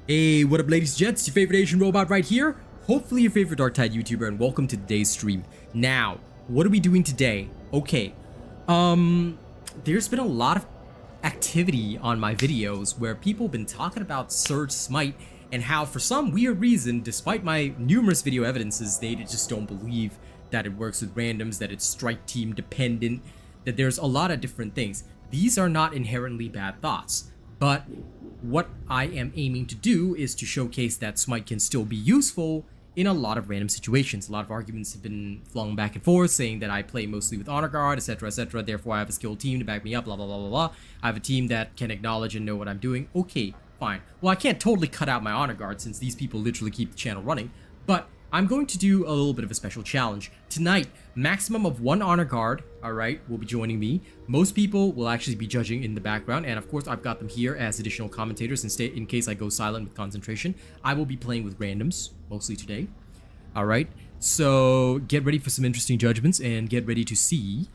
Hey, what up ladies and gents, your favorite Asian robot right here, hopefully your favorite Darktide YouTuber, and welcome to today's stream. Now, what are we doing today? Okay, there's been a lot of activity on my videos where people have been talking about Surge Smite and how for some weird reason, despite my numerous video evidences, they just don't believe that it works with randoms, that it's strike team dependent, that there's a lot of different things. These are not inherently bad thoughts, but what I am aiming to do is to showcase that Smite can still be useful in a lot of random situations. A lot of arguments have been flung back and forth saying that I play mostly with Honor Guard, etc, etc, therefore I have a skilled team to back me up, blah blah blah blah blah. I have a team that can acknowledge and know what I'm doing. Okay, fine. Well, I can't totally cut out my Honor Guard since these people literally keep the channel running, but I'm going to do a little bit of a special challenge. Tonight, maximum of 1 Honor Guard, alright, will be joining me. Most people will actually be judging in the background, and of course I've got them here as additional commentators in case I go silent with concentration. I will be playing with randoms, mostly today. Alright, so get ready for some interesting judgments and get ready to see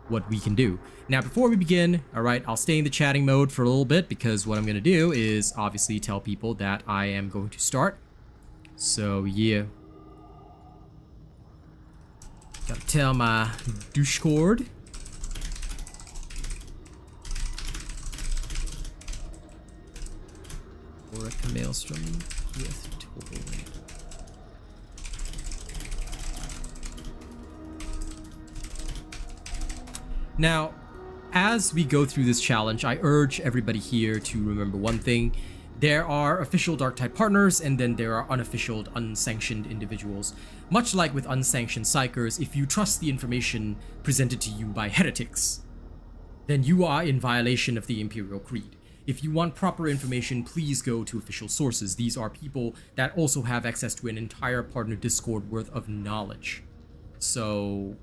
what we can do. Now before we begin, alright, I'll stay in the chatting mode for a little bit because what I'm going to do is obviously tell people that I am going to start. So yeah. Gotta tell my Discord. Auric Maelstrom. Yes, totally. Now, as we go through this challenge, I urge everybody here to remember one thing. There are official Darktide partners, and then there are unofficial, unsanctioned individuals. Much like with unsanctioned Psykers, if you trust the information presented to you by heretics, then you are in violation of the Imperial Creed. If you want proper information, please go to official sources. These are people that also have access to an entire partner Discord worth of knowledge. So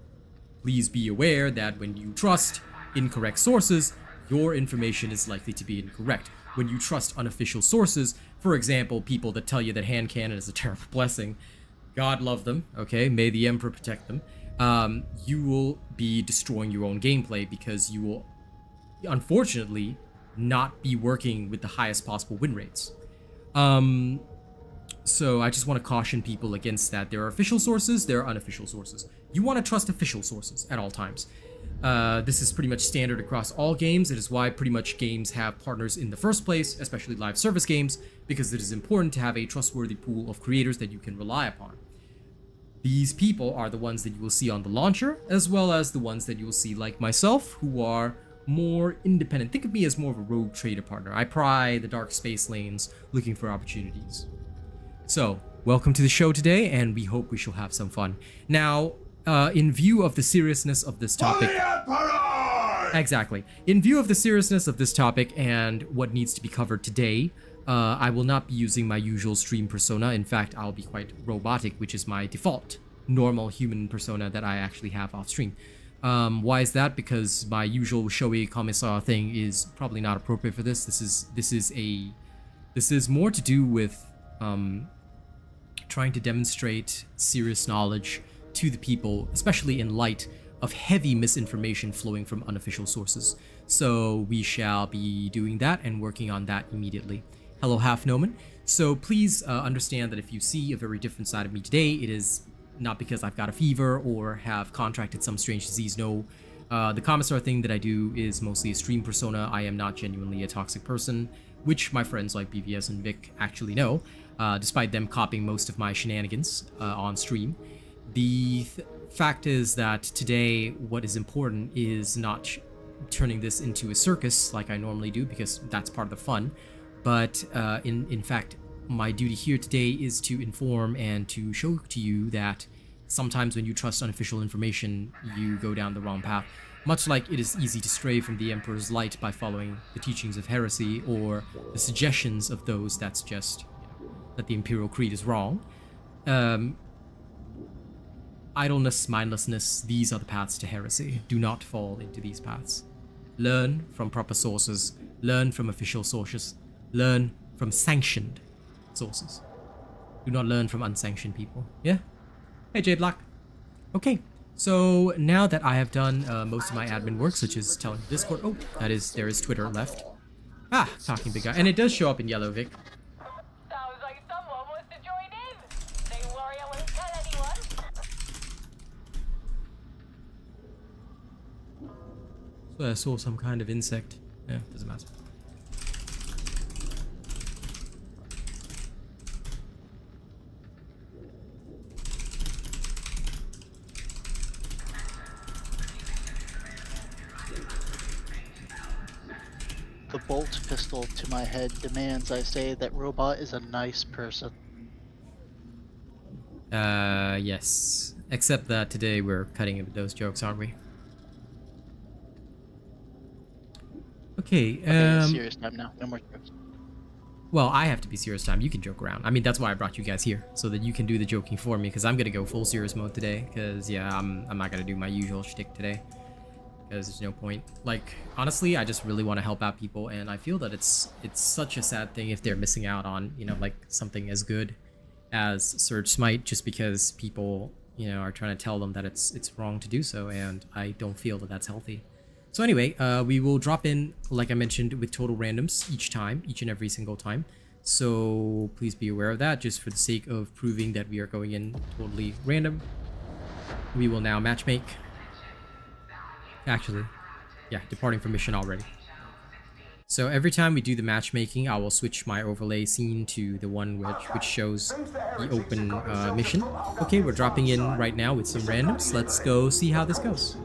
please be aware that when you trust incorrect sources, your information is likely to be incorrect. When you trust unofficial sources, for example, people that tell you that hand cannon is a terrible blessing, God love them, okay, may the Emperor protect them, you will be destroying your own gameplay because you will, unfortunately, not be working with the highest possible win rates. So I just want to caution people against that. There are official sources, there are unofficial sources. You want to trust official sources at all times. This is pretty much standard across all games. It is why pretty much games have partners in the first place, especially live service games, because it is important to have a trustworthy pool of creators that you can rely upon. These people are the ones that you will see on the launcher, as well as the ones that you will see like myself, who are more independent. Think of me as more of a rogue trader partner. I pry the dark space lanes looking for opportunities. So, welcome to the show today, and we hope we shall have some fun. Now, in view of the seriousness of this topic... Exactly. In view of the seriousness of this topic and what needs to be covered today, I will not be using my usual stream persona. In fact, I'll be quite robotic, which is my default normal human persona that I actually have off stream. Why is that? Because my usual showy Commissar thing is probably not appropriate for this. This is more to do with trying to demonstrate serious knowledge to the people, especially in light of heavy misinformation flowing from unofficial sources. So we shall be doing that and working on that immediately. Hello, Half Noman. So please understand that if you see a very different side of me today, it is not because I've got a fever or have contracted some strange disease. No, the Commissar thing that I do is mostly a stream persona. I am not genuinely a toxic person, which my friends like BVS and Vic actually know, despite them copying most of my shenanigans on stream. The fact is that today what is important is not turning this into a circus like I normally do, because that's part of the fun, but in fact my duty here today is to inform and to show to you that sometimes when you trust unofficial information, you go down the wrong path. Much like it is easy to stray from the Emperor's light by following the teachings of heresy or the suggestions of those that suggest that the Imperial Creed is wrong. Idleness, mindlessness, these are the paths to heresy. Do not fall into these paths. Learn from proper sources, learn from official sources, learn from sanctioned sources. Do not learn from unsanctioned people. Yeah? Hey, J Black. Okay, so now that I have done most of my admin work, such as telling Discord, there is Twitter left. Ah, talking big guy. And it does show up in yellow, Vic. I saw some kind of insect. Yeah, doesn't matter. The bolt pistol to my head demands I say that Robot is a nice person. Yes. Except that today we're cutting it with those jokes, aren't we? Okay, it's serious time now. No more jokes. Well, I have to be serious time. You can joke around. I mean, that's why I brought you guys here, so that you can do the joking for me, because I'm gonna go full serious mode today, because, yeah, I'm not gonna do my usual shtick today, because there's no point. Like, honestly, I just really want to help out people, and I feel that it's such a sad thing if they're missing out on, you know, like, something as good as Surge Smite, just because people, you know, are trying to tell them that it's wrong to do so, and I don't feel that that's healthy. So anyway, we will drop in, like I mentioned, with total randoms each and every single time. So please be aware of that, just for the sake of proving that we are going in totally random. We will now matchmake. Actually, yeah, departing from mission already. So every time we do the matchmaking, I will switch my overlay scene to the one which shows the open mission. Okay, we're dropping in right now with some randoms. Let's go see how this goes.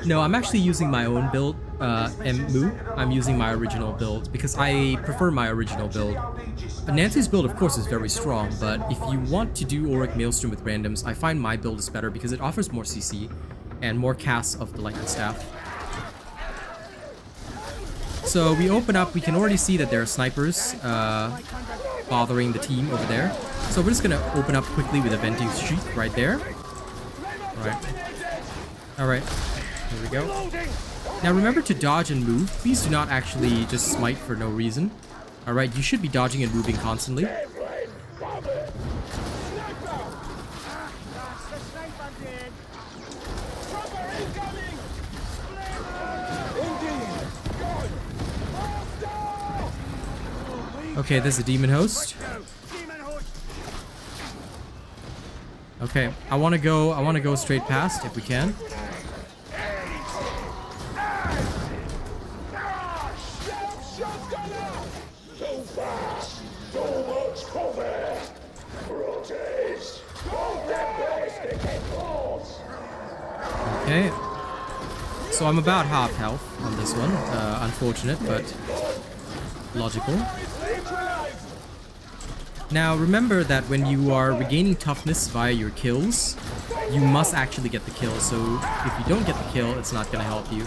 No, I'm actually using my own build, MMU. I'm using my original build because I prefer my original build. Nancy's build, of course, is very strong, but if you want to do Auric Maelstrom with randoms, I find my build is better because it offers more CC and more casts of the lightning staff. So we open up, we can already see that there are snipers bothering the team over there. So we're just gonna open up quickly with a venting streak right there. Alright, here we go. Now remember to dodge and move. Please do not actually just smite for no reason. Alright, you should be dodging and moving constantly. Okay, there's a demon host. Okay, I want to go straight past if we can. Okay, so I'm about half health on this one. Unfortunate, but logical. Now remember that when you are regaining toughness via your kills, you must actually get the kill. So if you don't get the kill, it's not going to help you.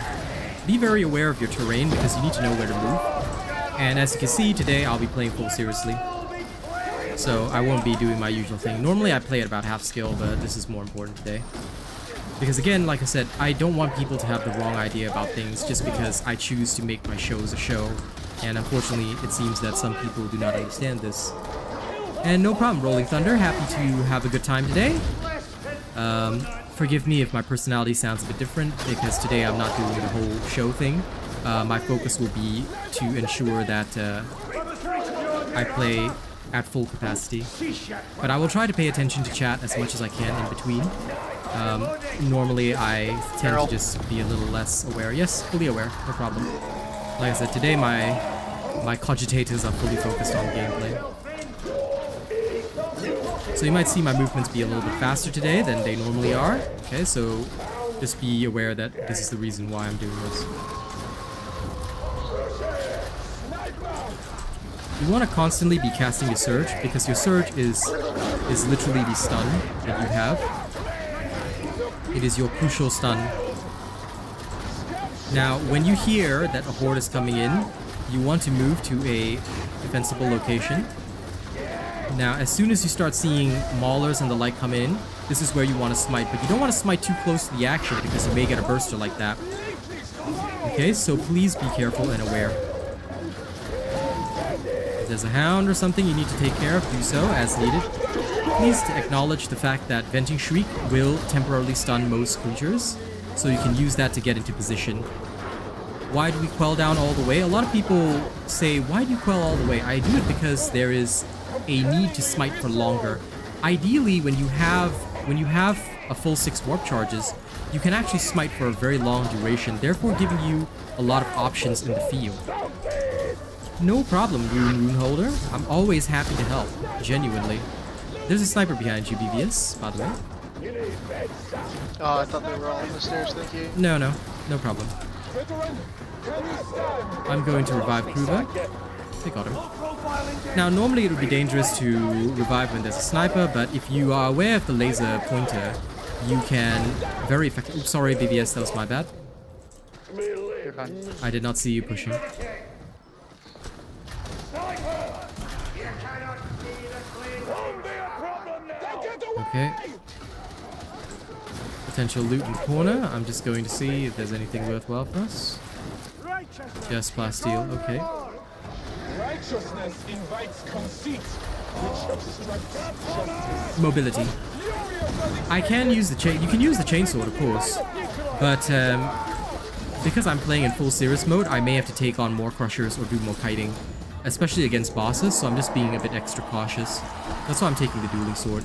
Be very aware of your terrain because you need to know where to move. And as you can see, today I'll be playing full seriously. So I won't be doing my usual thing. Normally I play at about half skill, but this is more important today. Because again, like I said, I don't want people to have the wrong idea about things just because I choose to make my shows a show. And unfortunately, it seems that some people do not understand this. And no problem, Rolling Thunder. Happy to have a good time today. Forgive me if my personality sounds a bit different, because today I'm not doing the whole show thing. My focus will be to ensure that I play at full capacity. But I will try to pay attention to chat as much as I can in between. Normally I tend to just be a little less aware. Yes, fully aware, no problem. Like I said, today my cogitators are fully focused on gameplay. So you might see my movements be a little bit faster today than they normally are. Okay, so just be aware that this is the reason why I'm doing this. You want to constantly be casting your Surge, because your Surge is literally the stun that you have. It is your crucial stun. Now, when you hear that a horde is coming in, you want to move to a defensible location. Now, as soon as you start seeing maulers and the like come in, this is where you want to smite, but you don't want to smite too close to the action because you may get a burster like that. Okay, so please be careful and aware. If there's a hound or something you need to take care of, do so as needed. Please acknowledge the fact that Venting Shriek will temporarily stun most creatures, so you can use that to get into position. Why do we quell down all the way? A lot of people say, why do you quell all the way? I do it because there is a need to smite for longer. Ideally, when you have a full 6 warp charges, you can actually smite for a very long duration, therefore giving you a lot of options in the field. No problem, Rune Holder. I'm always happy to help, genuinely. There's a sniper behind you, BBS, by the way. Oh, I thought they were all on the stairs, thank you. No problem. I'm going to revive Kruber. They got him. Now, normally it would be dangerous to revive when there's a sniper, but if you are aware of the laser pointer, you can very effectively... Oops, sorry, BBS, that was my bad. You're fine. I did not see you pushing. Okay. Potential loot in the corner. I'm just going to see if there's anything worthwhile for us. Just plasteel, okay. Righteousness invites conceit, which obstructs Mobility. I can use the chain. You can use the chainsword, of course, but because I'm playing in full serious mode, I may have to take on more crushers or do more kiting, especially against bosses. So I'm just being a bit extra cautious. That's why I'm taking the dueling sword.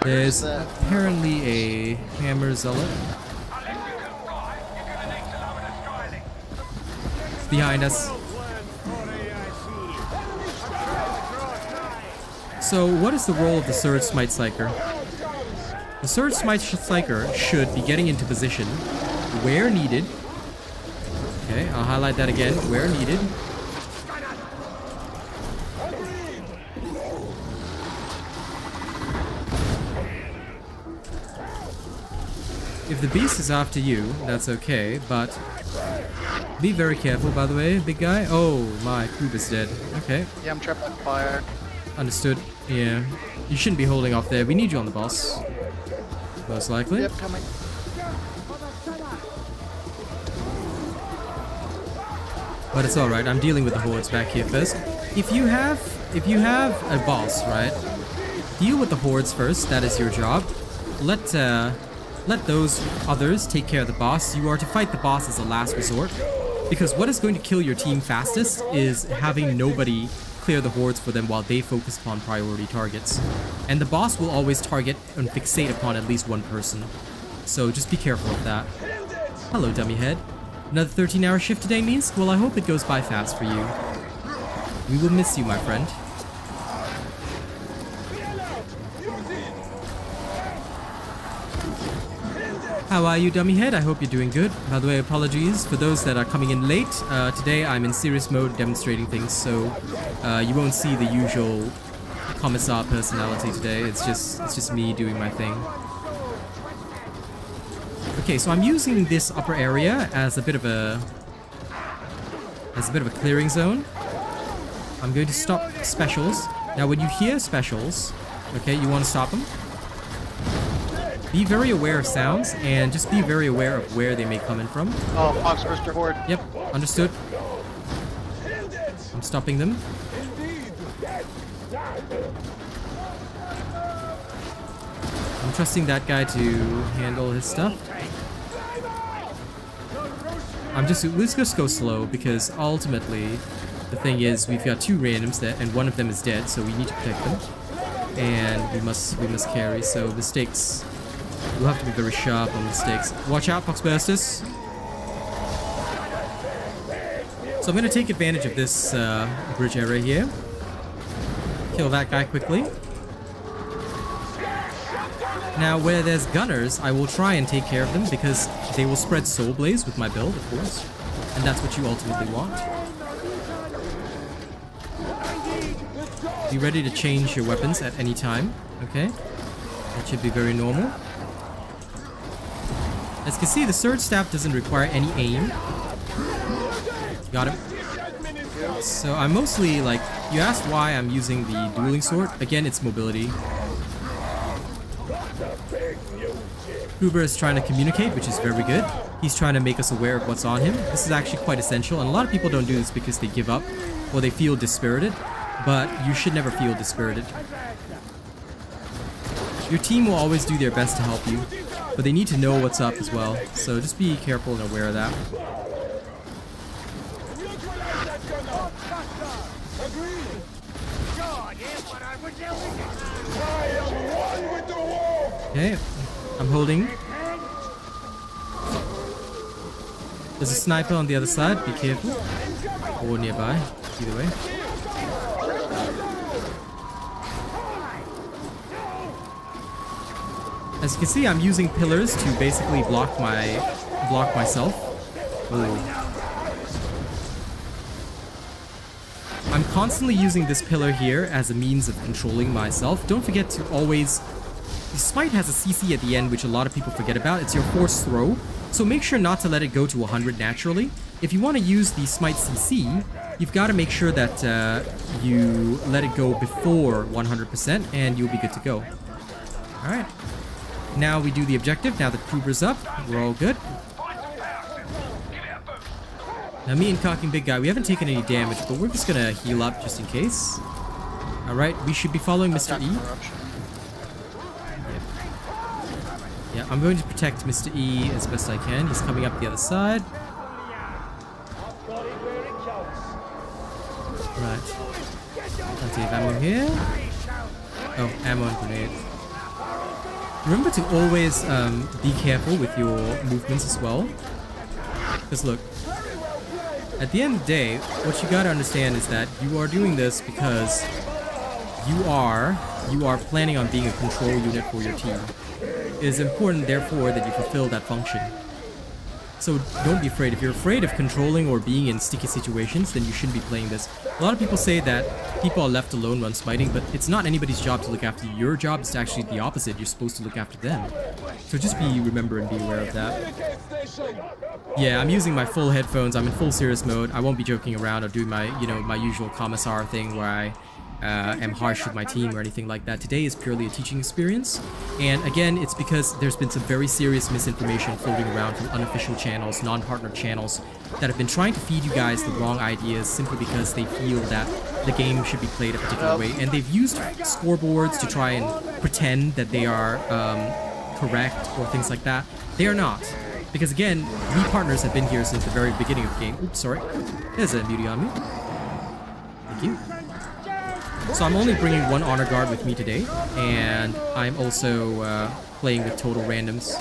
There's apparently a hammer zealot behind us. So what is the role of the Surge Smite Psyker? The Surge Smite Psyker should be getting into position where needed. Okay, I'll highlight that again, where needed. If the beast is after you, that's okay, but be very careful, by the way, big guy. Oh my, Cube is dead. Okay. Yeah, I'm trapped in fire. Understood. Yeah. You shouldn't be holding off there. We need you on the boss. Most likely. Yep, coming. But it's alright, I'm dealing with the hordes back here first. If you have a boss, right? Deal with the hordes first, that is your job. Let those others take care of the boss. You are to fight the boss as a last resort. Because what is going to kill your team fastest is having nobody clear the hordes for them while they focus upon priority targets. And the boss will always target and fixate upon at least one person. So just be careful of that. Hello, dummy head. Another 13-hour shift today means? Well, I hope it goes by fast for you. We will miss you, my friend. How are you, dummy head? I hope you're doing good. By the way, apologies for those that are coming in late. Today I'm in serious mode demonstrating things, so you won't see the usual Commissar personality today. It's just me doing my thing. Okay, so I'm using this upper area as a bit of a clearing zone. I'm going to stop specials. Now, when you hear specials, okay, you want to stop them. Be very aware of sounds, and just be very aware of where they may come in from. Oh, Fox Burster Horde. Yep, understood. I'm stopping them. I'm trusting that guy to handle his stuff. Let's just go slow, because ultimately the thing is we've got two randoms that, and one of them is dead, so we need to protect them. And we must carry, so mistakes. We'll have to be very sharp on mistakes. Watch out, Fox Bursters. So I'm going to take advantage of this bridge area here. Kill that guy quickly. Now, where there's gunners, I will try and take care of them because they will spread Soul Blaze with my build, of course. And that's what you ultimately want. Be ready to change your weapons at any time, okay? That should be very normal. As you can see, the Surge Staff doesn't require any aim. Got him. So I'm mostly like, you asked why I'm using the dueling sword. Again, it's mobility. Uber is trying to communicate, which is very good. He's trying to make us aware of what's on him. This is actually quite essential, and a lot of people don't do this because they give up or they feel dispirited, but you should never feel dispirited. Your team will always do their best to help you, but they need to know what's up as well, so just be careful and aware of that. Okay, I'm holding. There's a sniper on the other side, be careful. Or nearby, either way. As you can see, I'm using pillars to basically block myself. Ooh. I'm constantly using this pillar here as a means of controlling myself. Don't forget to always... The Smite has a CC at the end, which a lot of people forget about. It's your force throw. So make sure not to let it go to 100 naturally. If you want to use the Smite CC, you've got to make sure that you let it go before 100% and you'll be good to go. Alright. Now we do the objective. Now that Kruber's up, we're all good. Now me and Cocking Big Guy, we haven't taken any damage, but we're just gonna heal up just in case. Alright, we should be following Mr. E. Yeah, I'm going to protect Mr. E as best I can. He's coming up the other side. Right. Plenty of ammo here. Oh, ammo and grenade. Remember to always be careful with your movements as well. Because look, at the end of the day, what you gotta understand is that you are doing this because you are planning on being a control unit for your team. It is important, therefore, that you fulfill that function. So don't be afraid. If you're afraid of controlling or being in sticky situations, then you shouldn't be playing this. A lot of people say that people are left alone when smiting, but it's not anybody's job to look after you. Your job is actually the opposite. You're supposed to look after them. So just remember and be aware of that. Yeah, I'm using my full headphones. I'm in full serious mode. I won't be joking around or doing my, my usual Commissar thing where I am harsh with my team or anything like that. Today is purely a teaching experience, and again, it's because there's been some very serious misinformation floating around from unofficial channels, non-partner channels that have been trying to feed you guys the wrong ideas simply because they feel that the game should be played a particular way, and they've used scoreboards to try and pretend that they are correct or things like that. They are not, because again, we partners have been here since the very beginning of the game. Oops, sorry. There's a beauty on me. Thank you. So I'm only bringing one honor guard with me today, and I'm also playing with total randoms.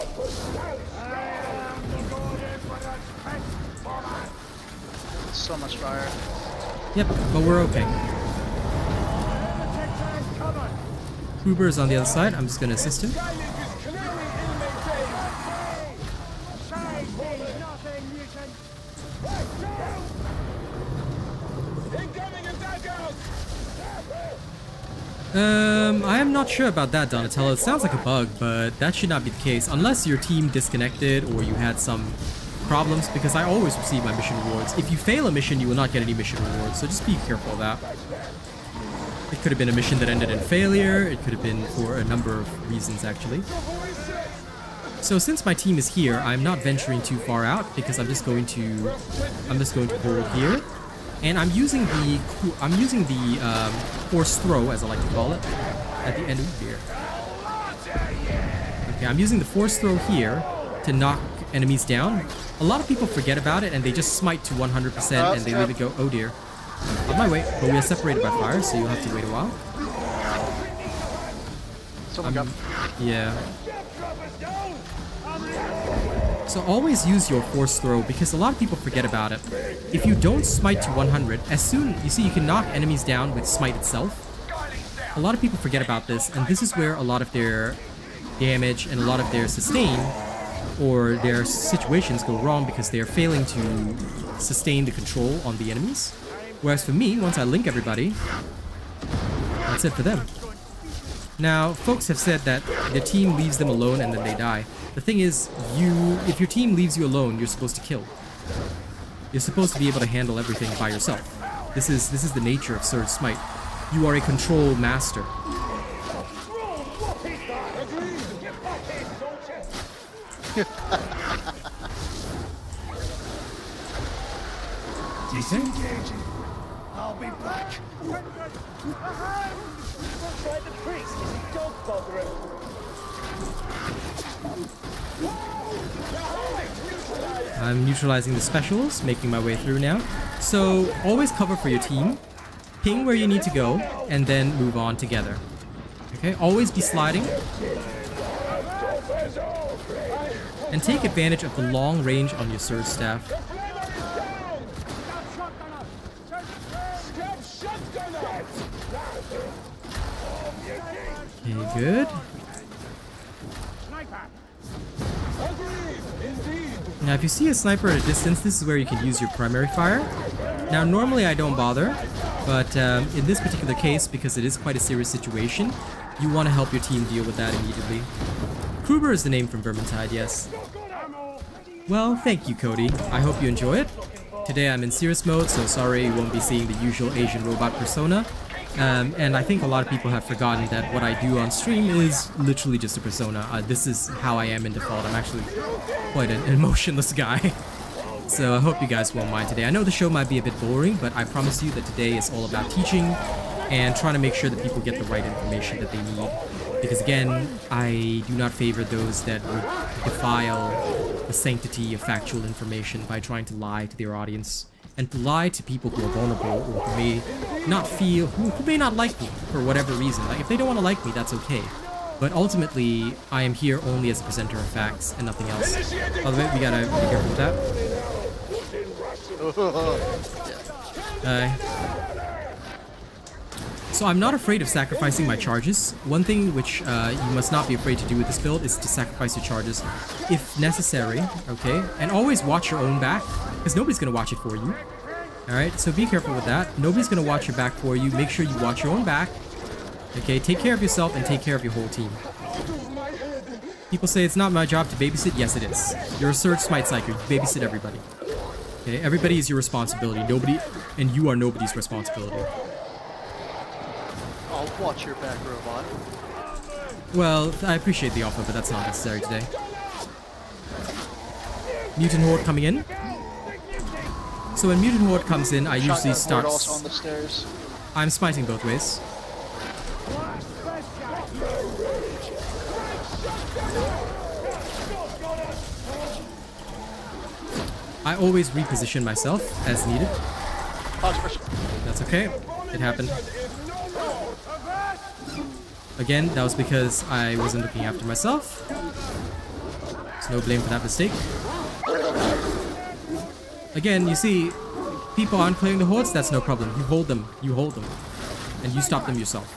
So much fire. Yep, but we're okay. Kruber is on the other side. I'm just going to assist him. I am not sure about that, Donatello. It sounds like a bug, but that should not be the case. Unless your team disconnected or you had some problems, because I always receive my mission rewards. If you fail a mission, you will not get any mission rewards, so just be careful of that. It could have been a mission that ended in failure. It could have been for a number of reasons, actually. So since my team is here, I'm not venturing too far out because I'm just going to hold here. And I'm using the force throw, as I like to call it, at the end of here. Okay, I'm using the force throw here to knock enemies down. A lot of people forget about it and they just smite to 100% and they leave it go. Oh dear. On my way, but we are separated by fire, so you'll have to wait a while. Yeah. So always use your force throw because a lot of people forget about it. If you don't smite to 100, as soon, you see you can knock enemies down with smite itself. A lot of people forget about this, and this is where a lot of their damage and a lot of their sustain or their situations go wrong because they are failing to sustain the control on the enemies. Whereas for me, once I link everybody, that's it for them. Now, folks have said that their team leaves them alone and then they die. The thing is, if your team leaves you alone, you're supposed to kill. You're supposed to be able to handle everything by yourself. This is the nature of Surge Smite. You are a control master. Disengaging. I'll be back. Try the priest. Don't bother him. I'm neutralizing the specials, making my way through now. So always cover for your team. ping where you need to go and then move on together. Okay, always be sliding. And take advantage of the long range on your Surge staff. Okay, good. Now if you see a sniper at a distance, this is where you can use your primary fire. Now normally I don't bother, but in this particular case, because it is quite a serious situation, you want to help your team deal with that immediately. Kruber is the name from Vermintide, yes. Well, thank you, Cody. I hope you enjoy it. Today I'm in serious mode, so sorry you won't be seeing the usual Asian robot persona. And I think a lot of people have forgotten that what I do on stream is literally just a persona. This is how I am in default. I'm actually quite an emotionless guy. So I hope you guys won't mind today. I know the show might be a bit boring, but I promise you that today is all about teaching and trying to make sure that people get the right information that they need. Because again, I do not favor those that would defile the sanctity of factual information by trying to lie to their audience. And to lie to people who are vulnerable or who may not feel, who may not like me for whatever reason. Like, if they don't want to like me, that's okay. But ultimately, I am here only as a presenter of facts and nothing else. By the way, we gotta be careful with that. So I'm not afraid of sacrificing my charges. One thing which you must not be afraid to do with this build is to sacrifice your charges if necessary, okay? And always watch your own back, because nobody's gonna watch it for you. Alright, so be careful with that. Nobody's gonna watch your back for you. Make sure you watch your own back. Okay, take care of yourself and take care of your whole team. People say it's not my job to babysit. Yes, it is. You're a Surge Smite Psyker. You babysit everybody. Okay, everybody is your responsibility. Nobody, and you are nobody's responsibility. I'll watch your back, Robot. Well, I appreciate the offer, but that's not necessary today. Mutant Horde coming in. So when Mutant Horde comes in, I usually start... also on the stairs. I'm smiting both ways. I always reposition myself as needed. That's okay. It happened. Again, that was because I wasn't looking after myself. There's no blame for that mistake. Again, you see, people aren't clearing the hordes, that's no problem. You hold them. You hold them. And you stop them yourself.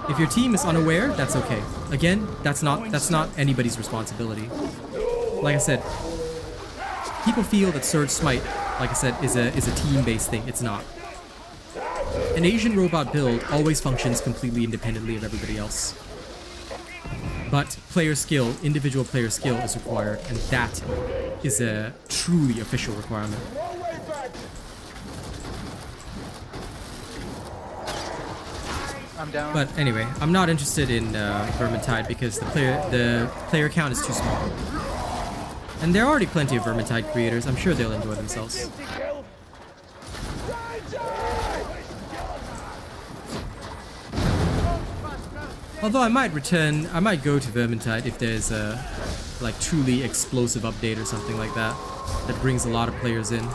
If your team is unaware, that's okay. Again, that's not anybody's responsibility. Like I said, people feel that Surge Smite, like I said, is a team-based thing. It's not. An Asian robot build always functions completely independently of everybody else. But player skill, individual player skill is required, and that is a truly official requirement. I'm down. But anyway, I'm not interested in Vermintide because the player count is too small. And there are already plenty of Vermintide creators. I'm sure they'll enjoy themselves. Although I might go to Vermintide if there's a like truly explosive update or something like that that brings a lot of players in.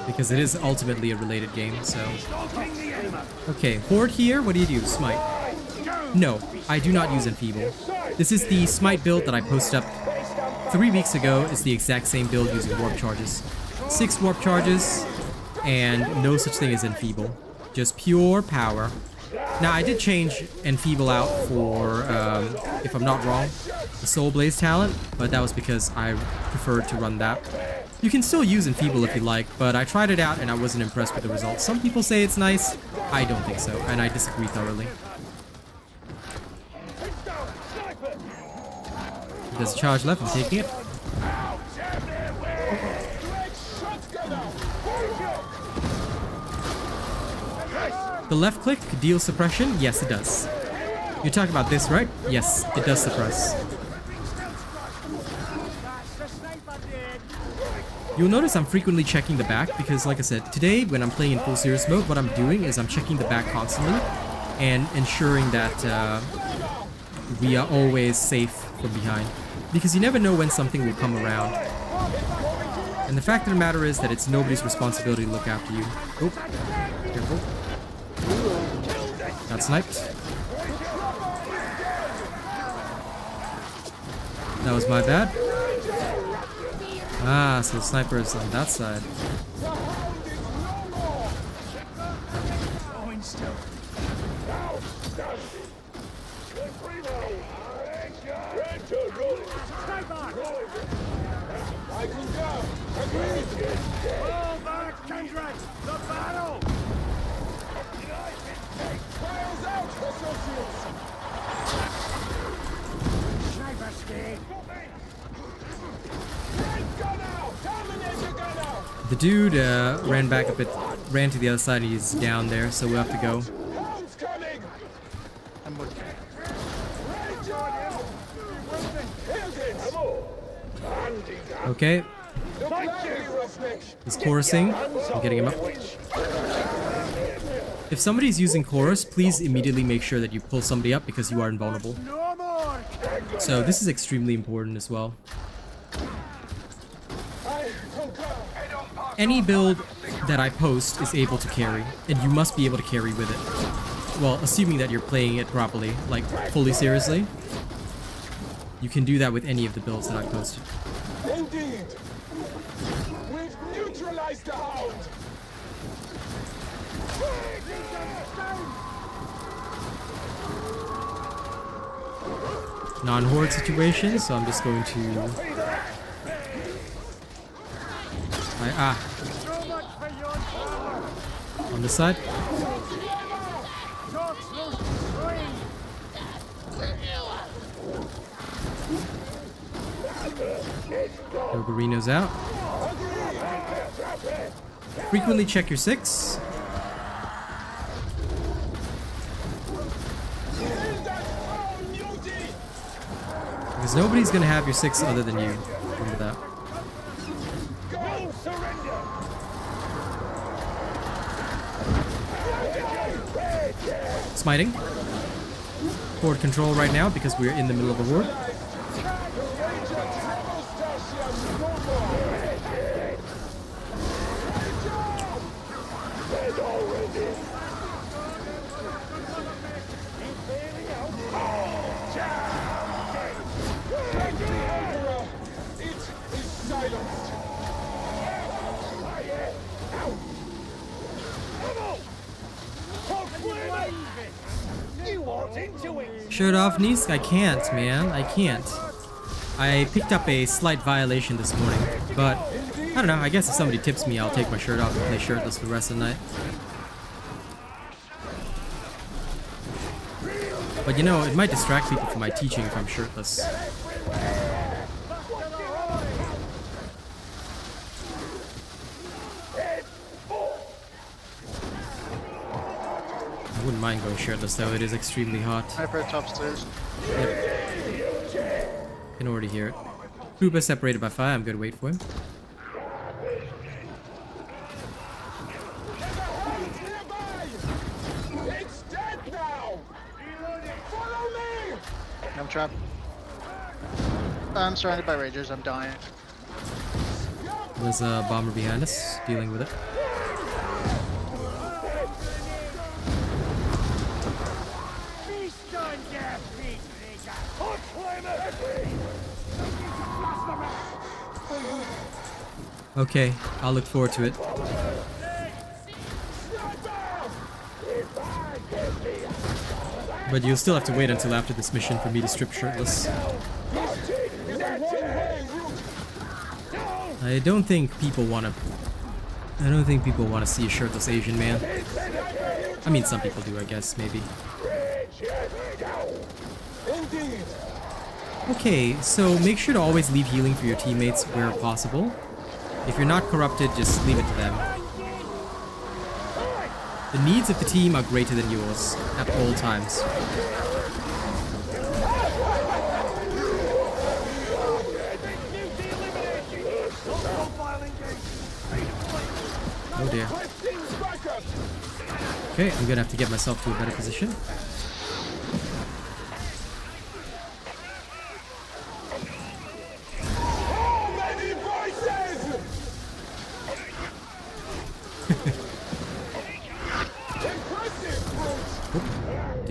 Because it is ultimately a related game, so... Okay, Horde here, what do you do? Smite. No, I do not use Enfeeble. This is the Smite build that I posted up 3 weeks ago. It's the exact same build using warp charges. 6 warp charges, and no such thing as Enfeeble. Just pure power. Now, I did change Enfeeble out for, if I'm not wrong, the Soul Blaze talent, but that was because I preferred to run that. You can still use Enfeeble if you like, but I tried it out and I wasn't impressed with the results. Some people say it's nice. I don't think so, and I disagree thoroughly. There's a charge left, I'm taking it. The left click deals suppression? Yes, it does. You're talking about this, right? Yes, it does suppress. You'll notice I'm frequently checking the back because, like I said, today when I'm playing in full serious mode, what I'm doing is I'm checking the back constantly and ensuring that we are always safe from behind. Because you never know when something will come around. And the fact of the matter is that it's nobody's responsibility to look after you. Oh, careful. Got sniped. That was my bad. Ah, so the sniper is on that side. The dude ran back a bit, ran to the other side. He's down there, so we have to go. I'm with you. Okay. He's chorusing. I'm getting him up. If somebody's using chorus, please immediately make sure that you pull somebody up because you are invulnerable. So this is extremely important as well. Any build that I post is able to carry, and you must be able to carry with it. Well, assuming that you're playing it properly, like fully seriously. You can do that with any of the builds that I've posted. Indeed! We've neutralized the hound! Non-horde situation, so I'm just going to... On this side. Ogorino's out. Frequently check your 6. Because nobody's gonna have your 6 other than you. Remember that. Smiting. Horde control right now because we're in the middle of a horde. Shirt off, Nisk? I can't, man. I can't. I picked up a slight violation this morning, but I don't know. I guess if somebody tips me, I'll take my shirt off and play shirtless for the rest of the night. But you know, it might distract people from my teaching if I'm shirtless. I wouldn't mind going shirtless though, it is extremely hot. Sniper upstairs. Yep. Can already hear it. Trooper separated by fire, I'm gonna wait for him. It's dead now! Follow me! I'm trapped. I'm surrounded by ragers, I'm dying. There's a bomber behind us, dealing with it. Okay, I'll look forward to it. But you'll still have to wait until after this mission for me to strip shirtless. I don't think people want to see a shirtless Asian man. I mean, some people do, I guess, maybe. Okay, so make sure to always leave healing for your teammates where possible. If you're not corrupted, just leave it to them. The needs of the team are greater than yours at all times. Oh dear. Okay, I'm gonna have to get myself to a better position.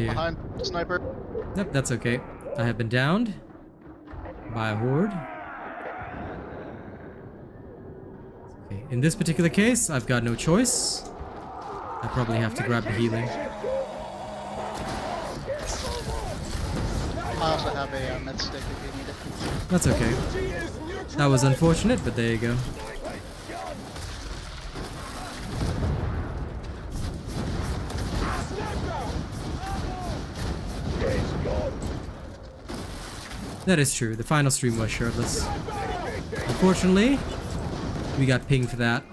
here. behind, sniper. Yep, that's okay. I have been downed by a horde. Okay, in this particular case, I've got no choice. I probably have to grab the healing. I also have a med stick if you need it. That's okay. That was unfortunate, but there you go. That is true. The final stream was shirtless. Unfortunately, we got pinged for that.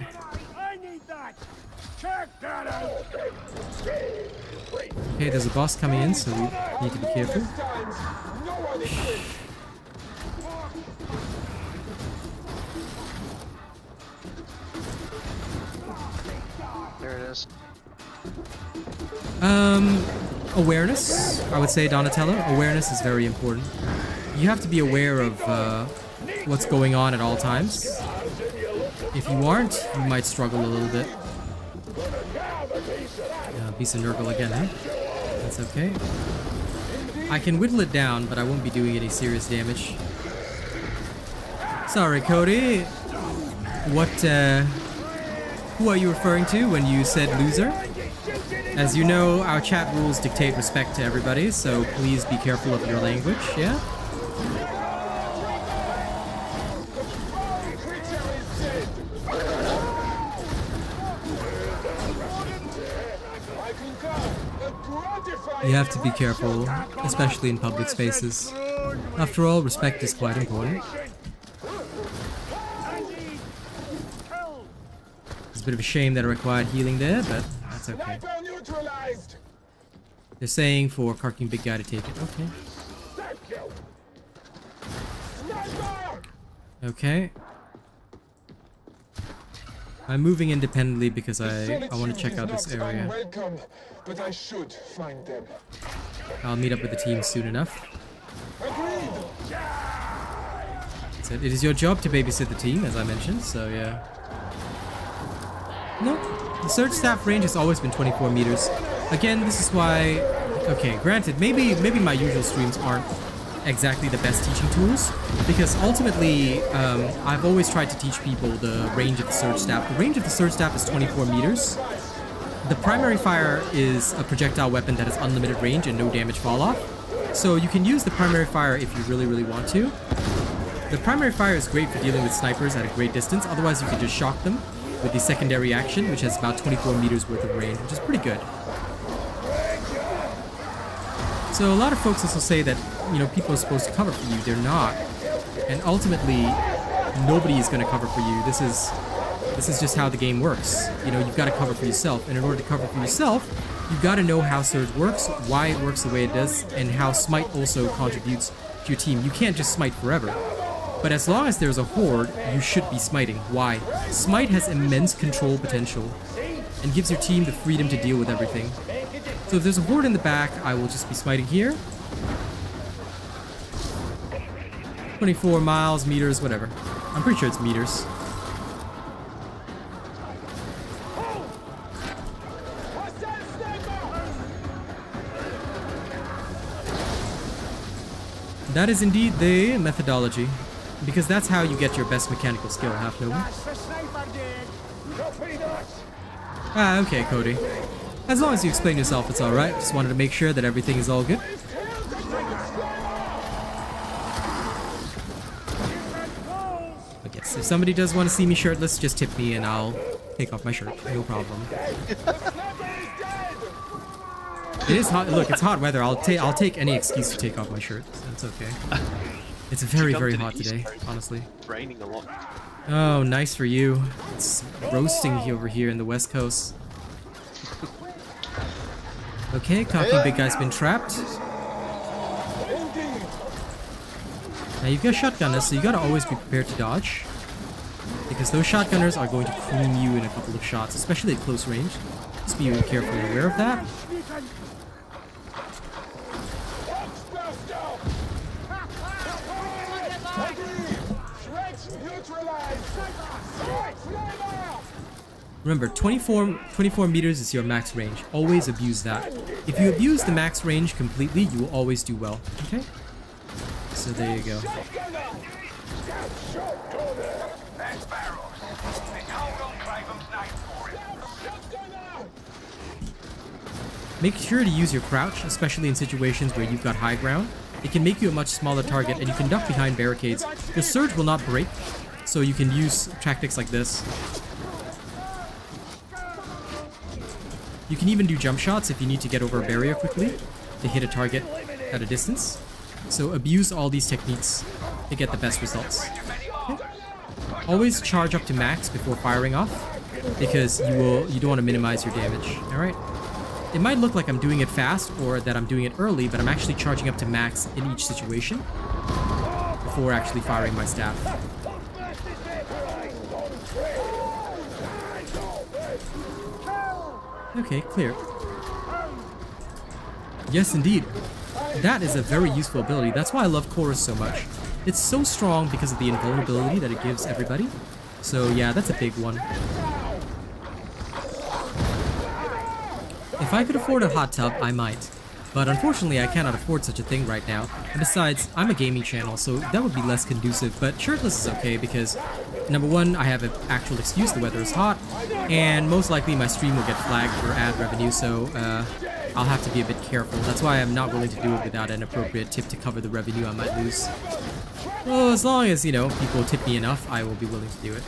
I need that. Check that out. Okay, there's a boss coming in, so we need to be careful. There it is. Awareness, I would say, Donatello. Awareness is very important. You have to be aware of what's going on at all times. If you aren't, you might struggle a little bit. Beast of Nurgle again, huh? That's okay. I can whittle it down, but I won't be doing any serious damage. Sorry, Cody. What, who are you referring to when you said loser? As you know, our chat rules dictate respect to everybody, so please be careful of your language, yeah? You have to be careful, especially in public spaces. After all, respect is quite important. It's a bit of a shame that it required healing there, but that's okay. They're saying for Carking Big Guy to take it. Okay. Okay. I'm moving independently because I want to check out this area. Welcome, but I should find them. I'll meet up with the team soon enough. Agreed. So it is your job to babysit the team, as I mentioned, so yeah. No, the Surge staff range has always been 24 meters. Again, this is why... Okay, granted, maybe my usual streams aren't exactly the best teaching tools, because ultimately I've always tried to teach people the range of the Surge staff. The range of the Surge staff is 24 meters. The primary fire is a projectile weapon that has unlimited range and no damage fall off. So you can use the primary fire if you really want to. The primary fire is great for dealing with snipers at a great distance, otherwise you can just shock them with the secondary action, which has about 24 meters worth of range, which is pretty good. So a lot of folks also say that, you know, people are supposed to cover for you. They're not. And ultimately, nobody is going to cover for you. This is just how the game works. You know, you've got to cover for yourself. And in order to cover for yourself, you've got to know how Surge works, why it works the way it does, and how Smite also contributes to your team. You can't just Smite forever. But as long as there's a horde, you should be smiting. Why? Smite has immense control potential and gives your team the freedom to deal with everything. So if there's a horde in the back, I will just be smiting here. 24 miles, meters, whatever. I'm pretty sure it's meters. That is indeed the methodology, because that's how you get your best mechanical skill, Half Noble. Ah, okay, Cody. As long as you explain yourself, it's alright. Just wanted to make sure that everything is all good. But yes, if somebody does want to see me shirtless, just tip me and I'll take off my shirt. No problem. It is hot. Look, it's hot weather. I'll take any excuse to take off my shirt. So it's okay. It's very hot today, honestly. It's raining a lot. Oh, nice for you. It's roasting over here in the West Coast. Okay, Cocky Big Guy's been trapped. Now you've got shotgunners, so you gotta always be prepared to dodge, because those shotgunners are going to cream you in a couple of shots, especially at close range. Just be careful and aware of that. Remember, 24 meters is your max range. Always abuse that. If you abuse the max range completely, you will always do well. Okay? So there you go. That's barrels. There's hold on Craven's name for it. Make sure to use your crouch, especially in situations where you've got high ground. It can make you a much smaller target, and you can duck behind barricades. The surge will not break, so you can use tactics like this. You can even do jump shots if you need to get over a barrier quickly to hit a target at a distance. So abuse all these techniques to get the best results. Okay. Always charge up to max before firing off, because you don't want to minimize your damage. All right. It might look like I'm doing it fast or that I'm doing it early, but I'm actually charging up to max in each situation before actually firing my staff. Okay, clear. Yes, indeed. That is a very useful ability. That's why I love Chorus so much. It's so strong because of the invulnerability that it gives everybody. So yeah, that's a big one. If I could afford a hot tub, I might. But unfortunately, I cannot afford such a thing right now. And besides, I'm a gaming channel, so that would be less conducive. But shirtless is okay because, number one, I have an actual excuse, the weather is hot. And most likely my stream will get flagged for ad revenue, so I'll have to be a bit careful. That's why I'm not willing to do it without an appropriate tip to cover the revenue I might lose. Well, as long as, you know, people tip me enough, I will be willing to do it.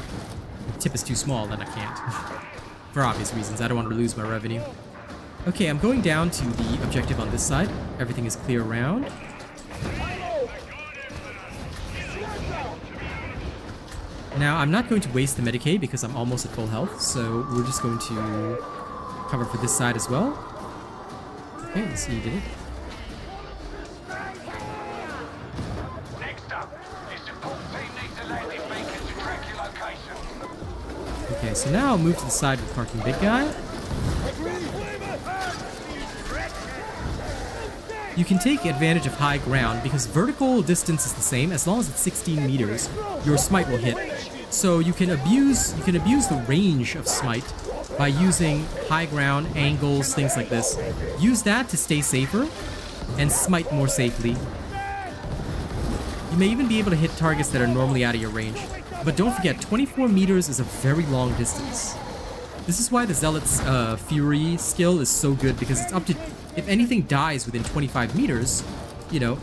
If the tip is too small, then I can't. For obvious reasons, I don't want to lose my revenue. Okay, I'm going down to the objective on this side. Everything is clear around. Now, I'm not going to waste the Medicaid because I'm almost at full health, so we're just going to cover for this side as well. Okay, let's see, you did it. Next up, your support team needs a landing beacon to track your location. Okay, so now I'll move to the side with Parking Big Guy. You can take advantage of high ground because vertical distance is the same. As long as it's 16 meters, your smite will hit. So you can abuse the range of smite by using high ground, angles, things like this. Use that to stay safer and smite more safely. You may even be able to hit targets that are normally out of your range. But don't forget, 24 meters is a very long distance. This is why the Zealot's Fury skill is so good, because it's up to... If anything dies within 25 meters, you know,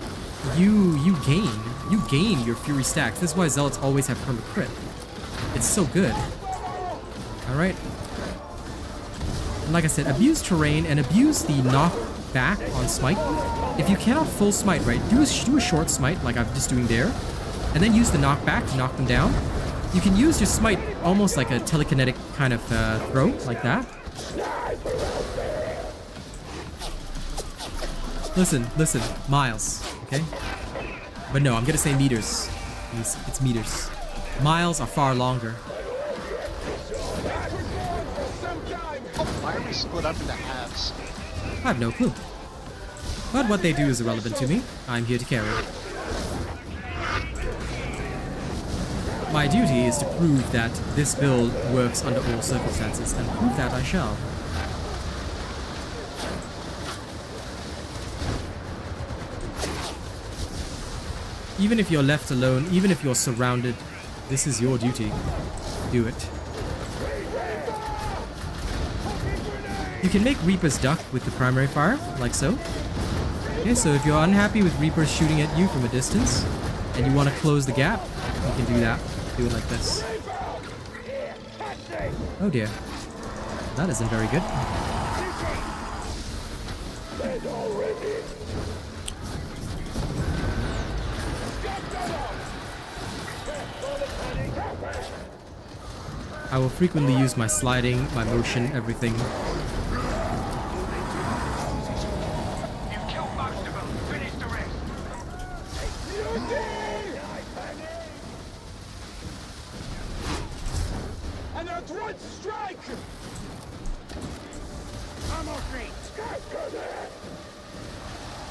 you gain your Fury stacks. This is why Zealots always have perma crit. It's so good. Alright. Like I said, abuse terrain and abuse the knock back on smite. If you cannot full smite, right, do a short smite like I'm just doing there, and then use the knockback to knock them down. You can use your smite almost like a telekinetic kind of throw, like that. Listen, miles, okay? But no, I'm gonna say meters. It's meters. Miles are far longer. Why are we split up into halves? I have no clue. But what they do is irrelevant to me. I'm here to carry. My duty is to prove that this build works under all circumstances, and prove that I shall. Even if you're left alone, even if you're surrounded, this is your duty. Do it. You can make Reapers duck with the primary fire, like so. Okay, so if you're unhappy with Reapers shooting at you from a distance, and you want to close the gap, you can do that. Do it like this. Oh dear. That isn't very good. I will frequently use my sliding, my motion, everything. You've killed most of them. Finish the rest. An adroit strike!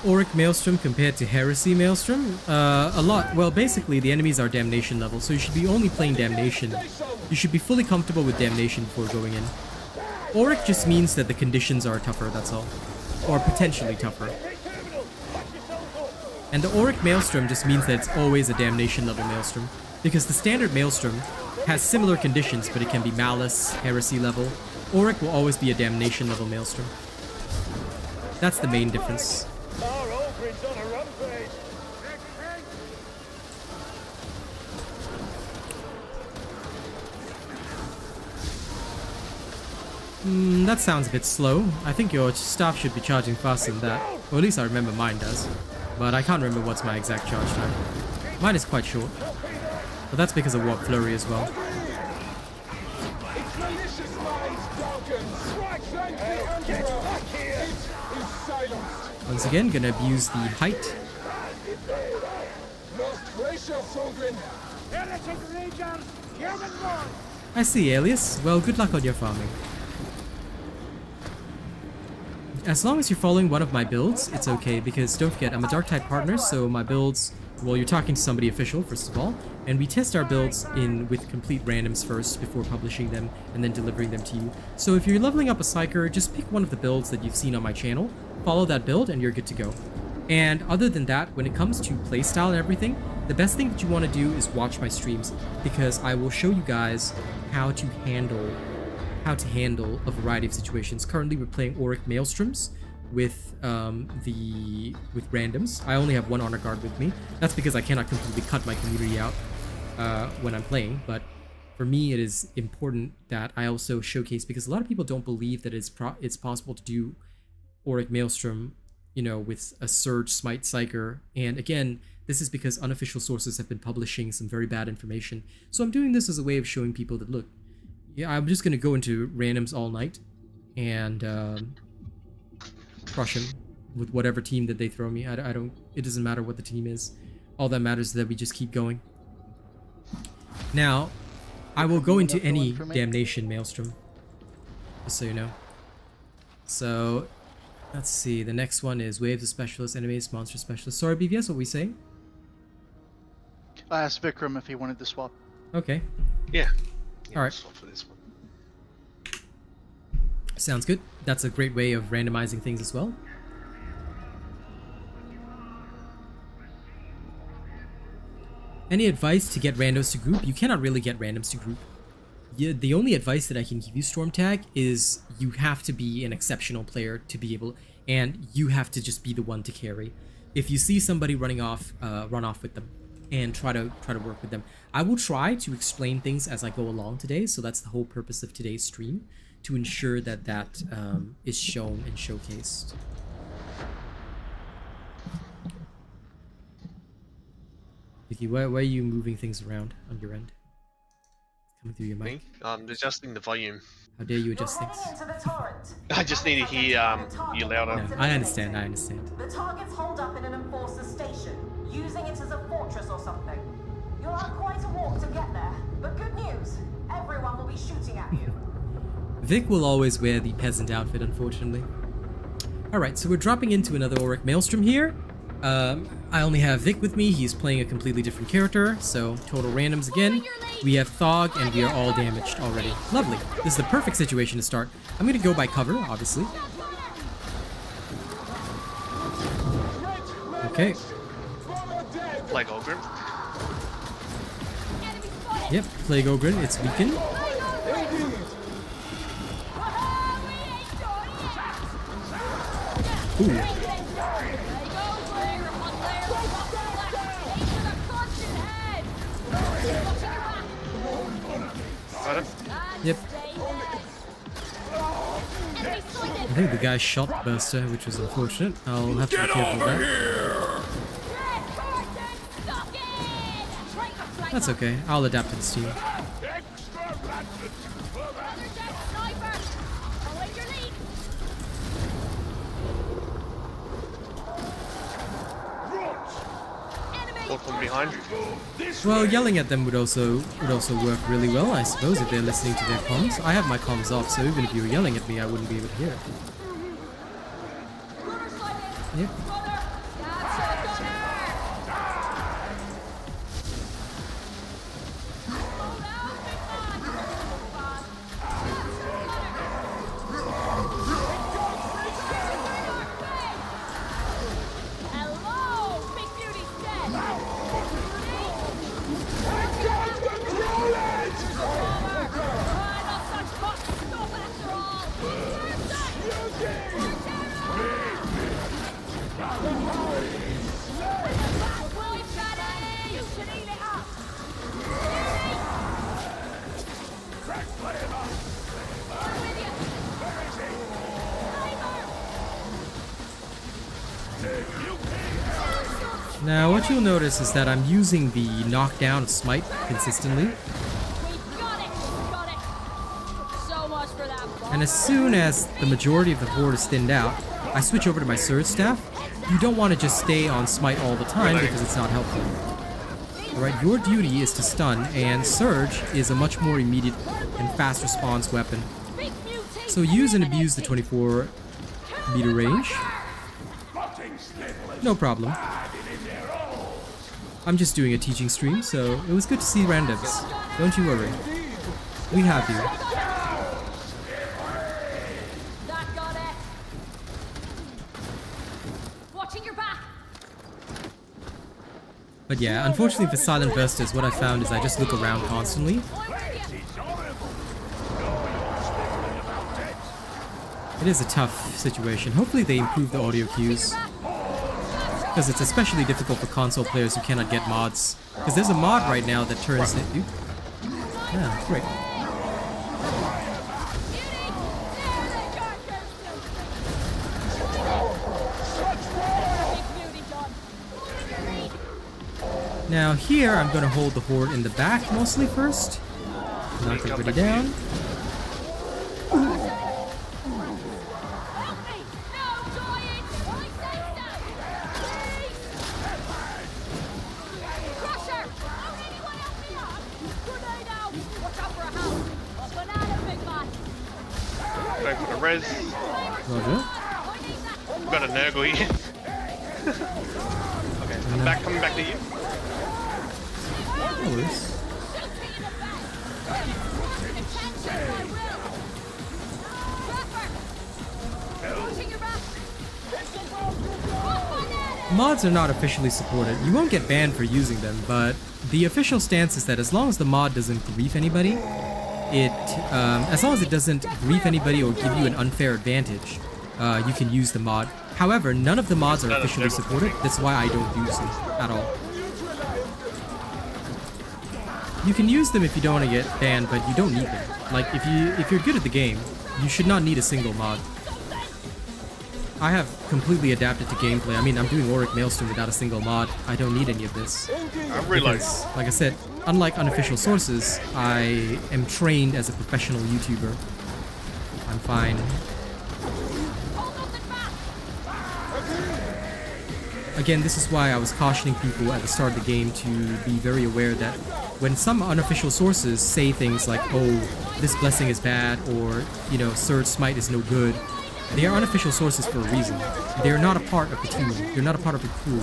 Auric Maelstrom compared to Heresy Maelstrom? A lot. Well, basically, the enemies are Damnation level, so you should be only playing Damnation You should be fully comfortable with damnation before going in. Auric just means that the conditions are tougher, that's all. Or potentially tougher. And the Auric Maelstrom just means that it's always a damnation level Maelstrom. Because the standard Maelstrom has similar conditions, but it can be Malice, Heresy level. Auric will always be a damnation level Maelstrom. That's the main difference. That sounds a bit slow. I think your staff should be charging faster than that. Or at least I remember mine does. But I can't remember what's my exact charge time. Mine is quite short. But that's because of Warp Flurry as well. Once again, gonna abuse the height. I see, Alias. Well, good luck on your farming. As long as you're following one of my builds, it's okay, because don't forget, I'm a Darktide partner, so my builds, well, you're talking to somebody official, first of all, and we test our builds in with complete randoms first before publishing them and then delivering them to you. So if you're leveling up a Psyker, just pick one of the builds that you've seen on my channel, follow that build, and you're good to go. And other than that, when it comes to playstyle and everything, the best thing that you want to do is watch my streams, because I will show you guys how to handle a variety of situations. Currently, we're playing Auric Maelstroms with randoms. I only have one honor guard with me. That's because I cannot completely cut my community out when I'm playing. But for me, it is important that I also showcase, because a lot of people don't believe that it's possible to do Auric Maelstrom, you know, with a Surge Smite Psyker. And again, this is because unofficial sources have been publishing some very bad information. So I'm doing this as a way of showing people that, look, yeah, I'm just gonna go into randoms all night and crush him with whatever team that they throw me. I don't. It doesn't matter what the team is. All that matters is that we just keep going. Now, I will go into any damnation Maelstrom, just so you know. So, let's see. The next one is Waves of Specialists, Enemies, Monster Specialists. Sorry, BVS, what were we saying? I asked Vikram if he wanted to swap. Okay. Yeah. All right. For this one. Sounds good. That's a great way of randomizing things as well. Any advice to get randos to group? You cannot really get randoms to group. Yeah, the only advice that I can give you, Stormtag, is you have to be an exceptional player to be able, and you have to just be the one to carry. If you see somebody running off, run off with them and try to work with them. I will try to explain things as I go along today, so that's the whole purpose of today's stream, to ensure that that is shown and showcased. Vicky, why are you moving things around on your end? Coming through your mic. Me? I'm adjusting the volume. How dare you adjust things? I just need to hear you louder. No, I understand. The target's holed up in an enforcer's station, using it as a fortress or something. You'll have quite a walk to get there, but good news, everyone will be shooting at you. Vic will always wear the peasant outfit, unfortunately. Alright, so we're dropping into another Auric Maelstrom here. I only have Vic with me. He's playing a completely different character, so total randoms again. We have Thog, and we are all damaged already. Lovely. This is the perfect situation to start. I'm going to go by cover, obviously. Okay. Plague Ogre. Yep, Plague Ogre, it's weakened. Ooh. Yep. I think the guy shot Burster, which was unfortunate. I'll have to be careful of that. That's okay. I'll adapt to this team. From behind. Well, yelling at them would also work really well, I suppose, if they're listening to their comms. I have my comms off, so even if you were yelling at me, I wouldn't be able to hear it. Yep. Now, what you'll notice is that I'm using the knockdown of Smite consistently. And as soon as the majority of the horde is thinned out, I switch over to my Surge Staff. You don't want to just stay on Smite all the time because it's not helpful. Alright, your duty is to stun, and Surge is a much more immediate and fast response weapon. So use and abuse the 24-meter range. No problem. I'm just doing a teaching stream, so it was good to see randoms. Don't you worry. We have you. But yeah, unfortunately for silent bursters, what I found is I just look around constantly. It is a tough situation. Hopefully they improve the audio cues, because it's especially difficult for console players who cannot get mods. Because there's a mod right now that turns it... Yeah, great. Now here, I'm going to hold the horde in the back mostly first. Knock everybody down. Go for the res. Roger. Got a Nurgle here. Okay, coming back to you. No worries. Mods are not officially supported. You won't get banned for using them, but the official stance is that as long as the mod doesn't grief anybody, as long as it doesn't grief anybody or give you an unfair advantage, you can use the mod. However, none of the mods are officially supported. That's why I don't use them at all. You can use them if you don't want to get banned, but you don't need them. Like, if you're good at the game, you should not need a single mod. I have completely adapted to gameplay. I mean, I'm doing Auric Maelstrom without a single mod. I don't need any of this. Because, like I said, unlike unofficial sources, I am trained as a professional YouTuber. I'm fine. Again, this is why I was cautioning people at the start of the game to be very aware that when some unofficial sources say things like, oh, this blessing is bad, or, you know, Surge Smite is no good, they are unofficial sources for a reason. They're not a part of the team. They're not a part of the crew.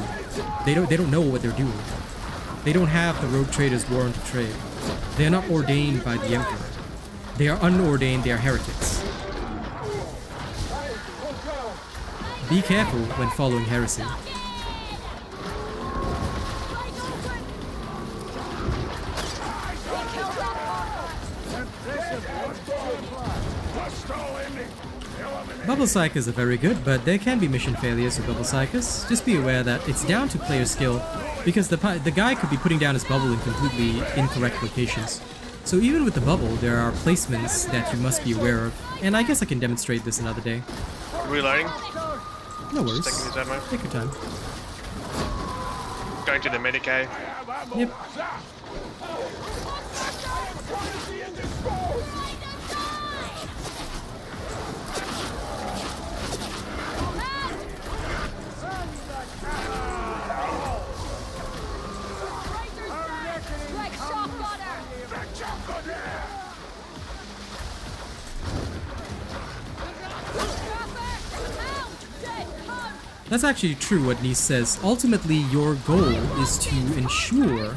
They don't know what they're doing. They don't have the rogue trader's warrant to trade. They are not ordained by the Emperor. They are unordained, they are heretics. Be careful when following heresy. Bubble Psykers are very good, but there can be mission failures with Bubble Psykers. Just be aware that it's down to player skill, because the guy could be putting down his bubble in completely incorrect locations. So even with the bubble, there are placements that you must be aware of, and I guess I can demonstrate this another day. Reloading. No worries. Taking his ammo. Take your time. Going to the Medicaid. Yep. That's actually true what Nice says. Ultimately, your goal is to ensure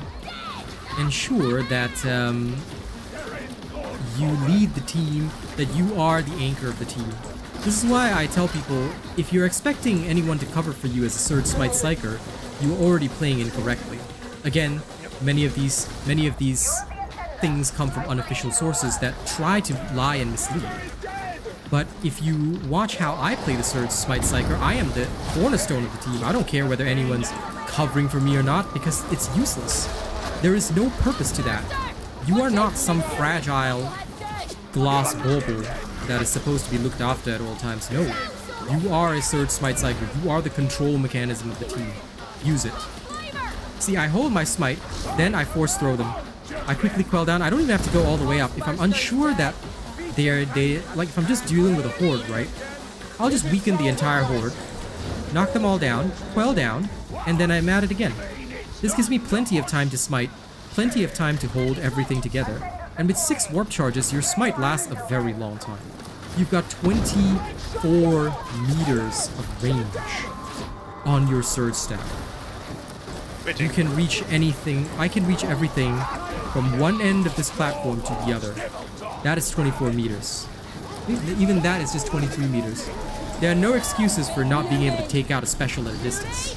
that you lead the team, that you are the anchor of the team. This is why I tell people, if you're expecting anyone to cover for you as a Surge Smite Psyker, you're already playing incorrectly. Again, many of these things come from unofficial sources that try to lie and mislead. But if you watch how I play the Surge Smite Psyker, I am the cornerstone of the team. I don't care whether anyone's covering for me or not, because it's useless. There is no purpose to that. You are not some fragile glass bauble that is supposed to be looked after at all times. No. You are a Surge Smite Psyker. You are the control mechanism of the team. Use it. See, I hold my smite, then I force throw them. I quickly quell down. I don't even have to go all the way up. If I'm unsure that like if I'm just dealing with a horde, right? I'll just weaken the entire horde, knock them all down, quell down, and then I'm at it again. This gives me plenty of time to smite, plenty of time to hold everything together. And with 6 warp charges, your smite lasts a very long time. You've got 24 meters of range on your surge staff. You can reach anything. I can reach everything from one end of this platform to the other. That is 24 meters. Even that is just 23 meters. There are no excuses for not being able to take out a special at a distance.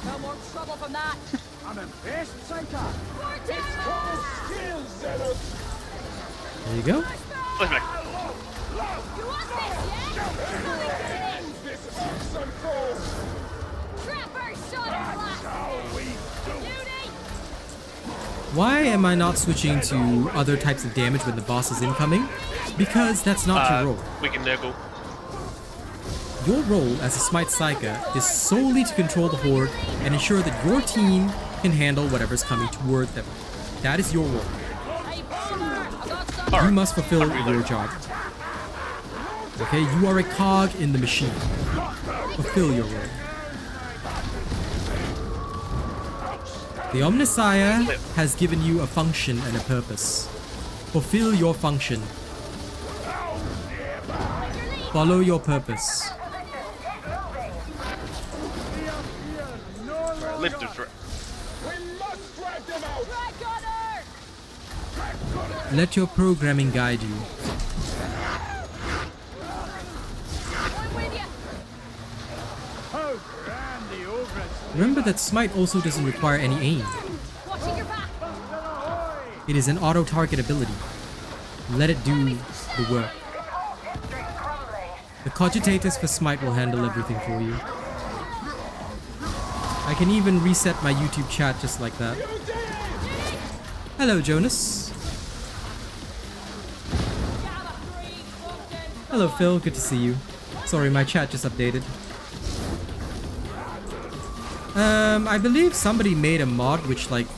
No more trouble from that. I'm a best Psyker. It's called skills, Zealot. There you go. You want this, This is some force. yeah? Trapper shot That's how we do it. Beauty! Why am I not switching to other types of damage when the boss is incoming? Because that's not your role. We can nurgle. Your role as a Smite Psyker is solely to control the horde and ensure that your team can handle whatever's coming toward them. That is your role. Hey, Bomber! I got some. You must fulfill your job. Okay, you are a cog in the machine. Fulfill your role. The Omnissiah has given you a function and a purpose. Fulfill your function. Follow your purpose. Lift it for We must drag them out. Drag on her! Let your programming guide you. I'm with you. Oh, grand the ogress. Remember that Smite also doesn't require any aim. Watching your back. It is an auto-target ability. Let it do the work. The cogitators for Smite will handle everything for you. I can even reset my YouTube chat just like that. Hello, Jonas. Hello, Phil. Good to see you. Sorry, my chat just updated. I believe somebody made a mod which like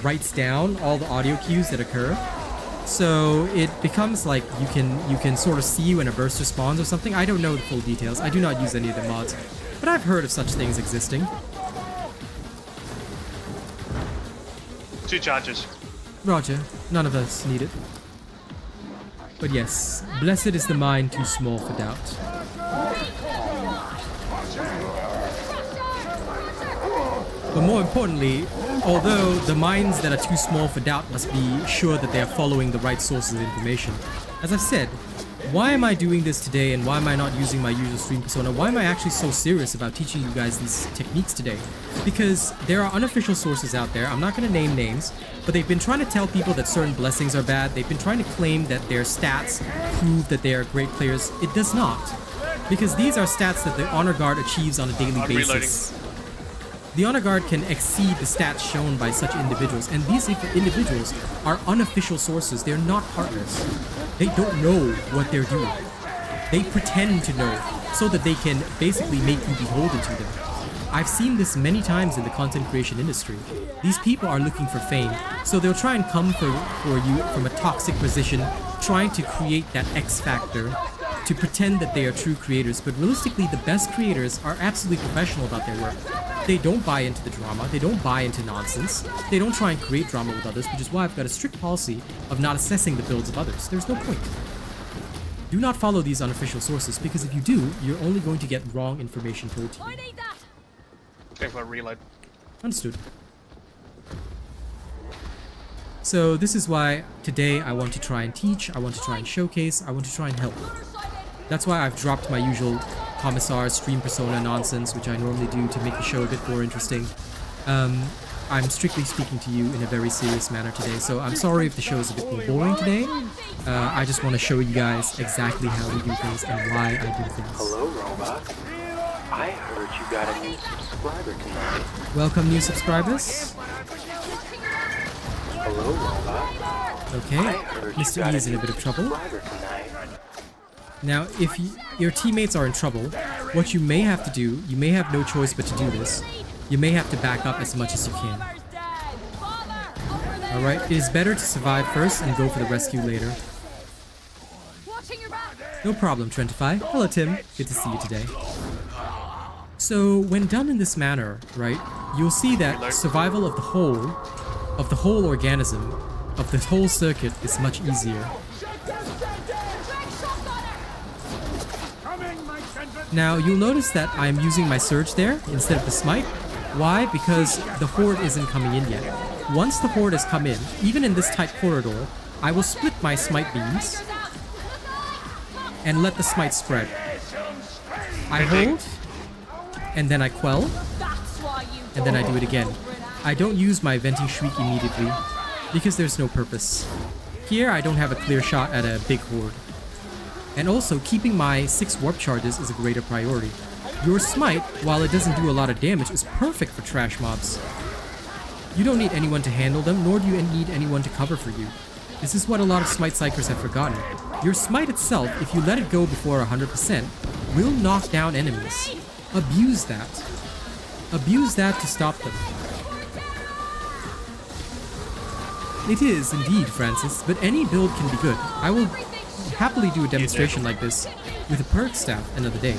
writes down all the audio cues that occur. So it becomes like you can sort of see when a burster spawns or something. I don't know the full details. I do not use any of the mods, but I've heard of such things existing. 2 charges. Roger, none of us need it. But yes, blessed is the mind too small for doubt. But more importantly, although the minds that are too small for doubt must be sure that they are following the right sources of information. As I've said, why am I doing this today and why am I not using my usual stream persona? Why am I actually so serious about teaching you guys these techniques today? Because there are unofficial sources out there, I'm not going to name names, but they've been trying to tell people that certain blessings are bad. They've been trying to claim that their stats prove that they are great players. It does not. Because these are stats that the Honor Guard achieves on a daily basis. The Honor Guard can exceed the stats shown by such individuals, and these individuals are unofficial sources. They're not partners. They don't know what they're doing. They pretend to know so that they can basically make you beholden to them. I've seen this many times in the content creation industry. These people are looking for fame, so they'll try and come for you from a toxic position, trying to create that X factor to pretend that they are true creators, but realistically the best creators are absolutely professional about their work. They don't buy into the drama, they don't buy into nonsense, they don't try and create drama with others, which is why I've got a strict policy of not assessing the builds of others. There's no point. Do not follow these unofficial sources, because if you do, you're only going to get wrong information told to you. I need that. Going for a reload. Understood. So this is why today I want to try and teach, I want to try and showcase, I want to try and help. That's why I've dropped my usual Commissar stream persona nonsense, which I normally do to make the show a bit more interesting. I'm strictly speaking to you in a very serious manner today, so I'm sorry if the show is a bit more boring today. I just want to show you guys exactly how we do things and why I do things. Hello, Robot. I heard you got a new subscriber tonight. Welcome, new subscribers. Hello, Robot. Okay, Mr. E is in a bit of trouble. Now, if your teammates are in trouble, what you may have to do, you may have no choice but to do this. You may have to back up as much as you can. Bomber's dead. Bomber, over there. Alright, it is better to survive first and go for the rescue later. Watching your back. No problem, Trentify. Hello, Tim. Good to see you today. So, when done in this manner, right, you'll see that survival of the whole organism, of the whole circuit is much easier. Now, you'll notice that I'm using my Surge there instead of the Smite. Why? Because the Horde isn't coming in yet. Once the Horde has come in, even in this tight corridor, I will split my Smite beams and let the Smite spread. I hold, and then I quell, That's why you and then I do it again. I don't use my Venting Shriek immediately, because there's no purpose. Here, I don't have a clear shot at a big Horde. And also, keeping my 6 warp charges is a greater priority. Your Smite, while it doesn't do a lot of damage, is perfect for trash mobs. You don't need anyone to handle them, nor do you need anyone to cover for you. This is what a lot of Smite Psykers have forgotten. Your Smite itself, if you let it go before 100%, will knock down enemies. Abuse that. Abuse that to stop them. It is indeed, Francis, but any build can be good. I will happily do a demonstration like this with a perk staff another day.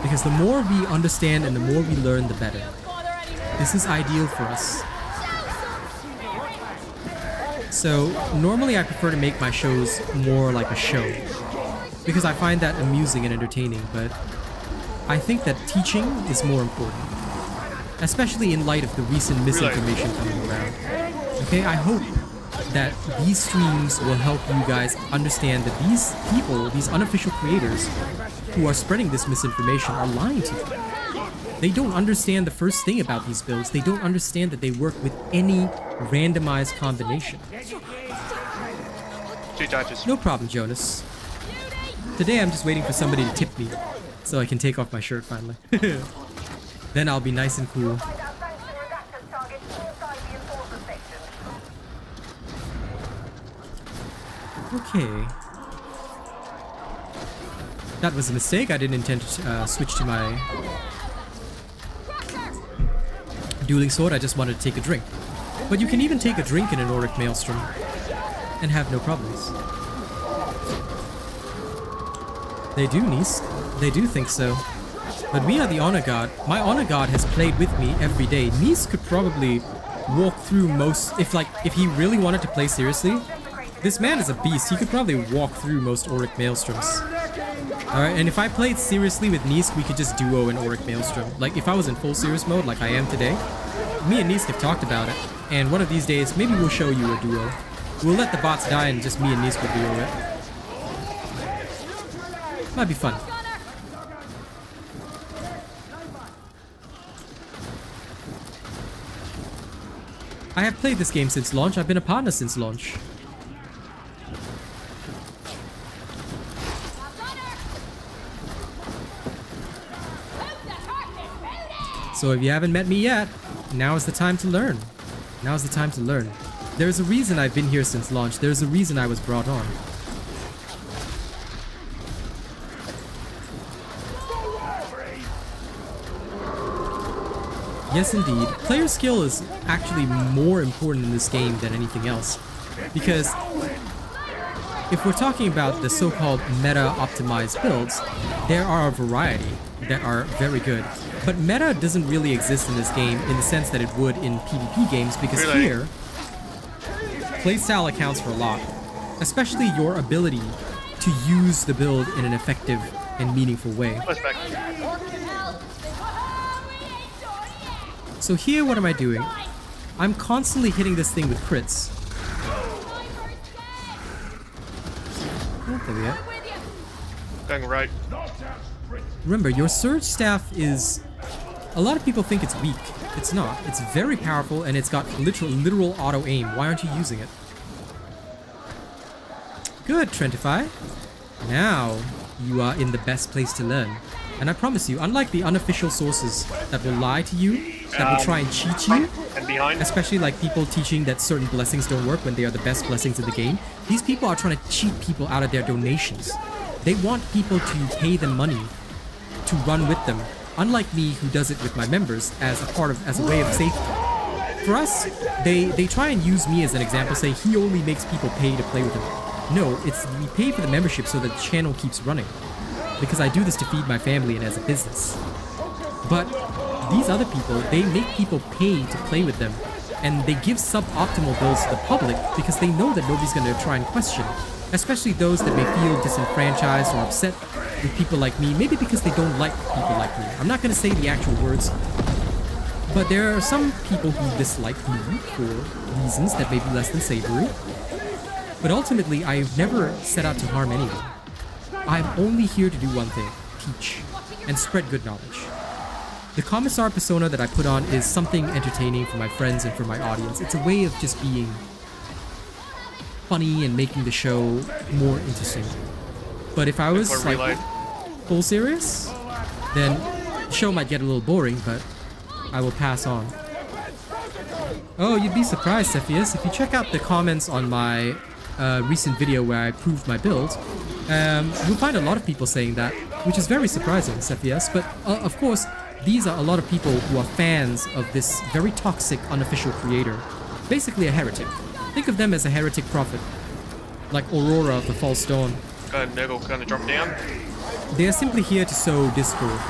Because the more we understand and the more we learn, the better. This is ideal for us. So, normally I prefer to make my shows more like a show, because I find that amusing and entertaining, but I think that teaching is more important, especially in light of the recent misinformation coming around. Okay, I hope that these streams will help you guys understand that these people, these unofficial creators who are spreading this misinformation are lying to you. They don't understand the first thing about these builds. They don't understand that they work with any randomized combination. 2 charges. No problem, Jonas. Today I'm just waiting for somebody to tip me so I can take off my shirt finally. Then I'll be nice and cool. Okay. That was a mistake. I didn't intend to switch to my dueling sword. I just wanted to take a drink. But you can even take a drink in an Auric Maelstrom and have no problems. They do, Nice. They do think so. But we are the Honor God. My Honor God has played with me every day. Nice could probably walk through most... If he really wanted to play seriously, this man is a beast. He could probably walk through most Auric Maelstroms. Alright, and if I played seriously with Nisk, we could just duo an Auric Maelstrom. Like, if I was in full serious mode, like I am today, me and Nisk have talked about it. And one of these days, maybe we'll show you a duo. We'll let the bots die and just me and Nisk will duo it. Might be fun. I have played this game since launch. I've been a partner since launch. So if you haven't met me yet, now is the time to learn. Now is the time to learn. There's a reason I've been here since launch. There's a reason I was brought on. Yes, indeed. Player skill is actually more important in this game than anything else. Because if we're talking about the so-called meta-optimized builds, there are a variety that are very good. But meta doesn't really exist in this game in the sense that it would in PvP games, because here, playstyle accounts for a lot. Especially your ability to use the build in an effective and meaningful way. So here, what am I doing? I'm constantly hitting this thing with crits. Oh, there we are. Going right. Remember, your Surge Staff is... A lot of people think it's weak. It's not. It's very powerful and it's got literal auto-aim. Why aren't you using it? Good, Trentify. Now, you are in the best place to learn. And I promise you, unlike the unofficial sources that will lie to you, that will try and cheat you, And behind. especially like people teaching that certain blessings don't work when they are the best blessings in the game, these people are trying to cheat people out of their donations. They want people to pay them money to run with them, unlike me who does it with my members as a way of safety. For us, they try and use me as an example, say he only makes people pay to play with him. No, it's we pay for the membership so that the channel keeps running. Because I do this to feed my family and as a business. But these other people, they make people pay to play with them, and they give suboptimal builds to the public because they know that nobody's going to try and question, especially those that may feel disenfranchised or upset with people like me, maybe because they don't like people like me. I'm not going to say the actual words, but there are some people who dislike me for reasons that may be less than savory. But ultimately, I've never set out to harm anyone. I'm only here to do one thing, teach, and spread good knowledge. The Commissar persona that I put on is something entertaining for my friends and for my audience. It's a way of just being funny and making the show more interesting. But if I was like full serious, then the show might get a little boring, but I will pass on. Oh, you'd be surprised, Cepheus, if you check out the comments on my recent video where I proved my build, you'll find a lot of people saying that, which is very surprising, Cepheus. But of course, these are a lot of people who are fans of this very toxic unofficial creator. Basically a heretic. Think of them as a heretic prophet. Like Aurora of the False Dawn. Nurgle gonna drop down. They are simply here to sow discord.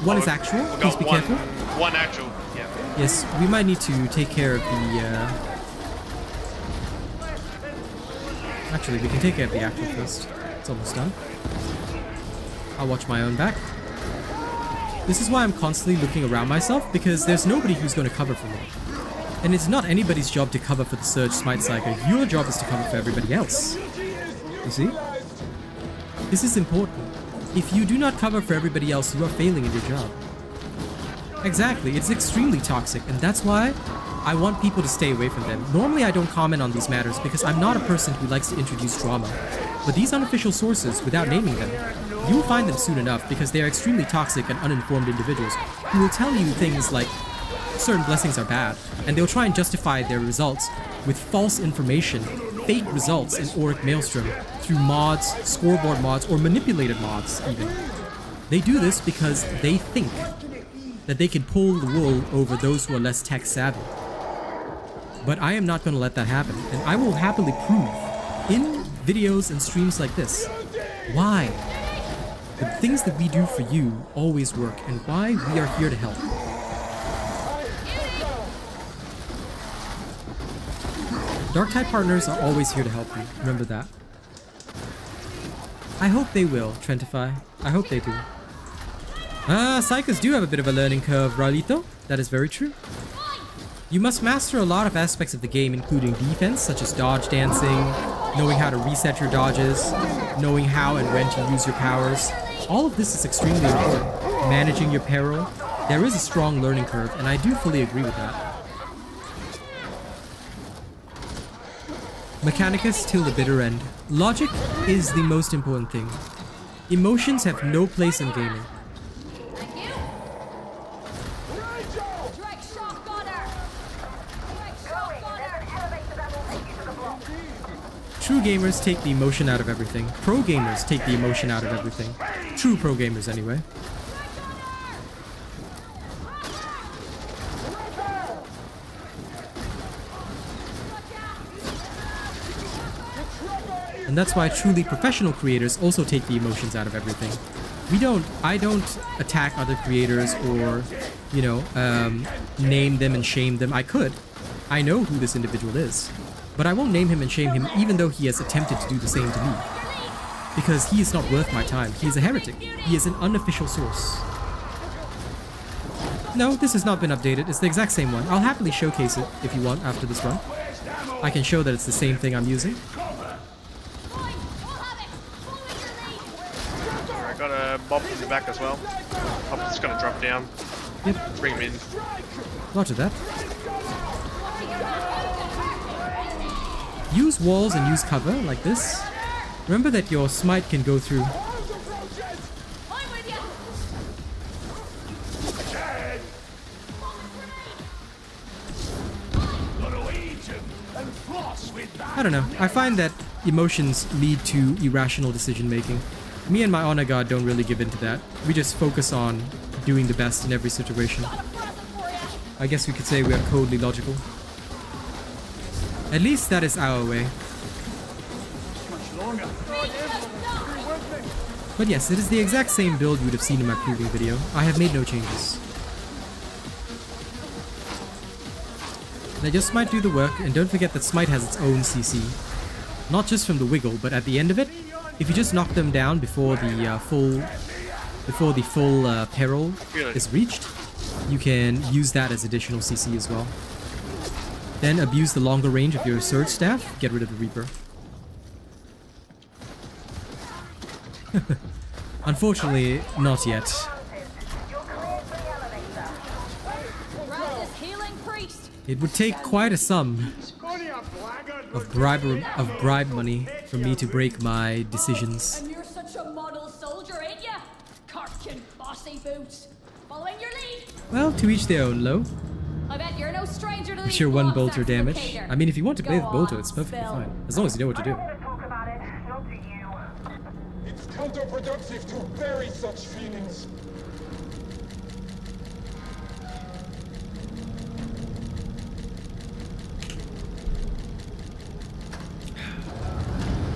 One is actual, please be careful. One actual, yeah. Yes, we might need to take care of the... Actually, we can take care of the actual first. It's almost done. I'll watch my own back. This is why I'm constantly looking around myself, because there's nobody who's going to cover for me. And it's not anybody's job to cover for the Surge Smite Psyker. Your job is to cover for everybody else. You see? This is important. If you do not cover for everybody else, you are failing in your job. Exactly, it's extremely toxic, and that's why I want people to stay away from them. Normally I don't comment on these matters because I'm not a person who likes to introduce drama. But these unofficial sources, without naming them, you will find them soon enough because they are extremely toxic and uninformed individuals who will tell you things like certain blessings are bad, and they'll try and justify their results with false information, fake results in Auric Maelstrom through mods, scoreboard mods, or manipulated mods even. They do this because they think that they can pull the wool over those who are less tech savvy. But I am not going to let that happen, and I will happily prove in videos and streams like this why the things that we do for you always work and why we are here to help. Darktide partners are always here to help you, remember that. I hope they will, Trentify. I hope they do. Psykers do have a bit of a learning curve, Raulito. That is very true. You must master a lot of aspects of the game, including defense, such as dodge dancing, knowing how to reset your dodges, knowing how and when to use your powers. All of this is extremely important. Managing your peril. There is a strong learning curve, and I do fully agree with that. Mechanicus till the bitter end. Logic is the most important thing. Emotions have no place in gaming. True gamers take the emotion out of everything. Pro gamers take the emotion out of everything. True pro gamers, anyway. And that's why truly professional creators also take the emotions out of everything. I don't attack other creators or, you know, name them and shame them. I could. I know who this individual is. But I won't name him and shame him even though he has attempted to do the same to me. Because he is not worth my time. He is a heretic. He is an unofficial source. No, this has not been updated. It's the exact same one. I'll happily showcase it if you want after this run. I can show that it's the same thing I'm using. I got a mob in the back as well. I'm just gonna drop down. Yep. Bring him in. Roger that. Use walls and use cover like this. Remember that your smite can go through. I don't know. I find that emotions lead to irrational decision making. Me and my honor guard don't really give into that. We just focus on doing the best in every situation. I guess we could say we are coldly logical. At least that is our way. But yes, it is the exact same build you would have seen in my previous video. I have made no changes. They just might do the work, and don't forget that Smite has its own CC. Not just from the wiggle, but at the end of it, if you just knock them down before the full peril is reached, you can use that as additional CC as well. Then abuse the longer range of your Surge Staff, get rid of the Reaper. Unfortunately, not yet. It would take quite a sum of bribe money for me to break my decisions. And you're such a model soldier, ain't ya? Carkin bossy boots. Following your lead. Well, to each their own, Lo. I bet you're no stranger to I'm these sure one gloves, bolter damage. applicator. I mean, if you want to play with Go bolter, on, it's perfectly Phil. fine. As long as you know what to do. Talk about it, not to you. It's counterproductive to bury such feelings.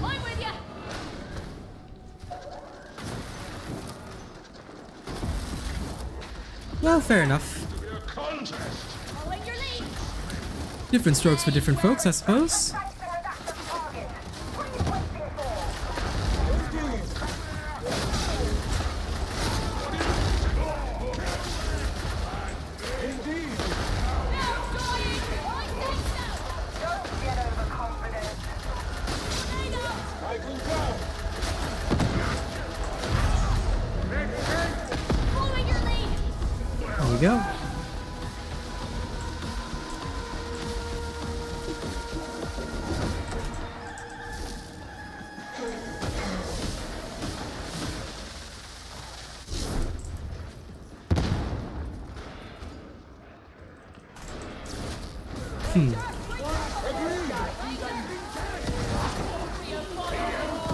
I'm with ya. Well, fair enough. Following your lead. Different strokes for different folks, I suppose. Following your lead. There we go.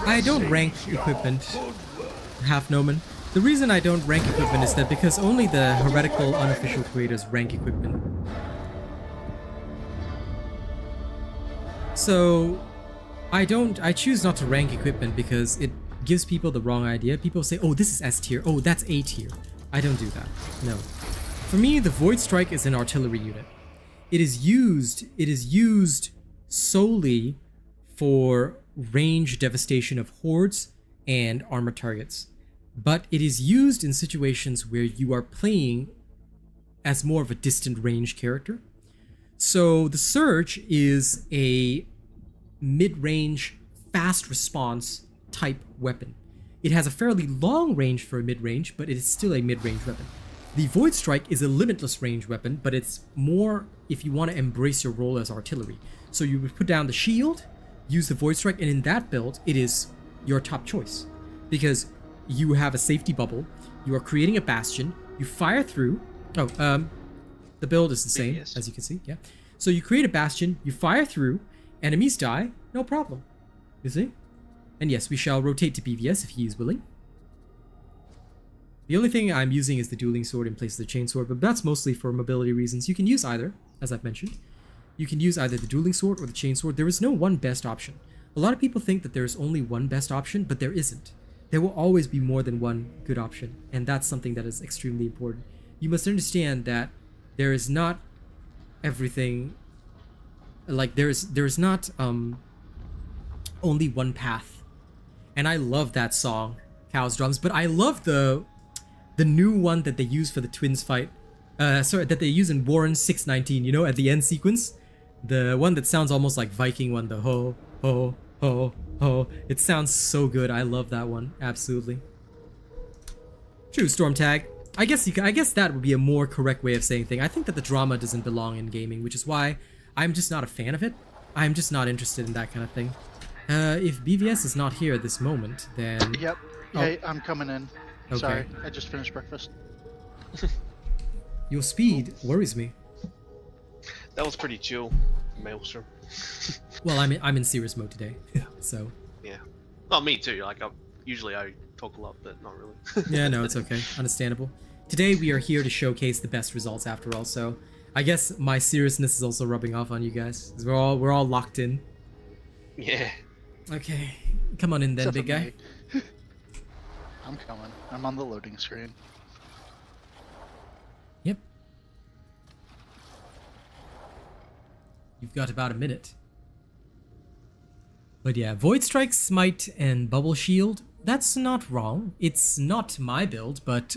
I don't rank equipment, Half Noman. The reason I don't rank equipment is that because only the heretical unofficial creators rank equipment. So I choose not to rank equipment because it gives people the wrong idea. People say, oh, this is S tier, oh, that's A tier. I don't do that, no. For me, the Void Strike is an artillery unit. It is used solely for range devastation of hordes and armored targets. But it is used in situations where you are playing as more of a distant range character. So the Surge is a mid-range, fast response type weapon. It has a fairly long range for a mid-range, but it is still a mid-range weapon. The Void Strike is a limitless range weapon, but it's more if you want to embrace your role as artillery. So you would put down the shield, use the Void Strike, and in that build, it is your top choice. Because you have a safety bubble, you are creating a bastion, you fire through... the build is the same, as you can see, yeah. So you create a bastion, you fire through, enemies die, no problem. You see? And yes, we shall rotate to BVS if he is willing. The only thing I'm using is the dueling sword in place of the chainsword, but that's mostly for mobility reasons. You can use either, as I've mentioned. You can use either the dueling sword or the chainsword. There is no one best option. A lot of people think that there is only one best option, but there isn't. There will always be more than one good option, and that's something that is extremely important. You must understand that there is not everything, like there's not only one path. And I love that song, Cow's Drums, but I love the new one that they use for the twins fight. That they use in Warren 619, you know, at the end sequence. The one that sounds almost like Viking one, the ho, ho, ho, ho. It sounds so good. I love that one, absolutely. True, Storm Tag. I guess that would be a more correct way of saying thing. I think that the drama doesn't belong in gaming, which is why I'm just not a fan of it. I'm just not interested in that kind of thing. If BVS is not here at this moment, then... Yep. Oh. Hey, I'm coming in. Okay. Sorry, I just finished breakfast. Your speed worries me. That was pretty chill, Maelstrom. Well, I'm in serious mode today. So. Yeah. Oh, me too. Like, usually I talk a lot, but not really. Yeah, no, it's okay. Understandable. Today we are here to showcase the best results after all, so I guess my seriousness is also rubbing off on you guys. 'Cause we're all locked in. Yeah. Okay. Come on in then, Except big for guy. me. I'm coming. I'm on the loading screen. Yep. You've got about a minute. But yeah, Void Strike, Smite, and Bubble Shield, that's not wrong. It's not my build, but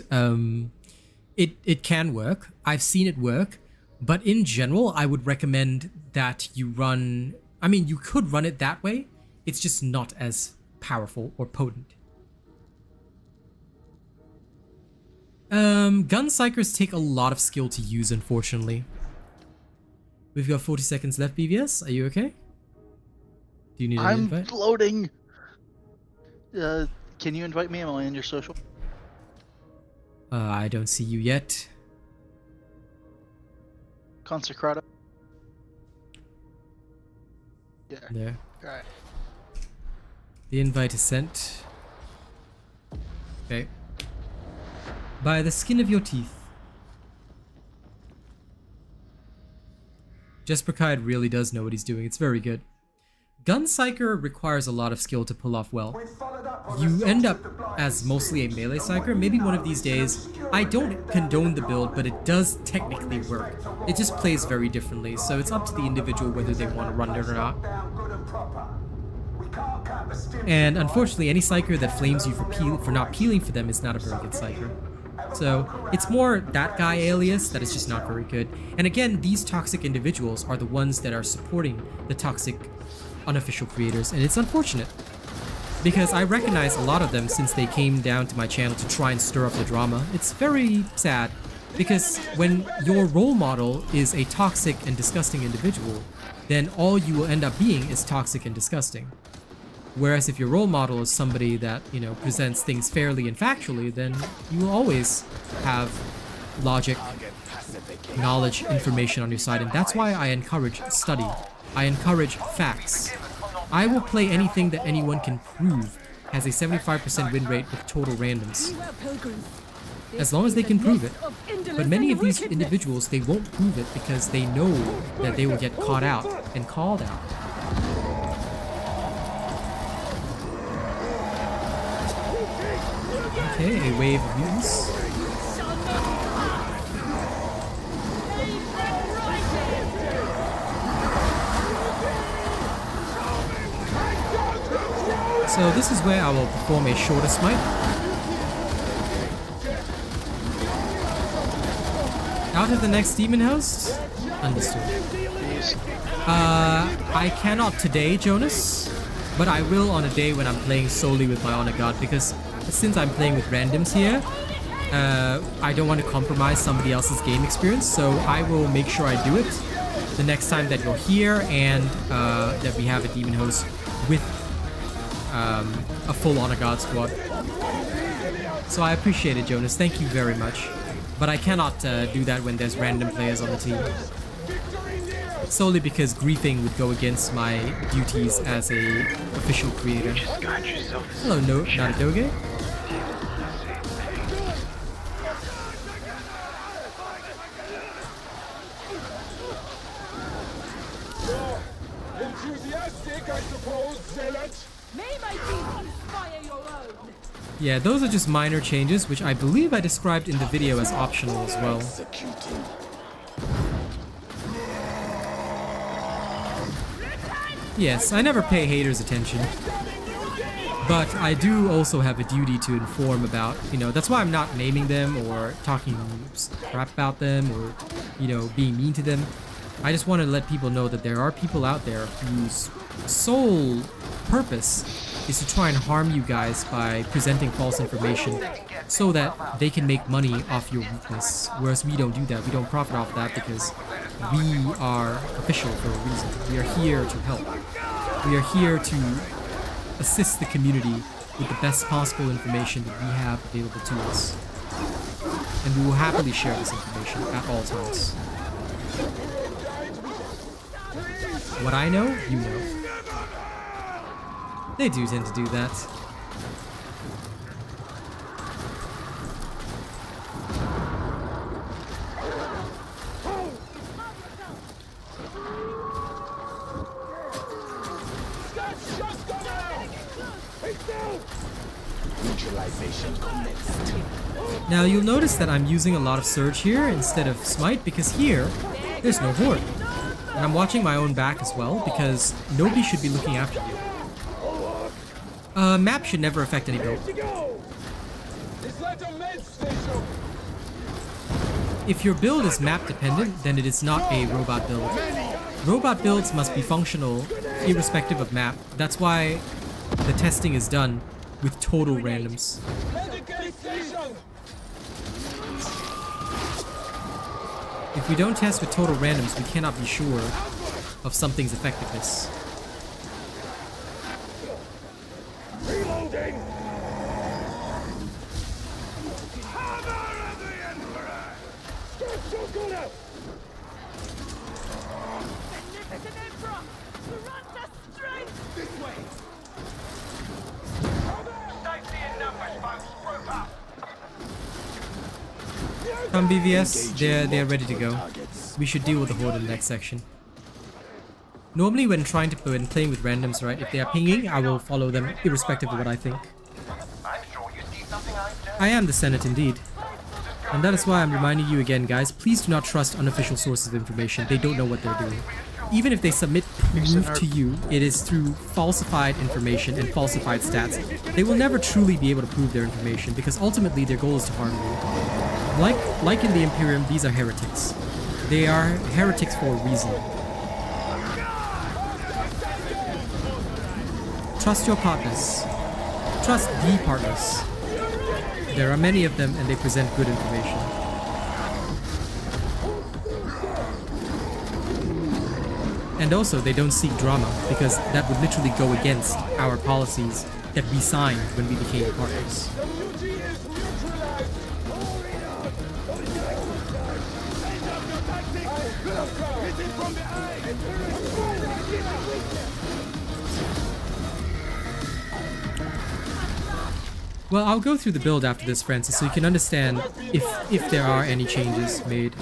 it can work. I've seen it work, but in general, I would recommend that you run... I mean, you could run it that way. It's just not as powerful or potent. Gun Psykers take a lot of skill to use, unfortunately. We've got 40 seconds left, BVS. Are you okay? Do you need an invite? I'm loading. Can you invite me? Am I in your social? I don't see you yet. Consecrata. Yeah. There. Alright. The invite is sent. Okay. By the skin of your teeth. Jesperkide really does know what he's doing. It's very good. Gun Psyker requires a lot of skill to pull off well. You end up as mostly a melee Psyker. Maybe one of these days. I don't condone the build, but it does technically work. It just plays very differently, so it's up to the individual whether they want to run it or not. And unfortunately, any Psyker that flames you for not peeling for them is not a very good Psyker. So it's more that guy alias that is just not very good. And again, these toxic individuals are the ones that are supporting the toxic unofficial creators, and it's unfortunate because I recognize a lot of them since they came down to my channel to try and stir up the drama. It's very sad because when your role model is a toxic and disgusting individual, then all you will end up being is toxic and disgusting. Whereas if your role model is somebody that, you know, presents things fairly and factually, then you will always have logic, knowledge, information on your side, and that's why I encourage study. I encourage facts. I will play anything that anyone can prove has a 75% win rate with total randoms. As long as they can prove it. But many of these individuals, they won't prove it because they know that they will get caught out and called out. Okay, a wave of mutants. So this is where I will perform a shorter smite. Out of the next demon host? Understood. I cannot today, Jonas, but I will on a day when I'm playing solely with my honor guard, because since I'm playing with randoms here, I don't want to compromise somebody else's game experience, so I will make sure I do it the next time that you're here and that we have a demon host with a full honor guard squad. So I appreciate it, Jonas. Thank you very much. But I cannot do that when there's random players on the team. Solely because griefing would go against my duties as a official creator. Hello, no, not a doge. Enthusiastic, I suppose, zealot. May my teeth inspire your own. Yeah, those are just minor changes, which I believe I described in the video as optional as well. Yes, I never pay haters attention. But I do also have a duty to inform about, you know, that's why I'm not naming them or talking crap about them or, you know, being mean to them. I just want to let people know that there are people out there whose sole purpose is to try and harm you guys by presenting false information so that they can make money off your weakness. Whereas we don't do that. We don't profit off that because we are official for a reason. We are here to help. We are here to assist the community with the best possible information that we have available to us. And we will happily share this information at all times. what I know, you know. They do tend to do that. Now you'll notice that I'm using a lot of Surge here instead of Smite because here, there's no Horde. And I'm watching my own back as well because nobody should be looking after you. Map should never affect any build. If your build is map dependent, then it is not a robot build. Robot builds must be functional irrespective of map. That's why the testing is done with total randoms. If we don't test with total randoms, we cannot be sure of something's effectiveness. Reloading! Safety in numbers, folks. Group up. Come BVS, they're ready to go. We should deal with the Horde in the next section. Normally when playing with randoms, right, if they are pinging, I will follow them irrespective of what I think. I'm sure you see something I don't. I am the Senate indeed. And that is why I'm reminding you again, guys, please do not trust unofficial sources of information. They don't know what they're doing. Even if they submit proof to you, it is through falsified information and falsified stats. They will never truly be able to prove their information because ultimately their goal is to harm you. Like in the Imperium, these are heretics. They are heretics for a reason. Trust your partners. Trust the partners. There are many of them and they present good information. And also, they don't seek drama because that would literally go against our policies that we signed when we became partners. Well, I'll go through the build after this, Francis, so you can understand if there are any changes made.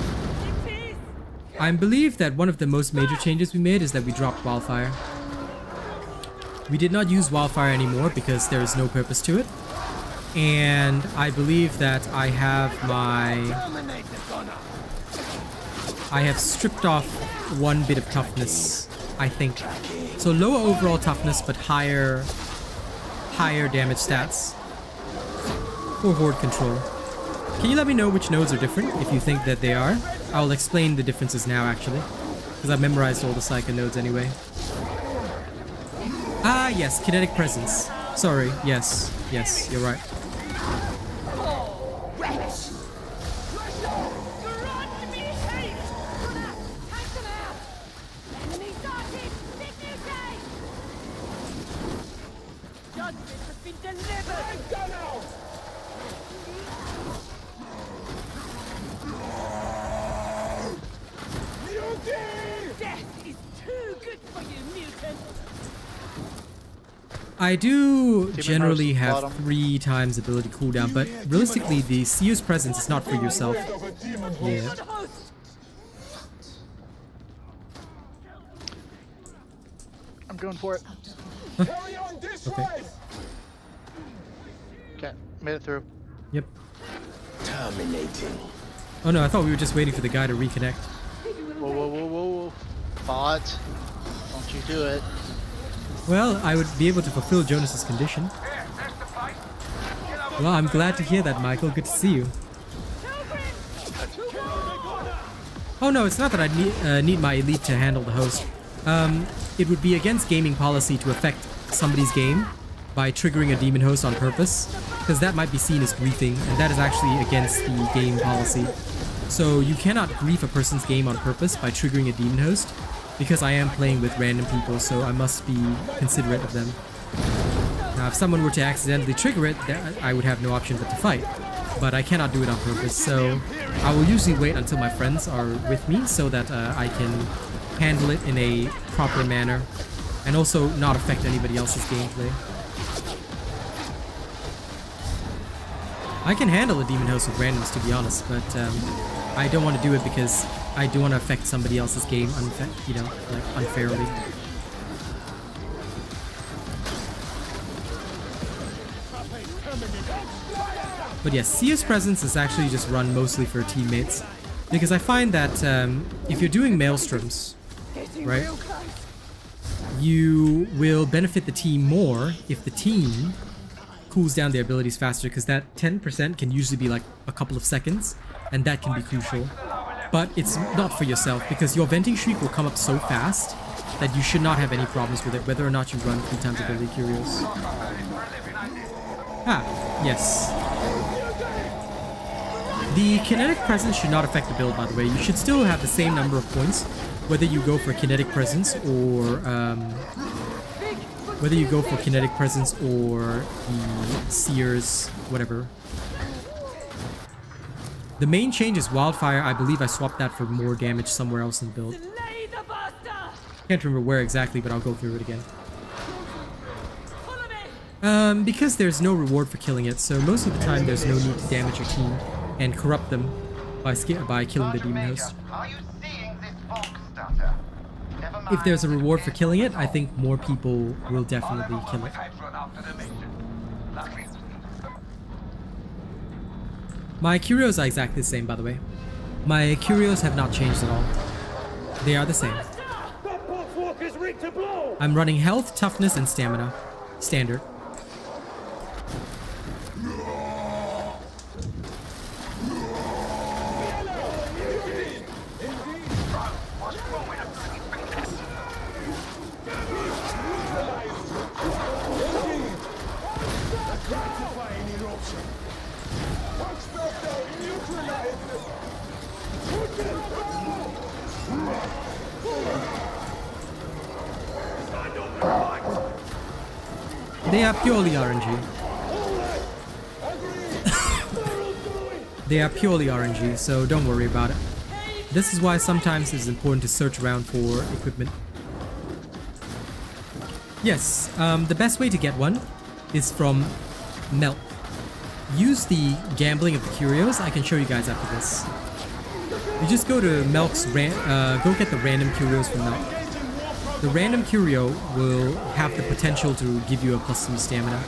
I believe that one of the most major changes we made is that we dropped Wildfire. We did not use Wildfire anymore because there is no purpose to it. And I believe that I have stripped off one bit of toughness, I think. So lower overall toughness, but higher damage stats for Horde control. Can you let me know which nodes are different, if you think that they are? I'll explain the differences now, actually, because I've memorized all the Psyker nodes anyway. Ah, yes, kinetic presence. Sorry, yes, you're right. I do generally have 3 times ability cooldown, but realistically the Seer's presence is not for yourself. Yeah. I'm going for it. Okay. Okay, made it through. Yep. Terminating. Oh no, I thought we were just waiting for the guy to reconnect. Whoa, whoa, whoa, whoa, whoa. Bot, don't you do it. Well, I would be able to fulfill Jonas's condition. Well, I'm glad to hear that, Michael. Good to see you. Oh no, it's not that I need my elite to handle the host. It would be against gaming policy to affect somebody's game by triggering a demon host on purpose, because that might be seen as griefing, and that is actually against the game policy. So you cannot grief a person's game on purpose by triggering a demon host, because I am playing with random people, so I must be considerate of them. Now, if someone were to accidentally trigger it, I would have no option but to fight. But I cannot do it on purpose, so I will usually wait until my friends are with me so that I can handle it in a proper manner and also not affect anybody else's gameplay. I can handle a demon host with randoms, to be honest, but I don't want to do it because I do want to affect somebody else's game, you know, like unfairly. But yes, Seer's Presence is actually just run mostly for teammates, because I find that if you're doing Maelstroms, right, you will benefit the team more if the team cools down their abilities faster, because that 10% can usually be like a couple of seconds, and that can be crucial. But it's not for yourself, because your venting shriek will come up so fast that you should not have any problems with it, whether or not you run 3 times ability curios. Ah, yes. The kinetic presence should not affect the build, by the way. You should still have the same number of points, whether you go for kinetic presence or the Seer's, whatever. The main change is Wildfire. I believe I swapped that for more damage somewhere else in the build. Can't remember where exactly, but I'll go through it again. Because there's no reward for killing it, so most of the time there's no need to damage your team and corrupt them by killing the demon host. If there's a reward for killing it, I think more people will definitely kill it. My curios are exactly the same, by the way. My curios have not changed at all. They are the same. I'm running health, toughness, and stamina. Standard. They are purely RNG. They are purely RNG, so don't worry about it. This is why sometimes it's important to search around for equipment. Yes, the best way to get one is from Melk. Use the gambling of the curios. I can show you guys after this. You just go to Melk's go get the random curios from Melk. The random curio will have the potential to give you a +3 stamina.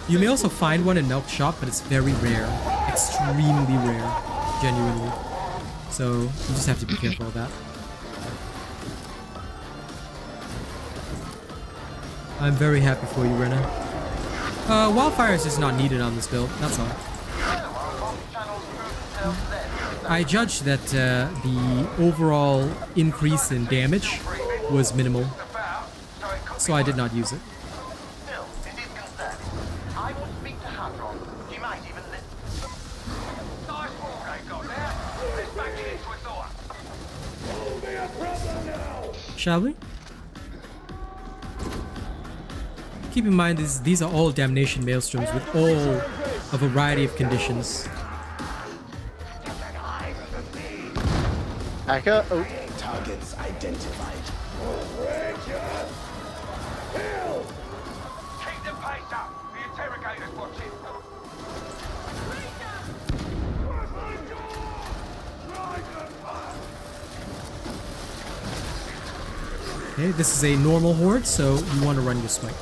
You may also find one in Melk's shop, but it's very rare. Extremely rare. Genuinely. So you just have to be careful of that. I'm very happy for you, Rena. Wildfire is just not needed on this build, that's all. I judged that the overall increase in damage was minimal, so I did not use it. Shall we? Keep in mind these are all damnation maelstroms with all a variety of conditions. Aka, oh. Targets identified. Keep the pace up. The interrogator's watching. Okay, this is a normal horde, so you want to run your smite.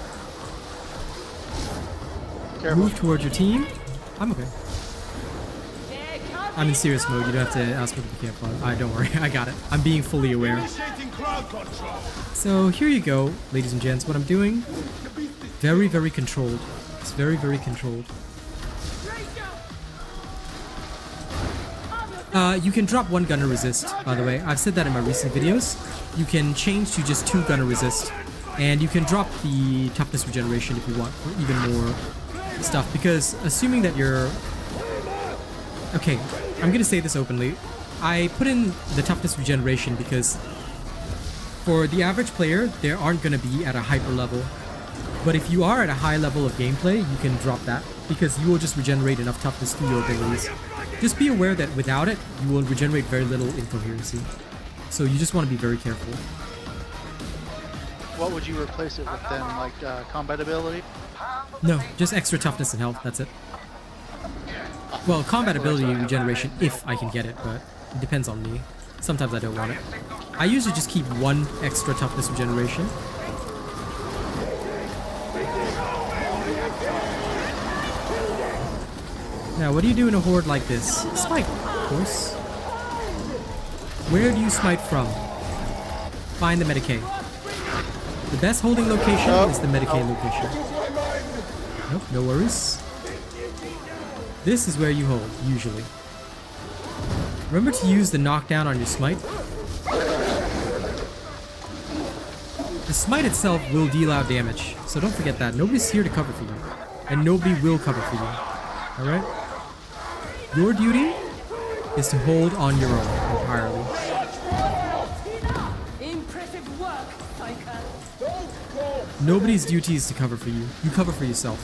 Careful. Move towards your team. I'm okay. I'm in serious mode. You don't have to ask me to be careful. Don't worry. I got it. I'm being fully aware. So here you go, ladies and gents. What I'm doing, very, very controlled. It's very, very controlled. You can drop 1 gunner resist, by the way. I've said that in my recent videos. You can change to just 2 gunner resist. And you can drop the toughness regeneration if you want for even more stuff. Because assuming that you're... Okay, I'm gonna say this openly. I put in the toughness regeneration because for the average player, they aren't gonna be at a hyper level. But if you are at a high level of gameplay, you can drop that because you will just regenerate enough toughness through your abilities. Just be aware that without it, you will regenerate very little incoherency. So you just want to be very careful. What would you replace it with then? Like combat ability? No, just extra toughness and health, that's it. Well, combat ability regeneration if I can get it, but it depends on me. Sometimes I don't want it. I usually just keep one extra toughness regeneration. Now, what do you do in a horde like this? Smite, of course. Where do you smite from? Find the Medicaid. The best holding location is the Medicaid location. Nope, no worries. This is where you hold, usually. Remember to use the knockdown on your smite. The smite itself will deal out damage, so don't forget that. Nobody's here to cover for you, and nobody will cover for you. Alright? Your duty is to hold on your own entirely. Impressive work, Psyker. Nobody's duty is to cover for you. You cover for yourself.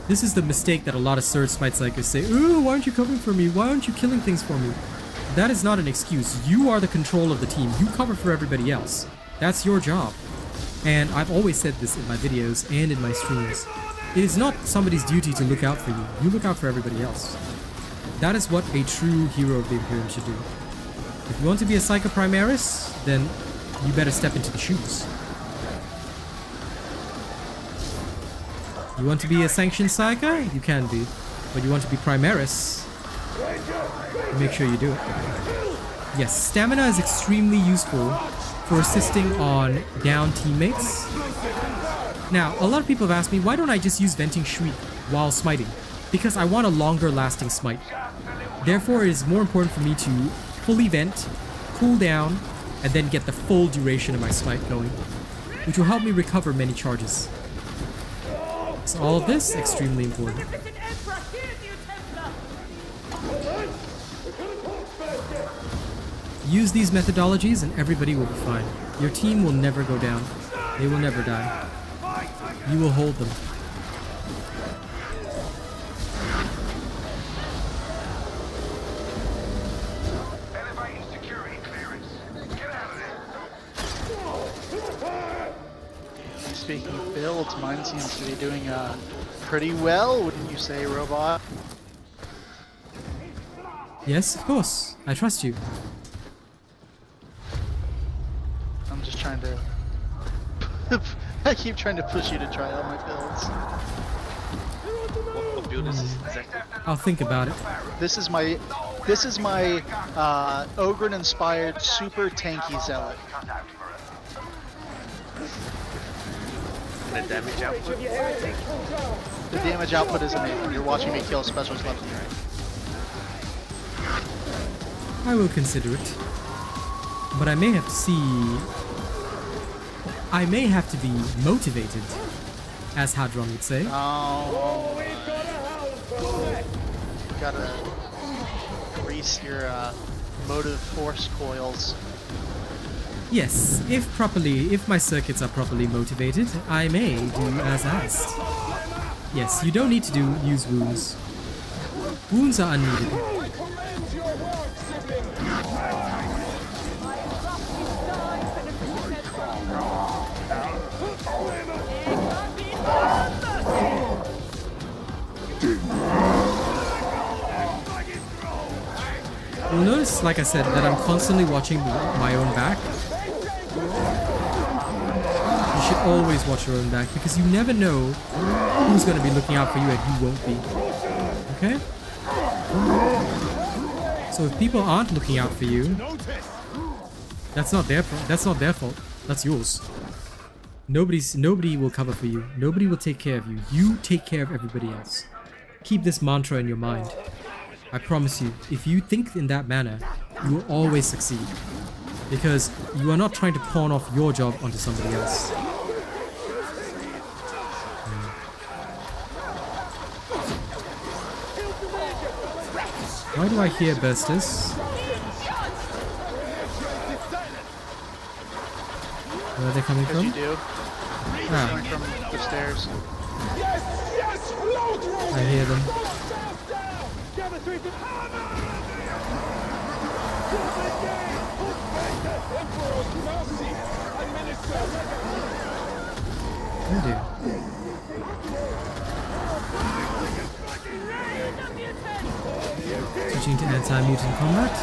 This is the mistake that a lot of Surge Smite Psykers say, "Ooh, why aren't you covering for me? Why aren't you killing things for me?" That is not an excuse. You are the control of the team. You cover for everybody else. That's your job. And I've always said this in my videos and in my streams. It is not somebody's duty to look out for you. You look out for everybody else. That is what a true hero of the Imperium should do. If you want to be a Psyker Primaris, then you better step into the shoes. You want to be a sanctioned Psyker? You can be. But you want to be Primaris? Make sure you do it. Yes, stamina is extremely useful for assisting on down teammates. Now, a lot of people have asked me, why don't I just use Venting Shriek while smiting? Because I want a longer lasting smite. Therefore, it is more important for me to fully vent, cool down, and then get the full duration of my smite going, which will help me recover many charges. So all of this, extremely important. Use these methodologies and everybody will be fine. Your team will never go down. They will never die. You will hold them. Elevating security clearance. Get out of there. Speaking of builds, mine seems to be doing pretty well, wouldn't you say, Robot? Yes, of course. I trust you. I'm just trying to... I keep trying to push you to try out my builds. What build is this exactly? I'll think about it. This is my Ogren-inspired super tanky zealot. And the damage output? The damage output is amazing. You're watching me kill specials left and right. I will consider it. But I may have to see... I may have to be motivated, as Hadron would say. Oh, gotta grease your motive force coils. Yes, if my circuits are properly motivated, I may do as asked. Yes, you don't need to use wounds. Wounds are unneeded. You'll notice, like I said, that I'm constantly watching my own back. You should always watch your own back because you never know who's going to be looking out for you and who won't be. Okay? So if people aren't looking out for you, that's not their fault. That's yours. Nobody will cover for you. Nobody will take care of you. You take care of everybody else. Keep this mantra in your mind. I promise you, if you think in that manner, you will always succeed. Because you are not trying to pawn off your job onto somebody else. Why do I hear bursters? Where are they coming from? You do. Coming from the stairs. I hear them. Oh dear. Switching to anti-mutant combat.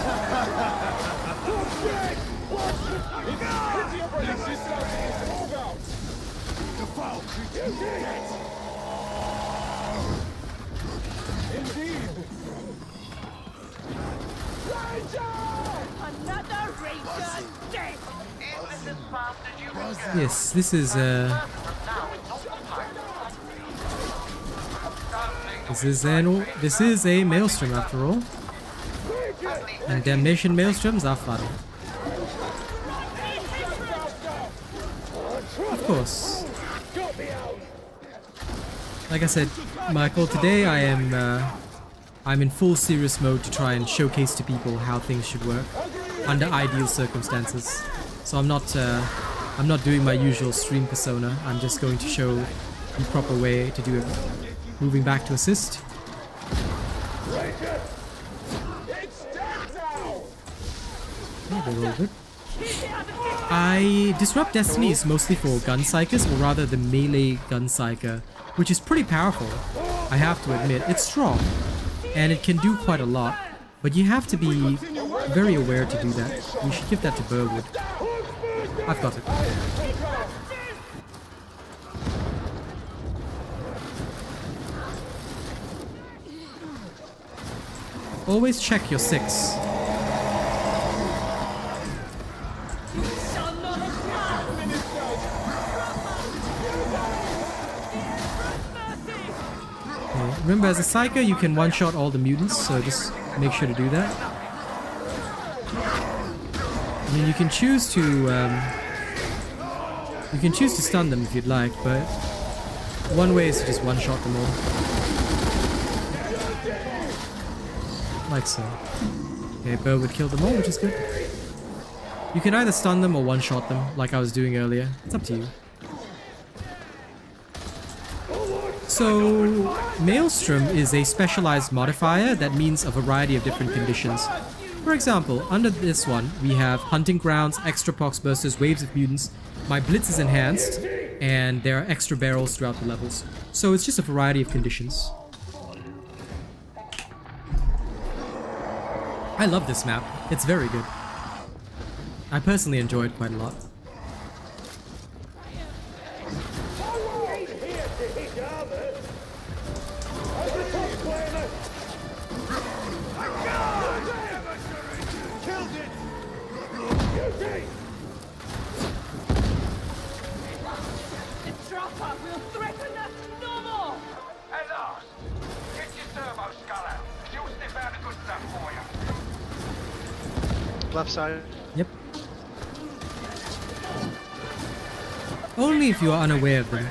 Another racer dead! Yes, this is this is a Maelstrom after all. And damnation Maelstroms are fun. Of course. Like I said, Michael, today I'm in full serious mode to try and showcase to people how things should work under ideal circumstances. So I'm not doing my usual stream persona. I'm just going to show the proper way to do it. Moving back to assist. Yeah, they're all good. I disrupt destinies mostly for gun psychers, or rather the melee gun psyker, which is pretty powerful. I have to admit, it's strong, and it can do quite a lot, but you have to be very aware to do that. You should give that to Burwood. I've got it. Always check your 6. Remember, as a Psyker, you can one-shot all the mutants, so just make sure to do that. I mean, you can choose to stun them if you'd like, but one way is to just one-shot them all. Like so. Okay, Burwood killed them all, which is good. You can either stun them or one-shot them, like I was doing earlier. It's up to you. So, Maelstrom is a specialized modifier that means a variety of different conditions. For example, under this one, we have Hunting Grounds, Extra Pox Bursters, Waves of Mutants. My Blitz is enhanced, and there are extra barrels throughout the levels. So it's just a variety of conditions. I love this map. It's very good. I personally enjoy it quite a lot. Left side. Yep. Only if you are unaware of them.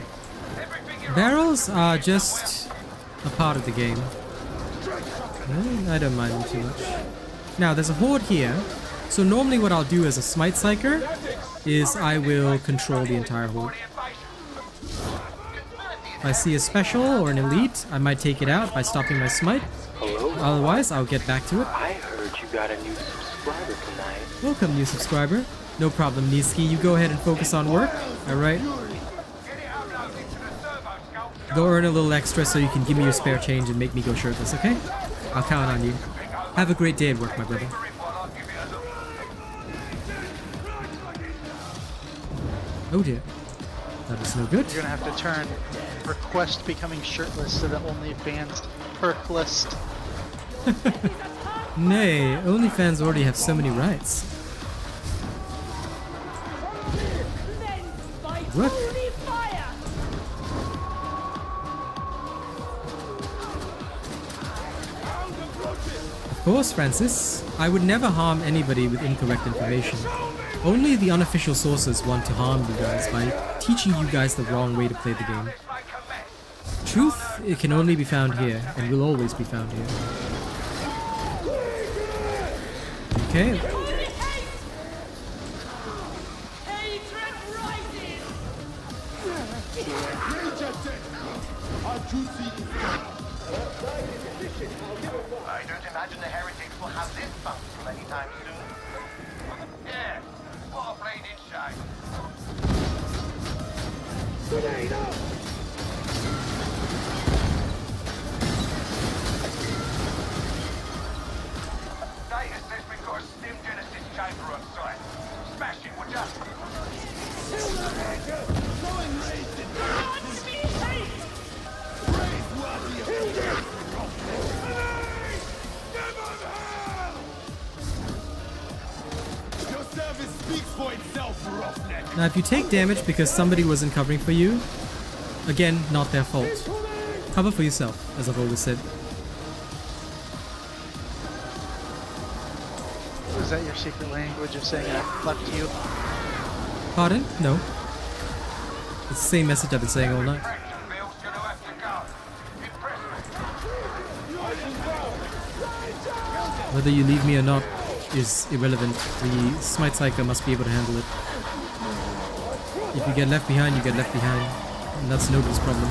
Barrels are just a part of the game. I don't mind them too much. Now, there's a horde here. So normally what I'll do as a Smite Psyker is I will control the entire horde. If I see a special or an elite, I might take it out by stopping my Smite. Hello? Otherwise, I'll get back to it. I heard you got a new subscriber tonight. Welcome, new subscriber. No problem, Niski. You go ahead and focus on work. Alright. Go earn a little extra so you can give me your spare change and make me go shirtless, okay? I'll count on you. Have a great day at work, my brother. Oh dear. That is no good. You're gonna have to turn request becoming shirtless to the OnlyFans perk list. Nay, OnlyFans already have so many rights. What? Of course, Francis. I would never harm anybody with incorrect information. Only the unofficial sources want to harm you guys by teaching you guys the wrong way to play the game. Truth, it can only be found here, and will always be found here. Okay. I don't imagine the heretics will have this functional anytime soon. Yeah, what a bleeding shame. Data says we've got a stim genesis chamber on site. Smash it, would ya? Your service speaks for itself, roughneck. Now, if you take damage because somebody wasn't covering for you, again, not their fault. Cover for yourself, as I've always said. Was that your secret language of saying I fucked you? Pardon? No. It's the same message I've been saying all night. Fraction Bill's gonna have to go. Impress me. Whether you leave me or not is irrelevant. The Smite Psyker must be able to handle it. If you get left behind, you get left behind. And that's nobody's problem.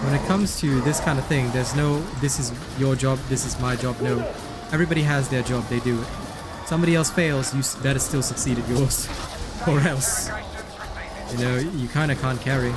When it comes to this kind of thing, there's no, this is your job, this is my job, no. Everybody has their job, they do it. Somebody else fails, you better still succeed at yours. Or else, you know, you kind of can't carry.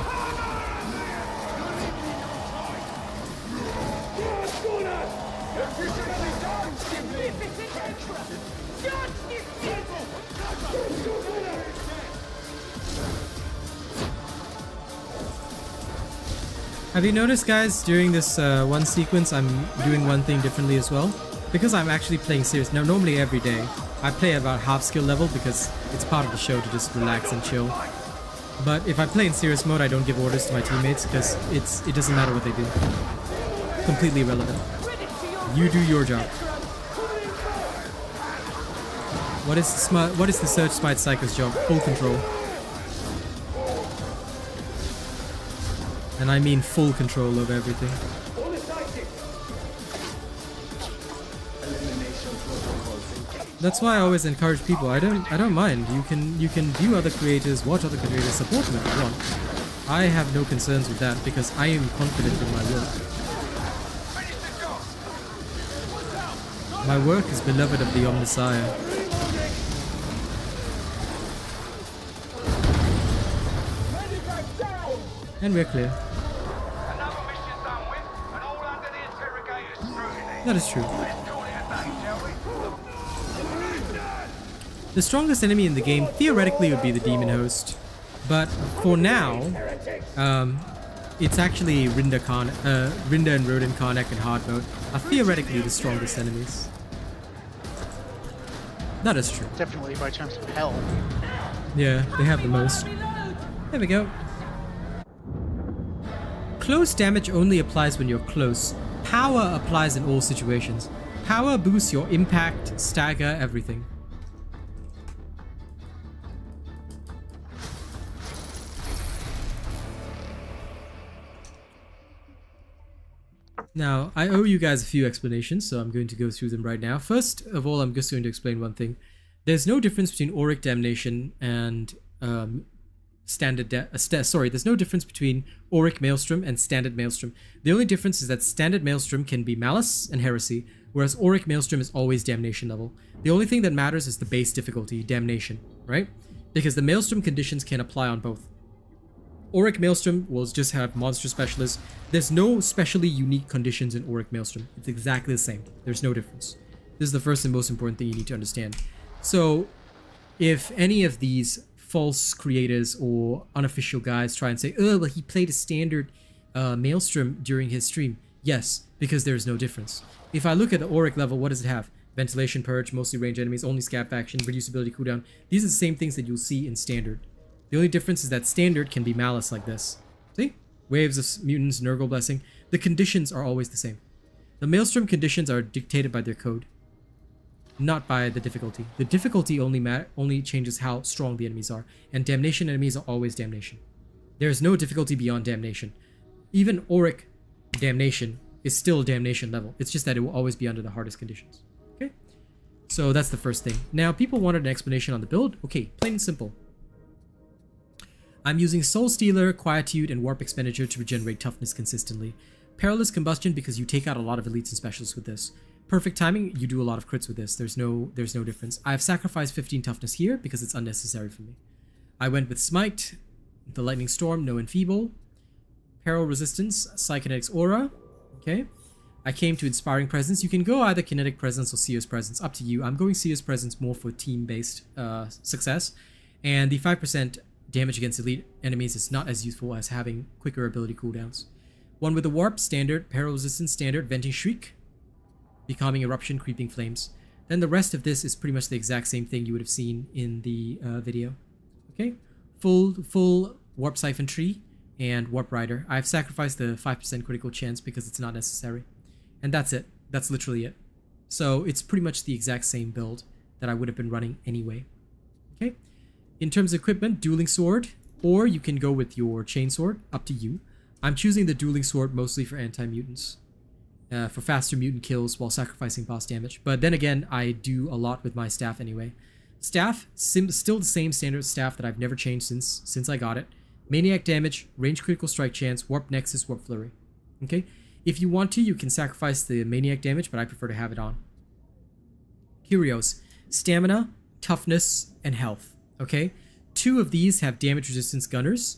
Have you noticed, guys, during this one sequence, I'm doing one thing differently as well? Because I'm actually playing serious. Now, normally every day, I play about half skill level because it's part of the show to just relax and chill. But if I play in serious mode, I don't give orders to my teammates because it doesn't matter what they do. Completely irrelevant. You do your job. What is the Surge Smite Psyker's job? Full control. And I mean full control of everything. That's why I always encourage people. I don't mind. You can view other creators, watch other creators, support them if you want. I have no concerns with that because I am confident in my work. My work is beloved of the Omnisire. And we're clear. Another mission done with, and all under the interrogator's scrutiny. That is true. Let's call it a day, shall we? The strongest enemy in the game theoretically would be the Demon Host, but for now, it's actually Rinda and Rodin Karnak in hard mode are theoretically the strongest enemies. That is true. Definitely by terms of hell. Yeah, they have the most. There we go. Close damage only applies when you're close. Power applies in all situations. Power boosts your impact, stagger, everything. Now, I owe you guys a few explanations, so I'm going to go through them right now. First of all, I'm just going to explain one thing. There's no difference between Auric Damnation and there's no difference between Auric Maelstrom and Standard Maelstrom. The only difference is that Standard Maelstrom can be Malice and Heresy, whereas Auric Maelstrom is always Damnation level. The only thing that matters is the base difficulty, Damnation, right? Because the Maelstrom conditions can apply on both. Auric Maelstrom will just have Monster Specialist. There's no specially unique conditions in Auric Maelstrom. It's exactly the same. There's no difference. This is the first and most important thing you need to understand. So, if any of these false creators or unofficial guys try and say, oh, well, he played a standard Maelstrom during his stream. Yes, because there's no difference. If I look at the Auric level, what does it have? Ventilation Purge, mostly range enemies, only Scab Faction, Reducibility Cooldown. These are the same things that you'll see in Standard. The only difference is that Standard can be Malice like this. See? Waves of Mutants, Nurgle Blessing. The conditions are always the same. The Maelstrom conditions are dictated by their code, not by the difficulty. The difficulty only changes how strong the enemies are, and Damnation enemies are always Damnation. There is no difficulty beyond Damnation. Even Auric Damnation is still Damnation level. It's just that it will always be under the hardest conditions. Okay? So that's the first thing. Now, people wanted an explanation on the build. Okay, plain and simple. I'm using Soul Stealer, Quietude, and Warp Expenditure to regenerate toughness consistently. Perilous Combustion because you take out a lot of elites and specialists with this. Perfect timing, you do a lot of crits with this. There's no difference. I've sacrificed 15 toughness here because it's unnecessary for me. I went with Smite, the Lightning Storm, no Enfeeble, Peril Resistance, Psykinetics Aura. Okay. I came to Inspiring Presence. You can go either Kinetic Presence or Seer's Presence, up to you. I'm going Seer's Presence more for team-based success. And the 5% damage against elite enemies is not as useful as having quicker ability cooldowns. One with the Warp, Standard, Peril Resistance, Standard, Venting Shriek, Becoming Eruption, Creeping Flames. Then the rest of this is pretty much the exact same thing you would have seen in the video. Okay? Full Warp Siphon Tree and Warp Rider. I've sacrificed the 5% critical chance because it's not necessary. And that's it. That's literally it. So it's pretty much the exact same build that I would have been running anyway. Okay. In terms of equipment, Dueling Sword, or you can go with your Chainsword, up to you. I'm choosing the Dueling Sword mostly for anti-mutants, for faster mutant kills while sacrificing boss damage. But then again, I do a lot with my staff anyway. Staff, still the same standard staff that I've never changed since I got it. Maniac damage, range critical strike chance, Warp Nexus, Warp Flurry. Okay. If you want to, you can sacrifice the Maniac damage, but I prefer to have it on. Curios, Stamina, Toughness, and Health. Okay? 2 of these have damage resistance gunners,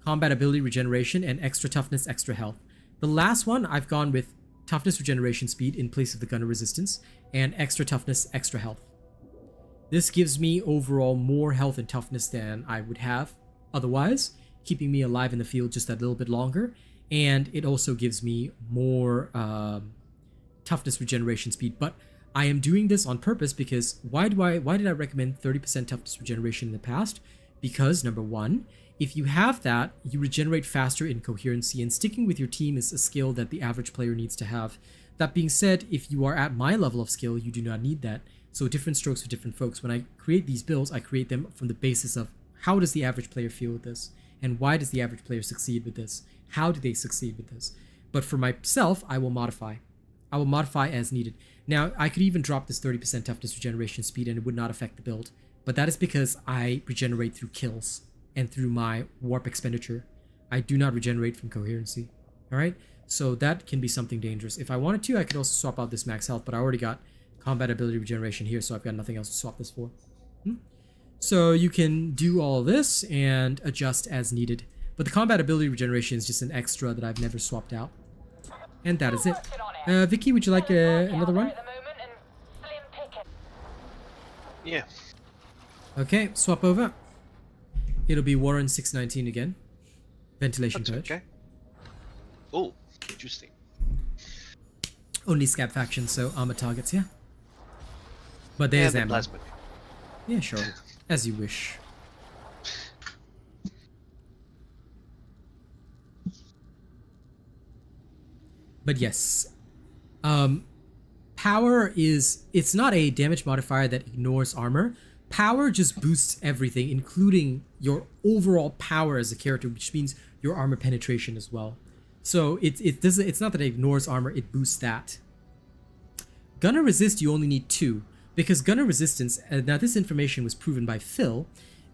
combat ability regeneration, and extra toughness, extra health. The last one, I've gone with toughness regeneration speed in place of the gunner resistance, and extra toughness, extra health. This gives me overall more health and toughness than I would have otherwise, keeping me alive in the field just that little bit longer. And it also gives me more toughness regeneration speed. But I am doing this on purpose because why did I recommend 30% toughness regeneration in the past? Because number one, if you have that, you regenerate faster in coherency, and sticking with your team is a skill that the average player needs to have. That being said, if you are at my level of skill, you do not need that. So different strokes for different folks. When I create these builds, I create them from the basis of how does the average player feel with this? And why does the average player succeed with this? How do they succeed with this? But for myself, I will modify. I will modify as needed. Now, I could even drop this 30% toughness regeneration speed and it would not affect the build. But that is because I regenerate through kills and through my warp expenditure. I do not regenerate from coherency. Alright? So that can be something dangerous. If I wanted to, I could also swap out this max health, but I already got combat ability regeneration here, so I've got nothing else to swap this for. So you can do all this and adjust as needed. But the combat ability regeneration is just an extra that I've never swapped out. And that is it. Vicky, would you like another one? Yeah. Okay, swap over. It'll be Warren 619 again. Ventilation Purge. Okay. Oh, interesting. Only scab faction, so armor targets, yeah. But there's the ammo. plasma. Yeah, sure. As you wish. But yes, power it's not a damage modifier that ignores armor. Power just boosts everything, including your overall power as a character, which means your armor penetration as well. So it's not that it ignores armor, it boosts that. Gunner resist, you only need 2, because gunner resistance, now this information was proven by Phil,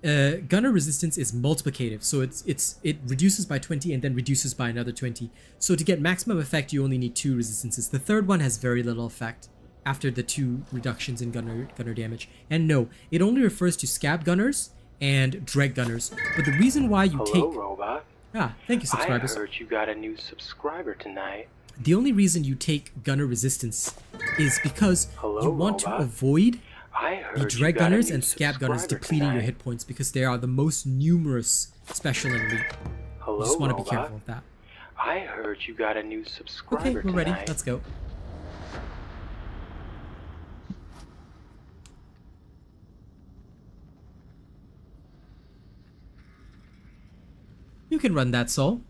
gunner resistance is multiplicative, so it reduces by 20 and then reduces by another 20. So to get maximum effect, you only need 2 resistances. The third one has very little effect after the 2 reductions in gunner damage. And no, it only refers to scab gunners and dread gunners. But the reason why you Hello, Robot. Thank you, subscribers. I heard you got a new subscriber tonight. The only reason you take gunner resistance is because you want to avoid the dread gunners and scab gunners depleting your hit points, because they are the most numerous special and elite. Hello, you just want to be Robot. careful of that. I heard you got a new subscriber Okay, we're ready. tonight. Let's go. You can run that soul,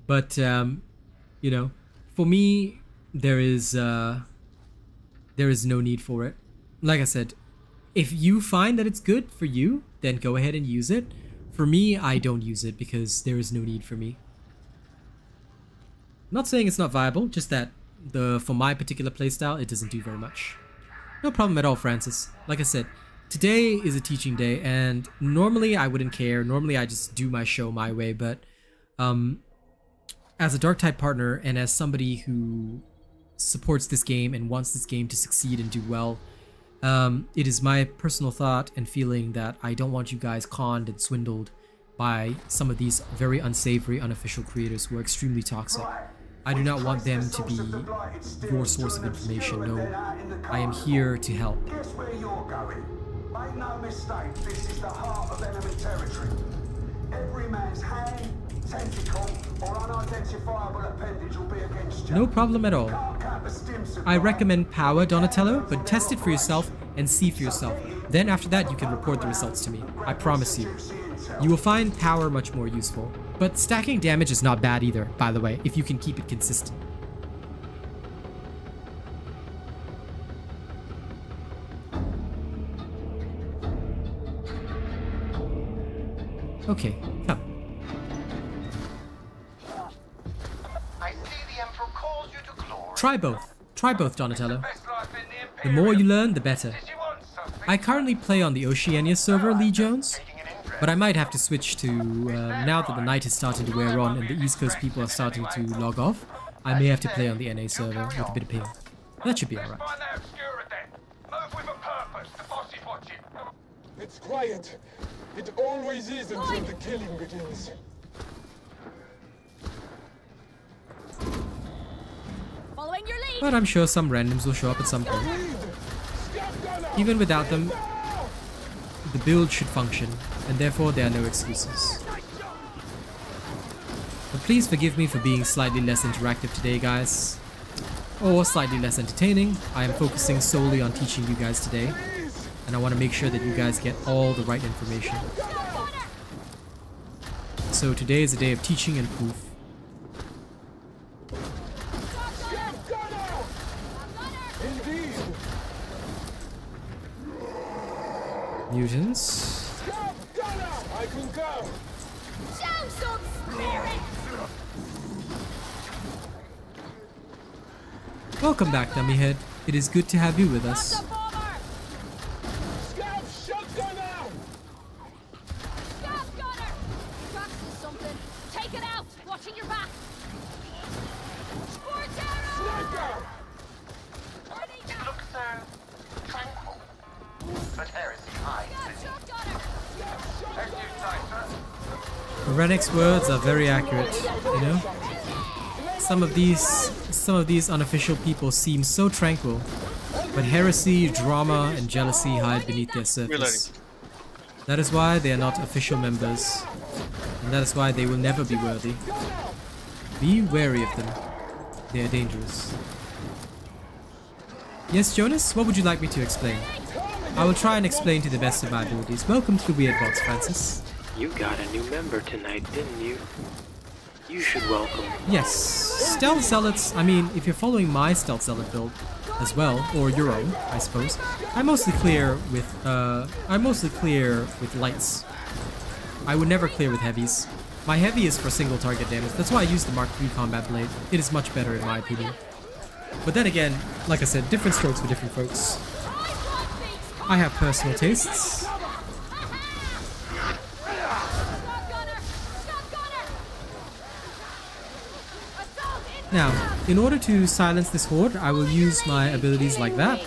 but you know, for me, there is no need for it. Like I said, if you find that it's good for you, then go ahead and use it. For me, I don't use it because there is no need for me. I'm not saying it's not viable, just that for my particular playstyle, it doesn't do very much. No problem at all, Francis. Like I said, today is a teaching day, and normally I wouldn't care. Normally I just do my show my way, but as a Darktide partner and as somebody who supports this game and wants this game to succeed and do well. It is my personal thought and feeling that I don't want you guys conned and swindled by some of these very unsavory, unofficial creators who are extremely toxic. I do not want them to be your source of information. No, I am here to help. Guess where you're going? Make no mistake, this is the heart of enemy territory. Every man's hand, tentacle, or unidentifiable appendage will be against you. No problem at all. Can't cap a stim supply. I recommend power, Donatello, but test it for yourself and see for yourself. Then after that, you can report the results to me. I promise you. You will find power much more useful. But stacking damage is not bad either, by the way, if you can keep it consistent. Okay, come. I see the Emperor calls you to glory. Try both. Try both, Donatello. Best life in the The more you Imperium. learn, the better. Did you want something? I currently play on the Oceania server, Lee Jones, but I might have to switch to, now that the night is starting to wear on and the East Coast people are starting to log off, I may have to play on the NA server with a bit of ping. That should be alright. Find that obscura then. Move with a purpose. The boss is watching. It's quiet. It always is until the killing begins. Following your lead. But I'm sure some randoms will show up at some point. Even without them, the build should function, and therefore there are no excuses. But please forgive me for being slightly less interactive today, guys. Or slightly less entertaining. I am focusing solely on teaching you guys today, and I want to make sure that you guys get all the right information. So today is a day of teaching and proof. Mutants. I concur. Show some spirit. Welcome back, Dummyhead. It is good to have you with us. Scout shotgun out. Scout gunner. Tracks is something. Take it out. Watching your back. Sport arrow. It looks so tranquil. But heresy hides. Shot gunner. Thank you, Psyker. Renek's words are very accurate, you know? Some of these unofficial people seem so tranquil, but heresy, drama, and jealousy hide beneath their surface. That is why they are not official members, and that is why they will never be worthy. Be wary of them. They are dangerous. Yes, Jonas? What would you like me to explain? I will try and explain to the best of my abilities. Welcome to the Weird Box, Francis. You got a new member tonight, didn't you? You should welcome. Yes, stealth zealots. I mean, if you're following my stealth zealot build as well, or your own, I suppose. I'm mostly clear with lights. I would never clear with heavies. My heavy is for single target damage. That's why I use the Mark III combat blade. It is much better in my opinion. But then again, like I said, different strokes for different folks. I have personal tastes. Now, in order to silence this horde, I will use my abilities like that.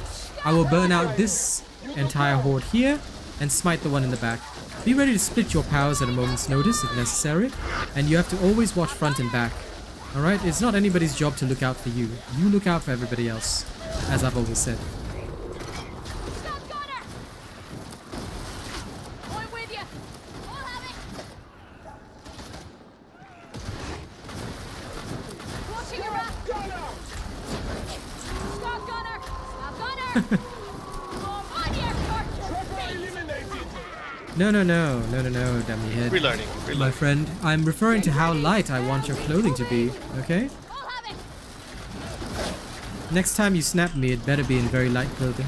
I will burn out this entire horde here and smite the one in the back. Be ready to split your powers at a moment's notice if necessary, and you have to always watch front and back. Alright, it's not anybody's job to look out for you. You look out for everybody else, as I've always said. No, dummy head. Relearning. My friend, I'm referring to how light I want your clothing to be, okay? Next time you snap me, it better be in very light clothing.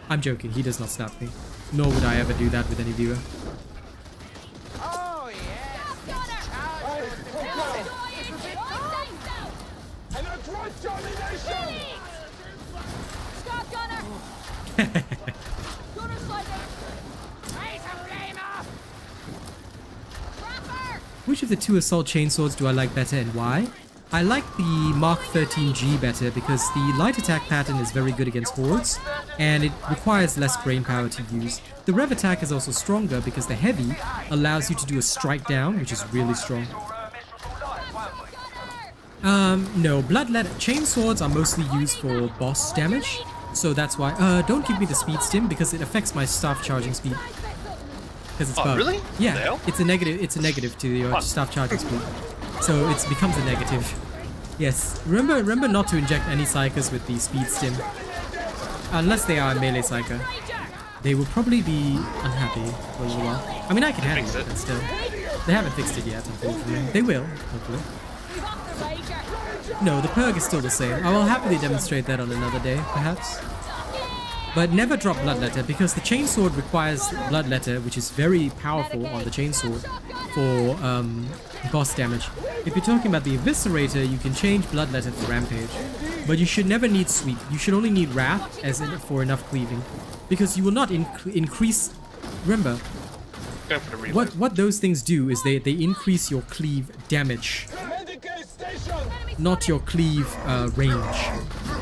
I'm joking, he does not snap me. Nor would I ever do that with any viewer. Oh yeah. And I drive domination. Stop gunner. Gunner sliding. Which of the two assault chainswords do I like better and why? I like the Mark 13G better because the light attack pattern is very good against hordes, and it requires less brain power to use. The rev attack is also stronger because the heavy allows you to do a strike down, which is really strong. No, bloodlet chain swords are mostly used for boss damage, so that's why. Don't give me the speed stim because it affects my staff charging speed. Because it's bugged. Really? Yeah, it's a negative. It's a negative to your staff charging speed, so it becomes a negative. Yes, remember not to inject any psychers with the speed stim, unless they are a melee psyker. They will probably be unhappy for a little while. I mean, I can handle it, but still, they haven't fixed it yet. Unfortunately, they will hopefully. No, the perk is still the same. I will happily demonstrate that on another day, perhaps. But never drop Bloodletter, because the Chainsword requires Bloodletter, which is very powerful on the Chainsword for boss damage. If you're talking about the Eviscerator, you can change Bloodletter for Rampage. But you should never need Sweep. You should only need Wrath as in for enough cleaving. Because you will not increase... Remember, Go for the reload. what those things do is they increase your cleave damage, not your cleave range.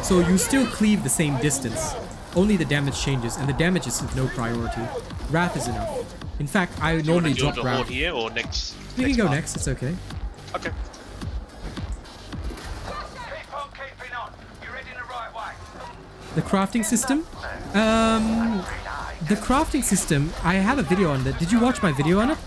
So you still cleave the same distance, only the damage changes, and the damage is of no priority. Wrath is enough. In fact, I normally drop Wrath. Here or next? You can go next, it's okay. Okay. Keep on keeping on. You're heading the right way. The crafting system? The crafting system, I have a video on that. Did you watch my video on it?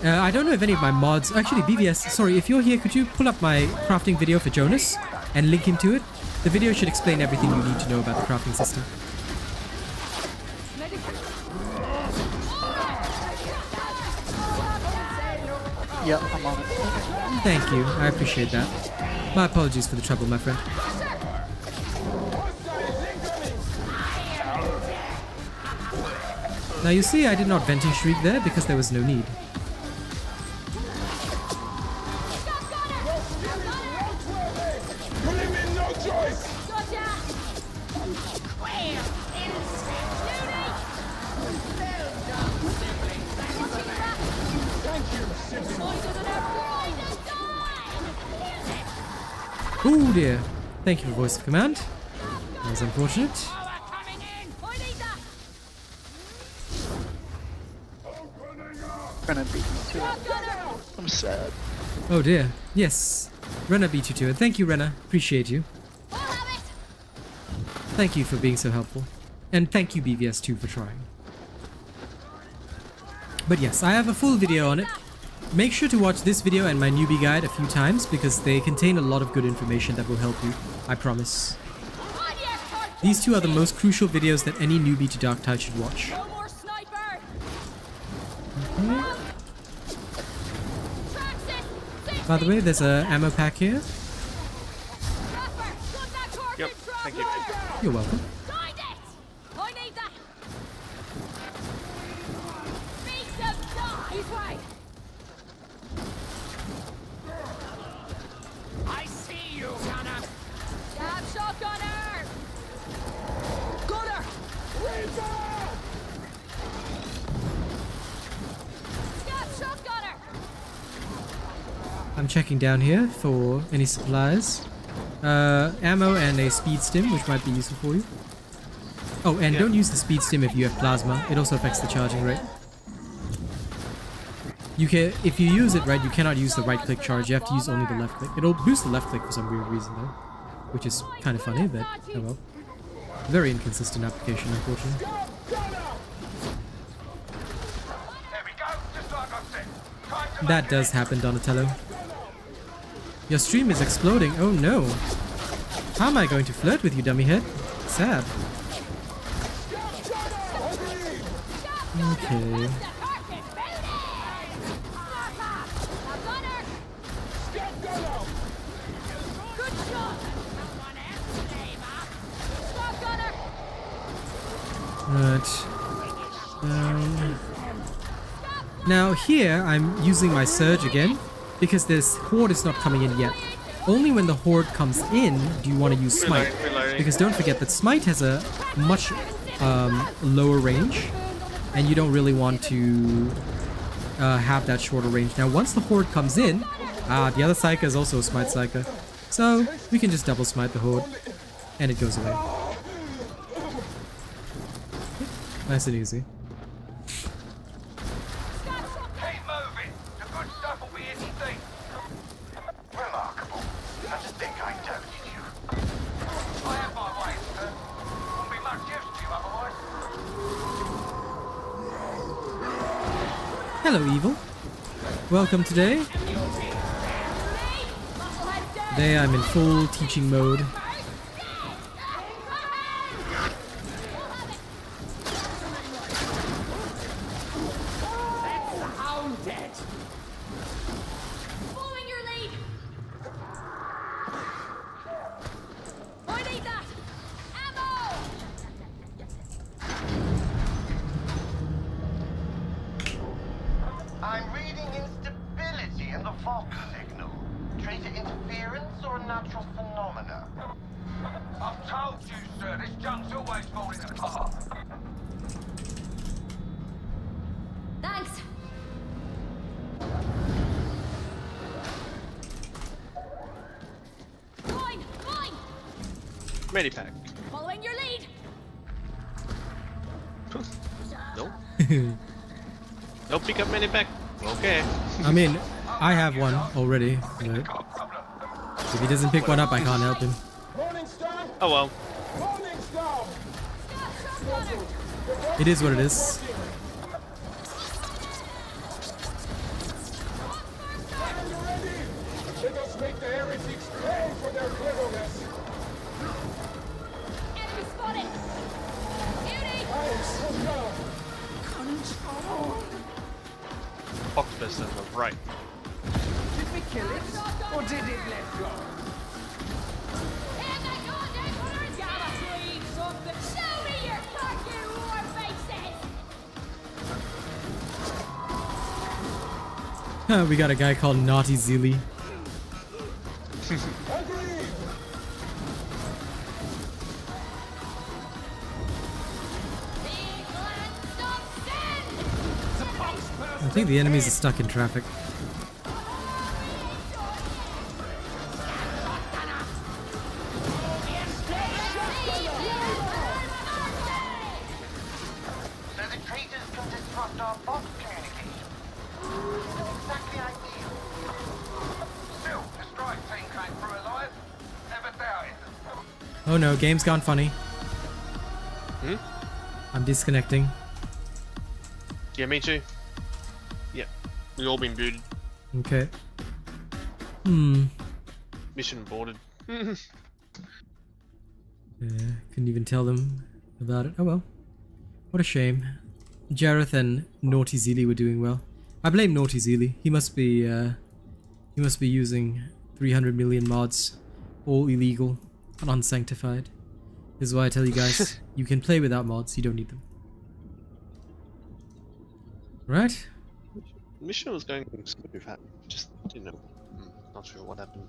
I don't know if any of my mods... Actually, BVS, sorry, if you're here, could you pull up my crafting video for Jonas and link him to it? The video should explain everything you need to know about the crafting system. Yep, I'm on it. Thank you, I appreciate that. My apologies for the trouble, my friend. Now you see I did not Venting Shriek there because there was no need. Oh dear. Thank you for voice of command. That was unfortunate. Gonna beat me to it. I'm sad. Oh dear. Yes. Rena beat you to it. Thank you, Rena. Appreciate you. Thank you for being so helpful. And thank you, BVS, too, for trying. But yes, I have a full video on it. Make sure to watch this video and my newbie guide a few times because they contain a lot of good information that will help you. I promise. These two are the most crucial videos that any newbie to Darktide should watch. Okay. By the way, there's a ammo pack here. Yep, thank you. You're welcome. I see you, Gunner. Stab shotgunner! Gunner! Stab shotgunner! I'm checking down here for any supplies. Ammo and a speed stim, which might be useful for you. Oh, and don't use the speed stim if you have plasma. It also affects the charging rate. You can, if you use it right, you cannot use the right-click charge. You have to use only the left-click. It'll boost the left-click for some weird reason, though, which is kind of funny, but oh well. Very inconsistent application, unfortunately. There we go, just like I said. Time to That does happen, Donatello. Your stream is exploding. Oh no. How am I going to flirt with you, dummy head? Sad. Okay. Right. Now here I'm using my Surge again because this Horde is not coming in yet. Only when the Horde comes in do you want to use Smite. Because don't forget that Smite has a much lower range and you don't really want to have that shorter range. Now once the Horde comes in, Ah, the other Psyker is also a Smite Psyker. So, we can just double smite the Horde. And it goes away. Nice and easy. Keep moving. The good stuff will be in your thing. Remarkable. I just think I doubted you. I have my ways, sir. Won't be much use to you otherwise. Hello, Evil. Welcome today. Today I'm in full teaching mode. Following your lead. I need that. Ammo. I'm reading instability in the Vox signal. Traitor interference or a natural phenomena? I've told you, sir, this junk's always falling apart. Thanks. Fine. Medipack. Following your lead. No. No pick up medipack. Okay. I mean, I have one already, but if he doesn't pick one up, I can't help him. Morning star! Oh well. Morning star! It is what it is. Are you ready? Let us make the heretics pay for their cleverness. Enemy spotted. Beauty. Octopus on the right. Did we kill it? Or did it let go? Show me your fucking war faces. We got a guy called Naughty Zeely. I think the enemies are stuck in traffic. So the traitors can disrupt our Vox communication. Exactly ideal. Still, the strike team came through alive. Never doubted them. Oh no, game's gone funny. Hmm? I'm disconnecting. Yeah, me too. Yeah. We all been booted. Okay. Mission aborted. Yeah, couldn't even tell them about it. Oh well. What a shame. Jareth and Naughty Zeely were doing well. I blame Naughty Zeely. He must be using 300 million mods, all illegal and unsanctified. This is why I tell you guys, you can play without mods. You don't need them. Right? Mission was going smooth. Just didn't know. Not sure what happened.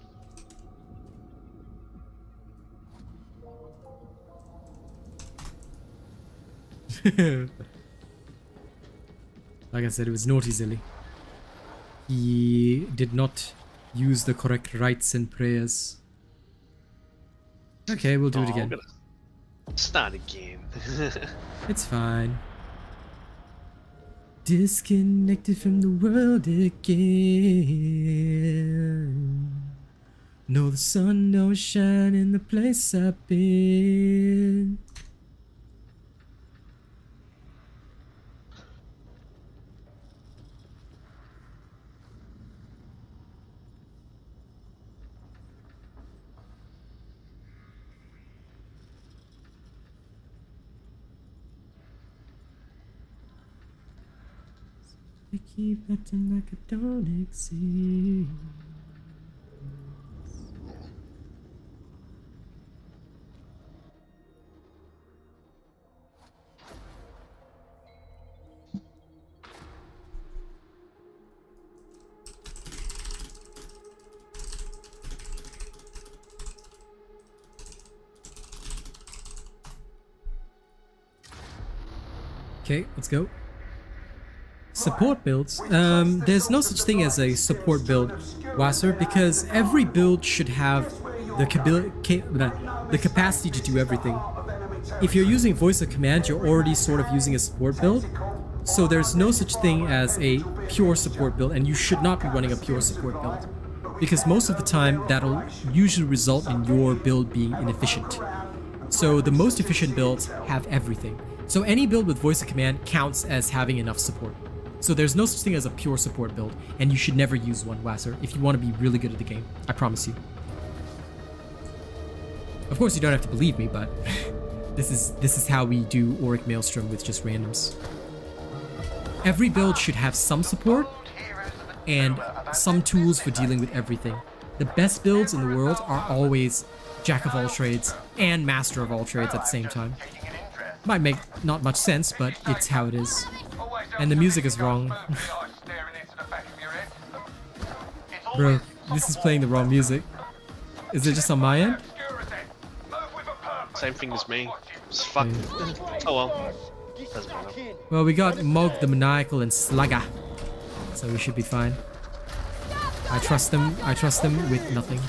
Like I said, it was Naughty Zeely. He did not use the correct rites and prayers. Okay, we'll do it again. I'm gonna start again. It's fine. Disconnected from the world again. No, the sun don't shine in the place I've been. I keep acting like I don't exist. Okay, let's go. Support builds? There's no such thing as a support build. Wasser, because every build should have the capacity to do everything. If you're using voice of command, you're already sort of using a support build. So there's no such thing as a pure support build, and you should not be running a pure support build. Because most of the time, that'll usually result in your build being inefficient. So the most efficient builds have everything. So any build with voice of command counts as having enough support. So there's no such thing as a pure support build, and you should never use one, Wasser, if you want to be really good at the game. I promise you. Of course, you don't have to believe me, but this is how we do Auric Maelstrom with just randoms. Every build should have some support and some tools for dealing with everything. The best builds in the world are always Jack of all trades and Master of all trades at the same time. Might make not much sense, but it's how it is. And the music is wrong. Bro, this is playing the wrong music. Is it just on my end? Same thing as me. It's fuck. Oh well. Doesn't matter. Well, we got Mog the Maniacal and Slugger, so we should be fine. I trust them with nothing.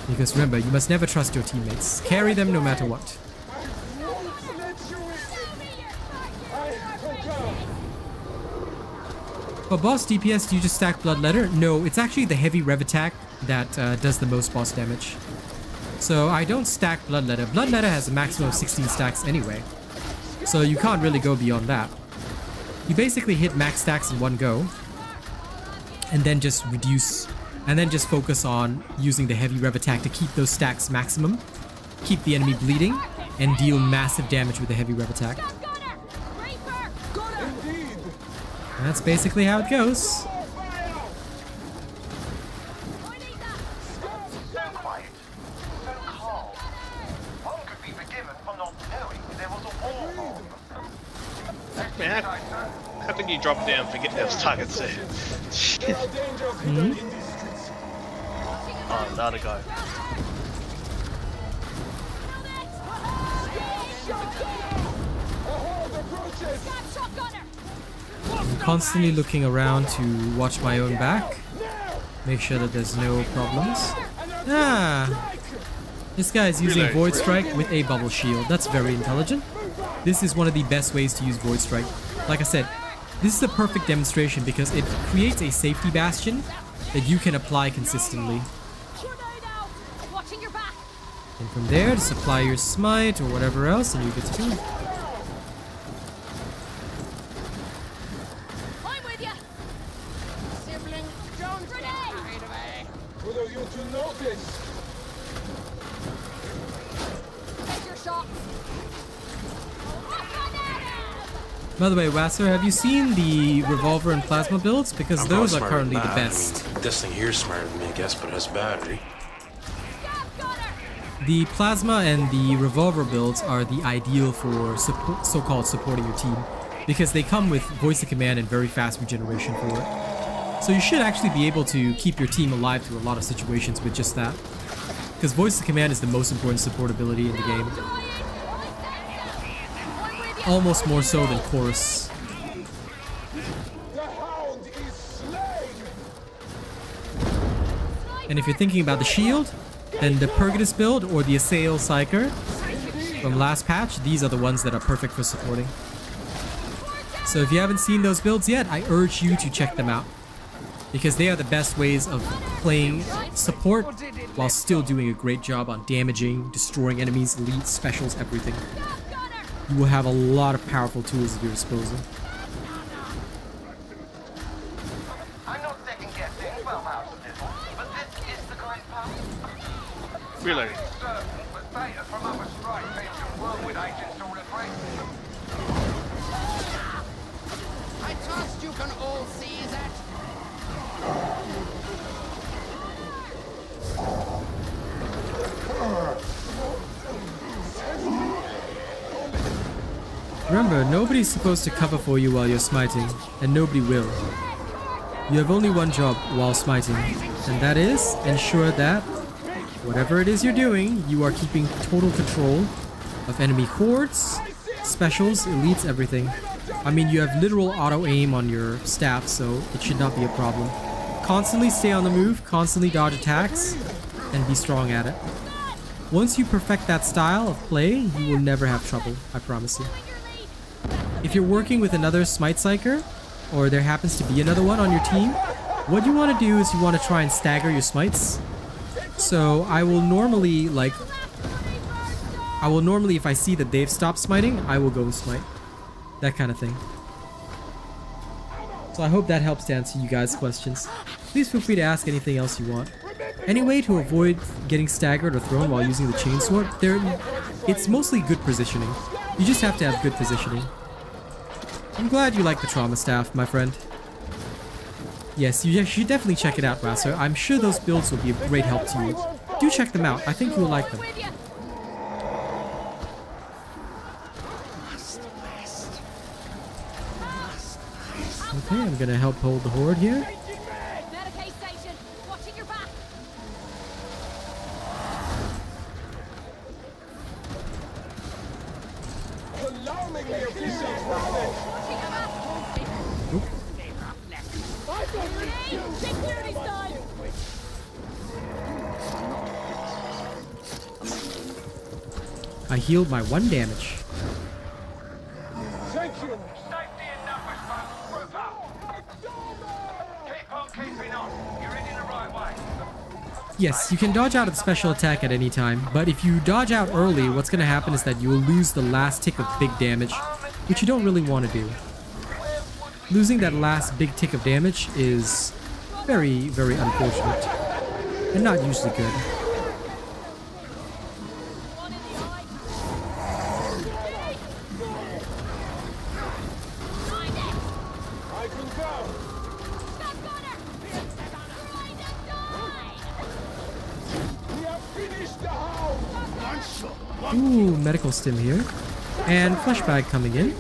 Because remember, you must never trust your teammates. Carry them no matter what. For boss DPS, do you just stack Bloodletter? No, it's actually the heavy rev attack that does the most boss damage. So I don't stack Bloodletter. Bloodletter has a maximum of 16 stacks anyway. So you can't really go beyond that. You basically hit max stacks in one go. And then just reduce. And then just focus on using the heavy rev attack to keep those stacks maximum. Keep the enemy bleeding. And deal massive damage with the heavy rev attack. That's basically how it goes. Man, how can you drop down and forget those targets there? Oh, another guy. I'm constantly looking around to watch my own back. Make sure that there's no problems. Ah! This guy is using Void Strike with a bubble shield. That's very intelligent. This is one of the best ways to use Void Strike. Like I said, this is a perfect demonstration because it creates a safety bastion that you can apply consistently. And from there, just apply your smite or whatever else and you're good to go. By the way, Wasser, have you seen the revolver and plasma builds? Because those are currently the best. This thing here is smarter than me, I guess, but it has battery. The plasma and the revolver builds are the ideal for so-called supporting your team, because they come with voice of command and very fast regeneration for it. So you should actually be able to keep your team alive through a lot of situations with just that. Because voice of command is the most important support ability in the game. Almost more so than chorus. And if you're thinking about the shield, then the Purgatus build or the Assail Psyker from last patch, these are the ones that are perfect for supporting. So if you haven't seen those builds yet, I urge you to check them out. Because they are the best ways of playing support while still doing a great job on damaging, destroying enemies, elites, specials, everything. You will have a lot of powerful tools at your disposal. I'm not second guessing 12 hours of this, but this is the correct path. Reloading. But data from other strike teams can work with agents to refresh. I trust you can all see that. Remember, nobody's supposed to cover for you while you're smiting, and nobody will. You have only one job while smiting, and that is ensure that whatever it is you're doing, you are keeping total control of enemy hordes, specials, elites, everything. I mean, you have literal auto-aim on your staff, so it should not be a problem. constantly stay on the move, constantly dodge attacks, and be strong at it. Once you perfect that style of play, you will never have trouble, I promise you. If you're working with another Smite Psyker, or there happens to be another one on your team, what you want to do is you want to try and stagger your smites. So I will normally, if I see that they've stopped smiting, I will go smite. That kind of thing. So I hope that helps to answer you guys' questions. Please feel free to ask anything else you want. Any way to avoid getting staggered or thrown while using the chainsword? It's mostly good positioning. You just have to have good positioning. I'm glad you like the trauma staff, my friend. Yes, you should definitely check it out, Rasser. I'm sure those builds will be a great help to you. Do check them out. I think you'll like them. Okay, I'm gonna help hold the horde here. I healed my 1 damage. Thank you. Safety in numbers, folks. Group up. Keep on keeping on. You're heading the right way. Yes, you can dodge out of the special attack at any time, but if you dodge out early, what's going to happen is that you will lose the last tick of big damage, which you don't really want to do. Losing that last big tick of damage is very, very unfortunate, and not usually good. Ooh, medical stim here. And flesh bag coming in.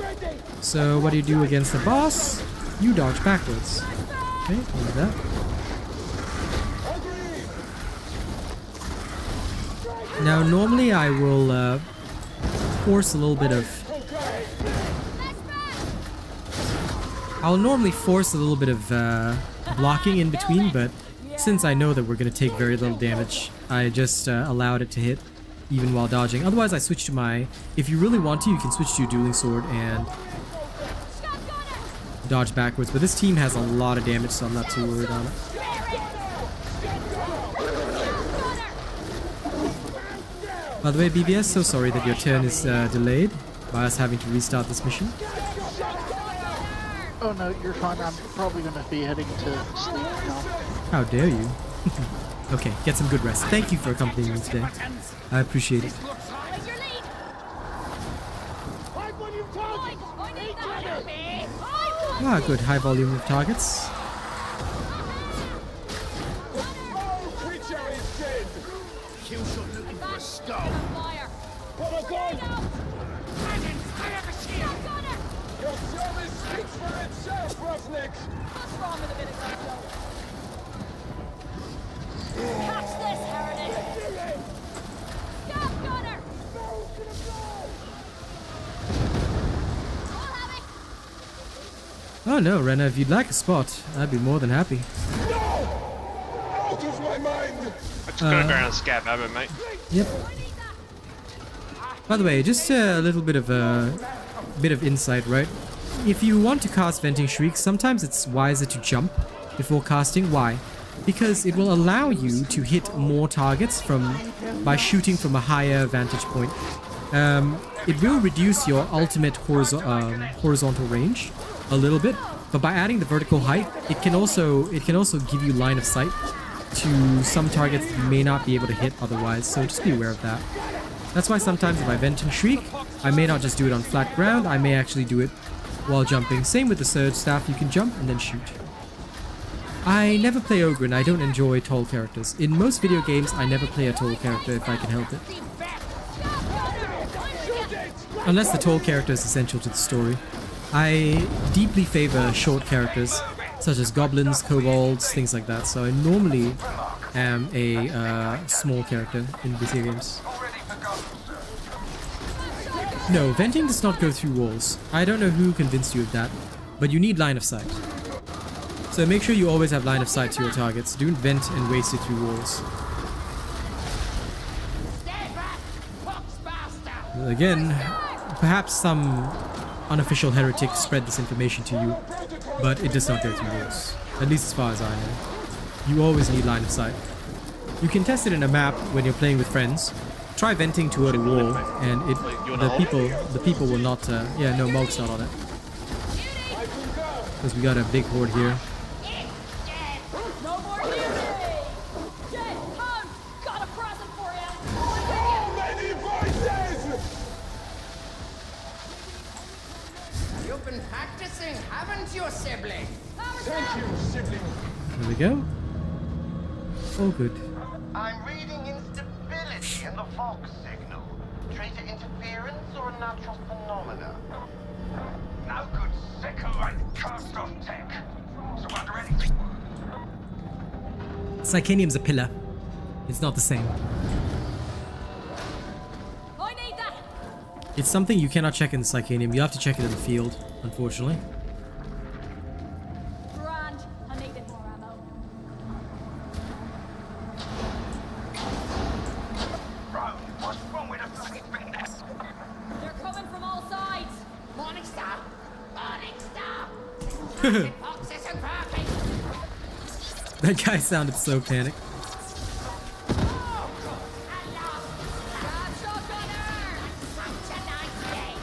So what do you do against the boss? You dodge backwards. Okay, like that. Now normally I will force a little bit of... I'll normally force a little bit of blocking in between, but since I know that we're going to take very little damage, I just allowed it to hit even while dodging. Otherwise I switch to my... If you really want to, you can switch to a dueling sword and dodge backwards, but this team has a lot of damage, so I'm not too worried on it. By the way, BBS, so sorry that your turn is delayed by us having to restart this mission. Oh no, you're fine. I'm probably going to be heading to sleep now. How dare you? Okay, get some good rest. Thank you for accompanying me today. I appreciate it. Ah, good. High volume of targets. Oh no, Renna, if you'd like a spot, I'd be more than happy. No! Out of my mind! I'm just gonna go around and scab Abba, mate. Yep. By the way, just a little bit of insight, right? If you want to cast Venting Shriek, sometimes it's wiser to jump before casting. Why? Because it will allow you to hit more targets by shooting from a higher vantage point. It will reduce your ultimate horizontal range a little bit, but by adding the vertical height, it can also give you line of sight to some targets you may not be able to hit otherwise, so just be aware of that. That's why sometimes if I vent and shriek, I may not just do it on flat ground, I may actually do it while jumping. Same with the Surge staff, you can jump and then shoot. I never play Ogre and I don't enjoy tall characters. In most video games, I never play a tall character if I can help it. Unless the tall character is essential to the story. I deeply favor short characters, such as goblins, kobolds, things like that, so I normally am a small character in video games. No, venting does not go through walls. I don't know who convinced you of that, but you need line of sight. So make sure you always have line of sight to your targets. Don't vent and waste it through walls. Again, perhaps some unofficial heretic spread this information to you, but it does not go through walls. At least as far as I know. You always need line of sight. You can test it in a map when you're playing with friends. Try venting toward a wall, and the people will not. Yeah, no, Mog's not on it. Because we got a big horde here. No more duty! Jet, come! Got a present for you! Many voices! You've been practicing, haven't you, sibling? Thank you, sibling. There we go. All good. I'm reading instability in the Vox signal. Traitor interference or a natural phenomena? No good Psyker cast off tech. So under anything. Psychanium's a pillar. It's not the same. I need that! It's something you cannot check in the Psychanium. You have to check it in the field, unfortunately. Grand. I needed more ammo. Bro, what's wrong with a fucking thing? They're coming from all sides! Morning star! Morning star! Target boxes and parking! That guy sounded so panicked. Grab shotgunner! Such a nice day!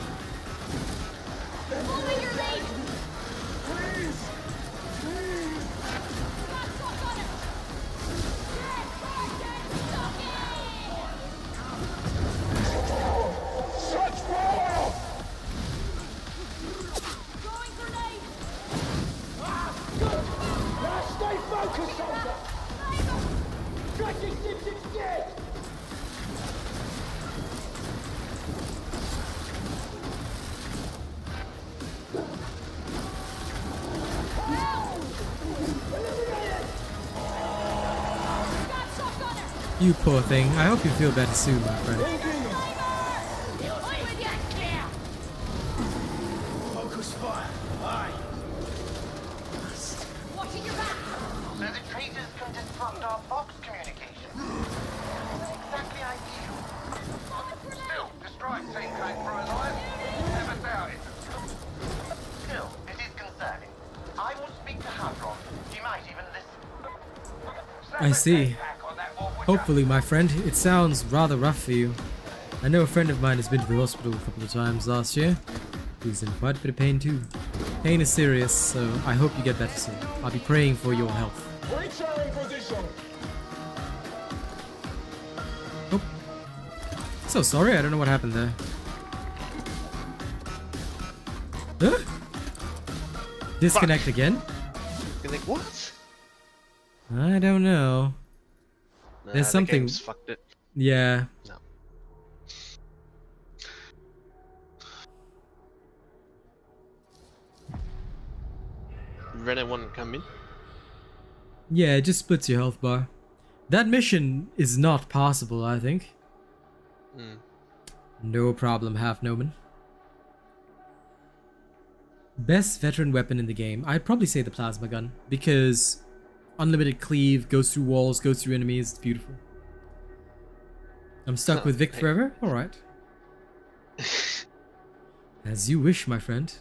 Following your lead! Please! Please! Grab shotgunner! Get target Such power! Throwing grenade! Now stay focused, soldier! Got this dipshit's dead! Grab shotgunner! You poor thing. I hope you feel better soon, my friend. With you, clear! Focus fire. Aye. Watching your back! So the traitors can disrupt our Vox communication. Exactly ideal. Still, destroyed team came through alive. Never doubt it. Still, it is concerning. I will speak to Hadron. He might even listen. I see. Hopefully, my friend. It sounds rather rough for you. I know a friend of mine has been to the hospital a couple of times last year. He's in quite a bit of pain too. Pain is serious, so I hope you get better soon. I'll be praying for your health. Breach are in position. Oh. So sorry, I don't know what happened there. Huh? Disconnect again? You're like, what? I don't know. Nah, There's the something. game's fucked it. Yeah. No. Red one come in. Yeah, it just splits your health bar. That mission is not possible, I think. Hmm. No problem, Half Noman. Best veteran weapon in the game. I'd probably say the plasma gun, because unlimited cleave, goes through walls, goes through enemies, it's beautiful. I'm stuck with Vic forever? Alright. As you wish, my friend.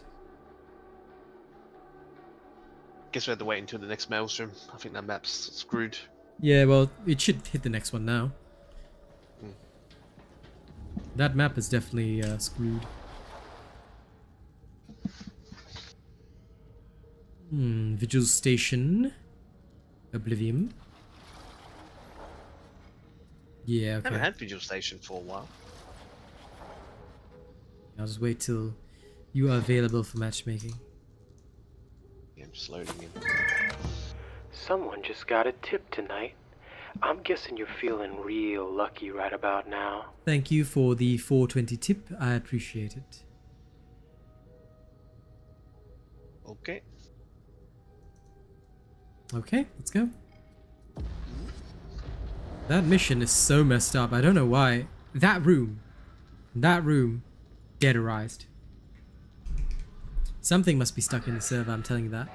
Guess we have to wait until the next Maelstrom. I think that map's screwed. Yeah, well, it should hit the next one now. Hmm. That map is definitely screwed. Vigil Station. Oblivion. Yeah, I okay. haven't had Vigil Station for a while. I'll just wait till you are available for matchmaking. Yeah, I'm just loading in. Someone just got a tip tonight. I'm guessing you're feeling real lucky right about now. Thank you for the 420 tip. I appreciate it. Okay. Okay, let's go. That mission is so messed up. I don't know why. That room, ghettoized. Something must be stuck in the server, I'm telling you that.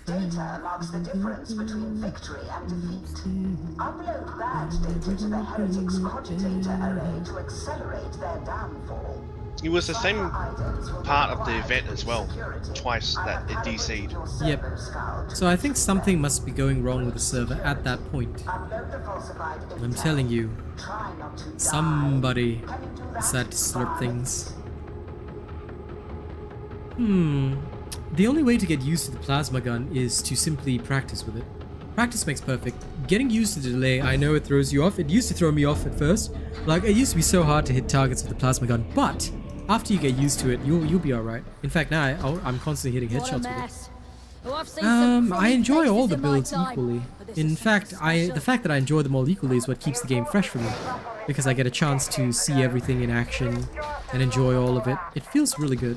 Data marks the difference between victory and defeat. Upload badge data to the Heretics Cogitator array to accelerate their downfall. It was the same part of the event as well, twice that it DC'd. Yep. So I think something must be going wrong with the server at that point. I'm telling you, somebody decided to slurp things. The only way to get used to the plasma gun is to simply practice with it. Practice makes perfect. Getting used to the delay, I know it throws you off. It used to throw me off at first. Like, it used to be so hard to hit targets with the plasma gun, but after you get used to it, you'll be alright. In fact, now I'm constantly hitting headshots with it. I enjoy all the builds equally. In fact, the fact that I enjoy them all equally is what keeps the game fresh for me, because I get a chance to see everything in action and enjoy all of it. It feels really good.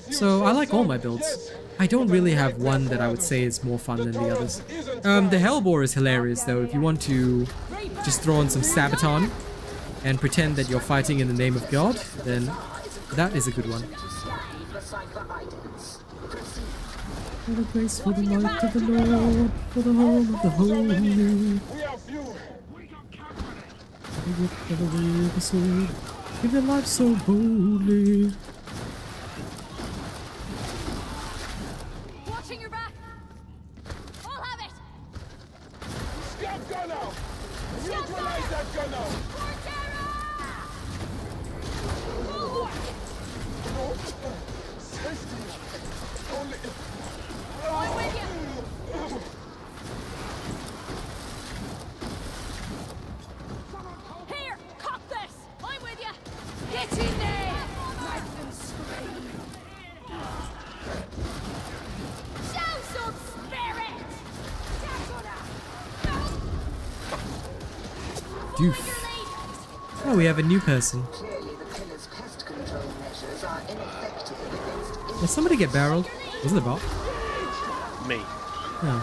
So I like all my builds. I don't really have one that I would say is more fun than the others. The Hellbore is hilarious though. If you want to just throw on some Sabaton and pretend that you're fighting in the name of God, then that is a good one. For the grace, for the light of the Lord, for the home of the holy. For the gift of the way of the sword, give your life so boldly. Watching your back. I'll have it. Scout gun out! Neutralize that gun out! I'm with you. Here, cop this. I'm with you. Get in there. Let them scream. Show some spirit. Doof. Oh, we have a new person. Did somebody get barreled? Was it a bot? Me. Oh.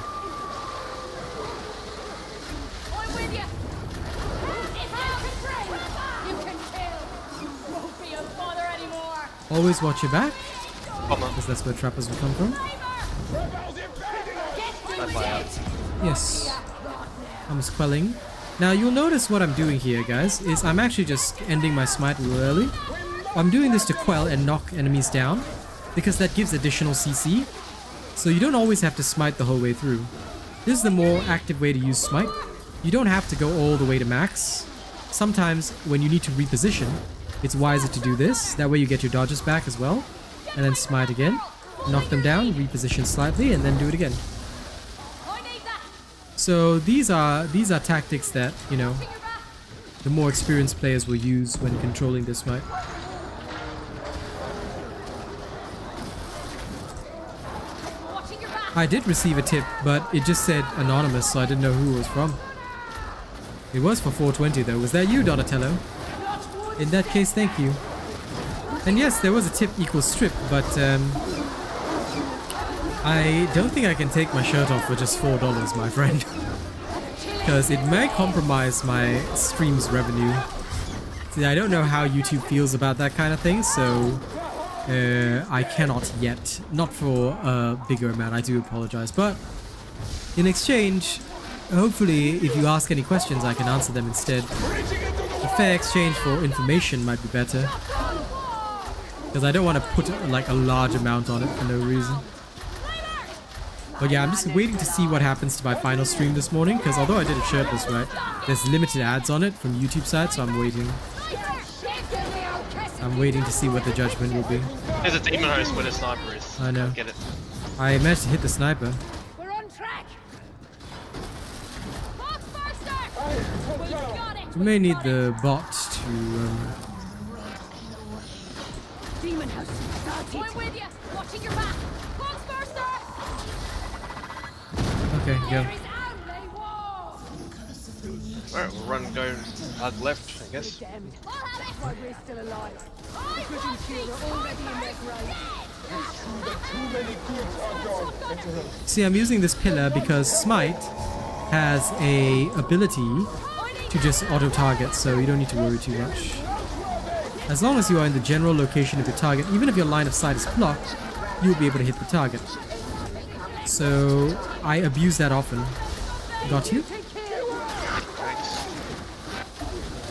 I'm with you. If you can kill. You won't be a bother anymore. Always watch your back, because that's where trappers will come from. Yes. I'm just quelling. Now you'll notice what I'm doing here, guys, is I'm actually just ending my smite a little early. I'm doing this to quell and knock enemies down, because that gives additional CC. So you don't always have to smite the whole way through. This is the more active way to use smite. You don't have to go all the way to max. Sometimes when you need to reposition, it's wiser to do this. That way you get your dodges back as well. And then smite again. Knock them down, reposition slightly, and then do it again. So these are tactics that, you know, the more experienced players will use when controlling this smite. I did receive a tip, but it just said anonymous, so I didn't know who it was from. It was for 420 though. Was that you, Donatello? In that case, thank you. And yes, there was a tip equals strip, but I don't think I can take my shirt off for just $4, my friend. Because it may compromise my stream's revenue. See, I don't know how YouTube feels about that kind of thing, so I cannot yet. Not for a bigger amount, I do apologize. But in exchange, hopefully if you ask any questions, I can answer them instead. A fair exchange for information might be better. Because I don't want to put like a large amount on it for no reason. But yeah, I'm just waiting to see what happens to my final stream this morning, because although I did it shirtless, right, there's limited ads on it from YouTube side, so I'm waiting. I'm waiting to see what the judgment will be. There's a demon host where the sniper is. I know. Get it. I managed to hit the sniper. We're on track. We may need the bot to Demon house. I'm with you. Watching your back. Okay, go. Alright, we'll run, go hug left, I guess. See, I'm using this pillar because Smite has a ability to just auto-target, so you don't need to worry too much. As long as you are in the general location of your target, even if your line of sight is blocked, you'll be able to hit the target. So I abuse that often. Got you?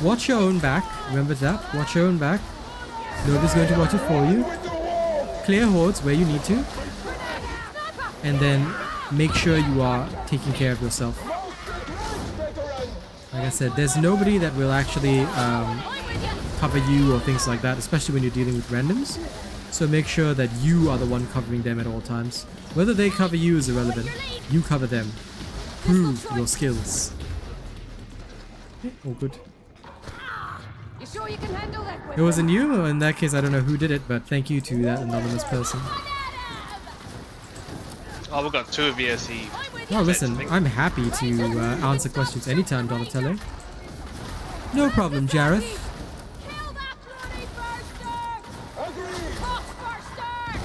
Watch your own back. Remember that. Watch your own back. Nobody's going to watch it for you. Clear hordes where you need to. And then make sure you are taking care of yourself. Like I said, there's nobody that will actually cover you or things like that, especially when you're dealing with randoms. So make sure that you are the one covering them at all times. Whether they cover you is irrelevant. You cover them. Prove your skills. Okay, all good. You sure you can handle that? It wasn't you? In that case, I don't know who did it, but thank you to that anonymous person. Oh, we've got 2 of VSE. Oh, listen, I'm happy to answer questions anytime, Donatello. No problem, Jareth.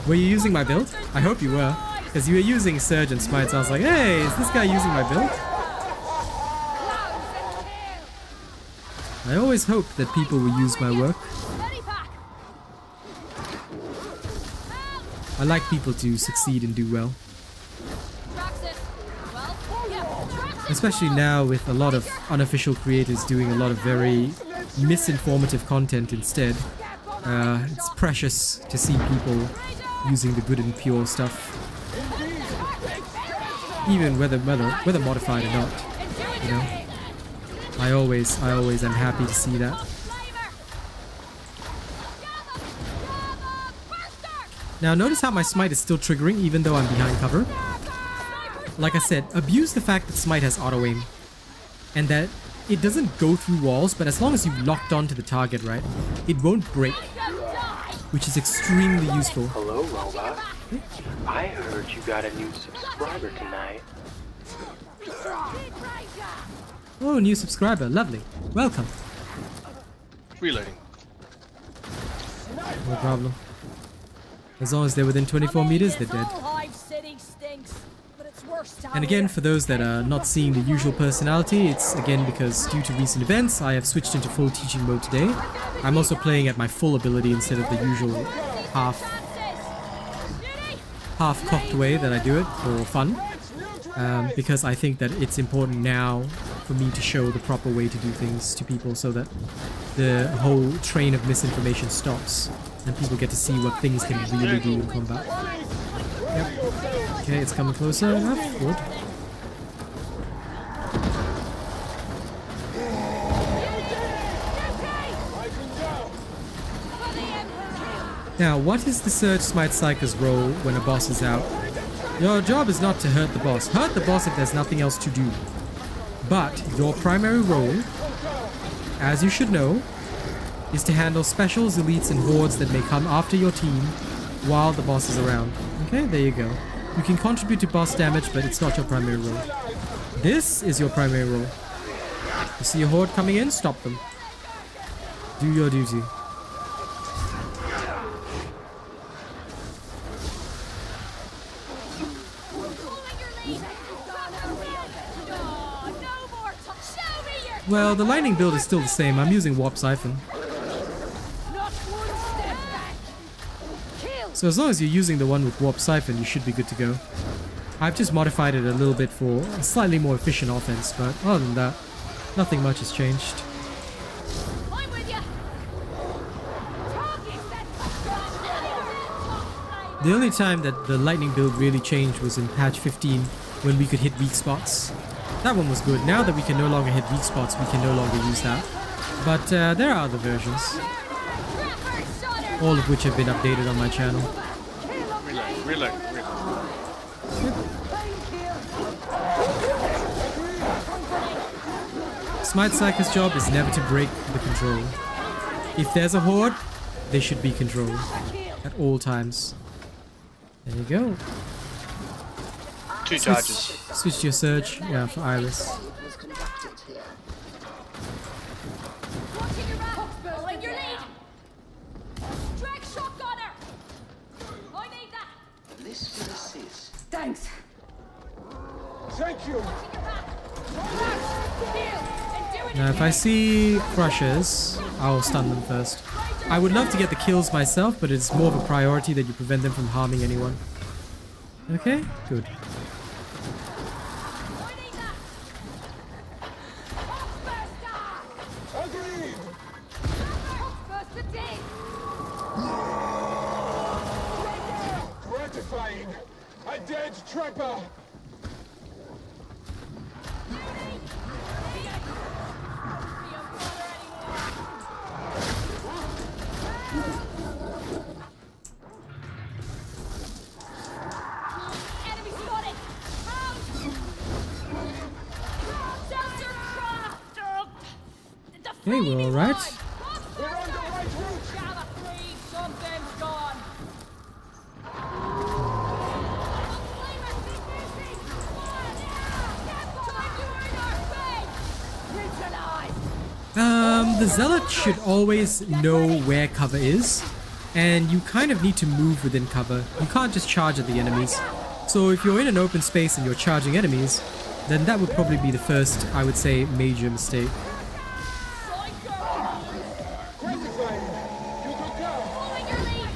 Were you using my build? I hope you were, because you were using Surge and Smite, so I was like, hey, is this guy using my build? I always hope that people will use my work. I like people to succeed and do well. Especially now with a lot of unofficial creators doing a lot of very misinformative content instead. It's precious to see people using the good and pure stuff. Even whether modified or not, you know. I always am happy to see that. Now notice how my smite is still triggering even though I'm behind cover. Like I said, abuse the fact that smite has auto aim. And that it doesn't go through walls, but as long as you've locked onto the target, right, it won't break. Which is extremely useful. Hello, Robot. I heard you got a new subscriber tonight. Oh, new subscriber. Lovely. Welcome. Reloading. No problem. As long as they're within 24 meters, they're dead. And again, for those that are not seeing the usual personality, it's again because due to recent events, I have switched into full teaching mode today. I'm also playing at my full ability instead of the usual half-cocked way that I do it for fun. Because I think that it's important now for me to show the proper way to do things to people so that the whole train of misinformation stops and people get to see what things can really do in combat. Yep. Okay, it's coming closer enough. Good. Now, what is the Surge Smite Psyker's role when a boss is out? Your job is not to hurt the boss. Hurt the boss if there's nothing else to do. But your primary role, as you should know, is to handle specials, elites, and hordes that may come after your team while the boss is around. Okay, there you go. You can contribute to boss damage, but it's not your primary role. This is your primary role. You see a horde coming in? Stop them. Do your duty. Well, the lightning build is still the same. I'm using Warp Siphon. So as long as you're using the one with Warp Siphon, you should be good to go. I've just modified it a little bit for a slightly more efficient offense, but other than that, nothing much has changed. The only time that the lightning build really changed was in patch 15 when we could hit weak spots. That one was good. Now that we can no longer hit weak spots, we can no longer use that. But there are other versions. All of which have been updated on my channel. Reload. Smite Psyker's job is never to break the control. If there's a horde, they should be controlled at all times. There you go. 2 charges. Switch to your Surge, yeah, for Iris. Thanks. Thank you. Now if I see Crushers, I'll stun them first. I would love to get the kills myself, but it's more of a priority that you prevent them from harming anyone. Okay, good. Agreed! Gratifying! A dead trapper! Enemy spotted! Out! Hey, we're alright. We're on the right route! Gather three, something's gone. The Zealot should always know where cover is, and you kind of need to move within cover. You can't just charge at the enemies. So if you're in an open space and you're charging enemies, then that would probably be the first, I would say, major mistake. Gratifying! You could go! Following your lead!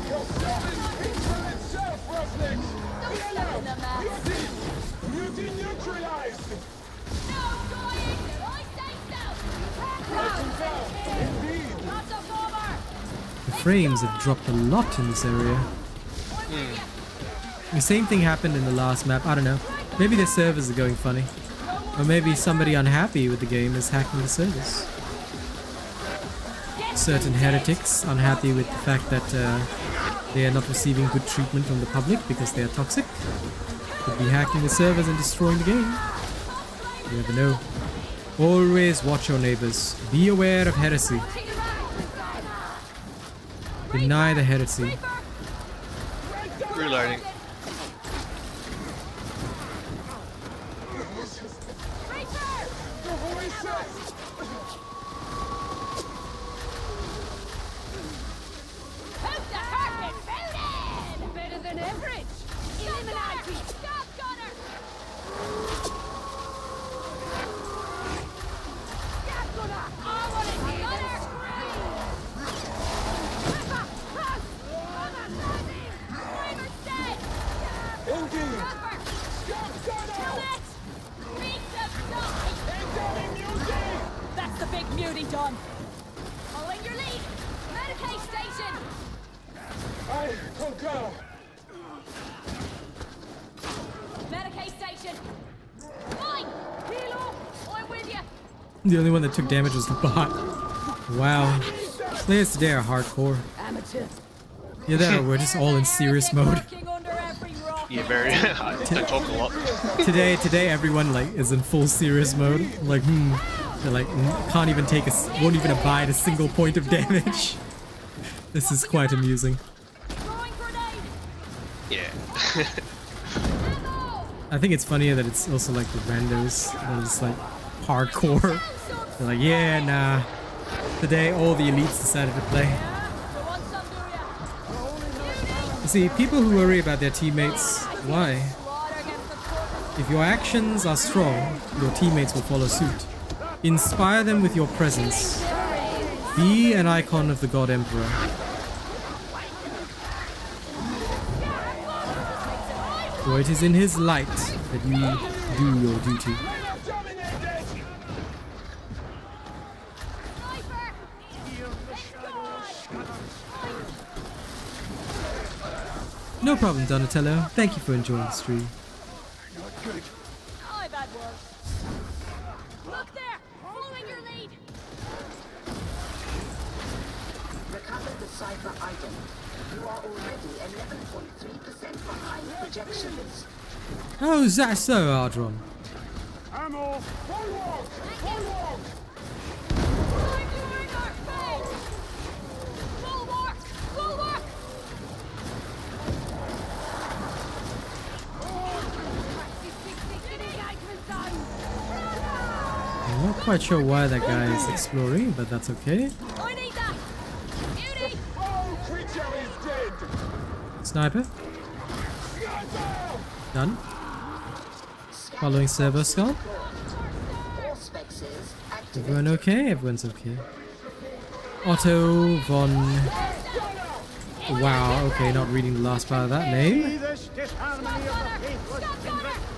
Your service insolent itself, Roughnecks! Clear out! Mutant neutralized! No going! I say so! Indeed! Lots of cover! The frames have dropped a lot in this area. The same thing happened in the last map. I don't know. Maybe the servers are going funny. Or maybe somebody unhappy with the game is hacking the servers. Certain heretics unhappy with the fact that they are not receiving good treatment from the public because they are toxic could be hacking the servers and destroying the game. You never know. Always watch your neighbors. Be aware of heresy. Deny the heresy. Reloading. Better than average! Eliminate! Stop, Gunner! Stop, Gunner! I want it, Gunner! Screamer's dead! Indeed! Pepper! Stop, Kill Gunner! it! Beat them, die! Incoming mutant! That's the big mutie done! Following your lead! Medicaid station! I concur! Medicaid station! Fine! Hilo! I'm with you! The only one that took damage was the bot. Wow. Players today are hardcore. Amateur! Yeah, they are. We're just all in serious mode. Working under every rock. Yeah, very. I don't talk a lot. Today everyone like is in full serious mode. Like, they're like can't even take won't even abide a single point of damage. This is quite amusing. Throwing grenade! Yeah. I think it's funnier that it's also like the randos that are just like hardcore. They're like, yeah, nah. Today all the elites decided to play. You want some, do ya? You see, people who worry about their teammates, why? Water against the fortress. If your actions are strong, your teammates will follow suit. Inspire them with your presence. Be an icon of the God Emperor. For it is in his light that you do your duty. Sniper! No problem, Donatello. Thank you for enjoying the stream. I've had worse. Look there! Following your lead! Recover the Psyker item. You are already 11.3% behind projections. Oh, is that so, Ardron? Ammo! Forward! Forward! Time to earn our fate! Bulwark! Bulwark! I'm not quite sure why that guy is exploring, but that's okay. I need that! Beauty! All creature is dead! Sniper, Sniper! done. Following servo skull. All spexes activate. Everyone okay? Everyone's okay. Otto von... Wow, okay, not reading the last part of that name.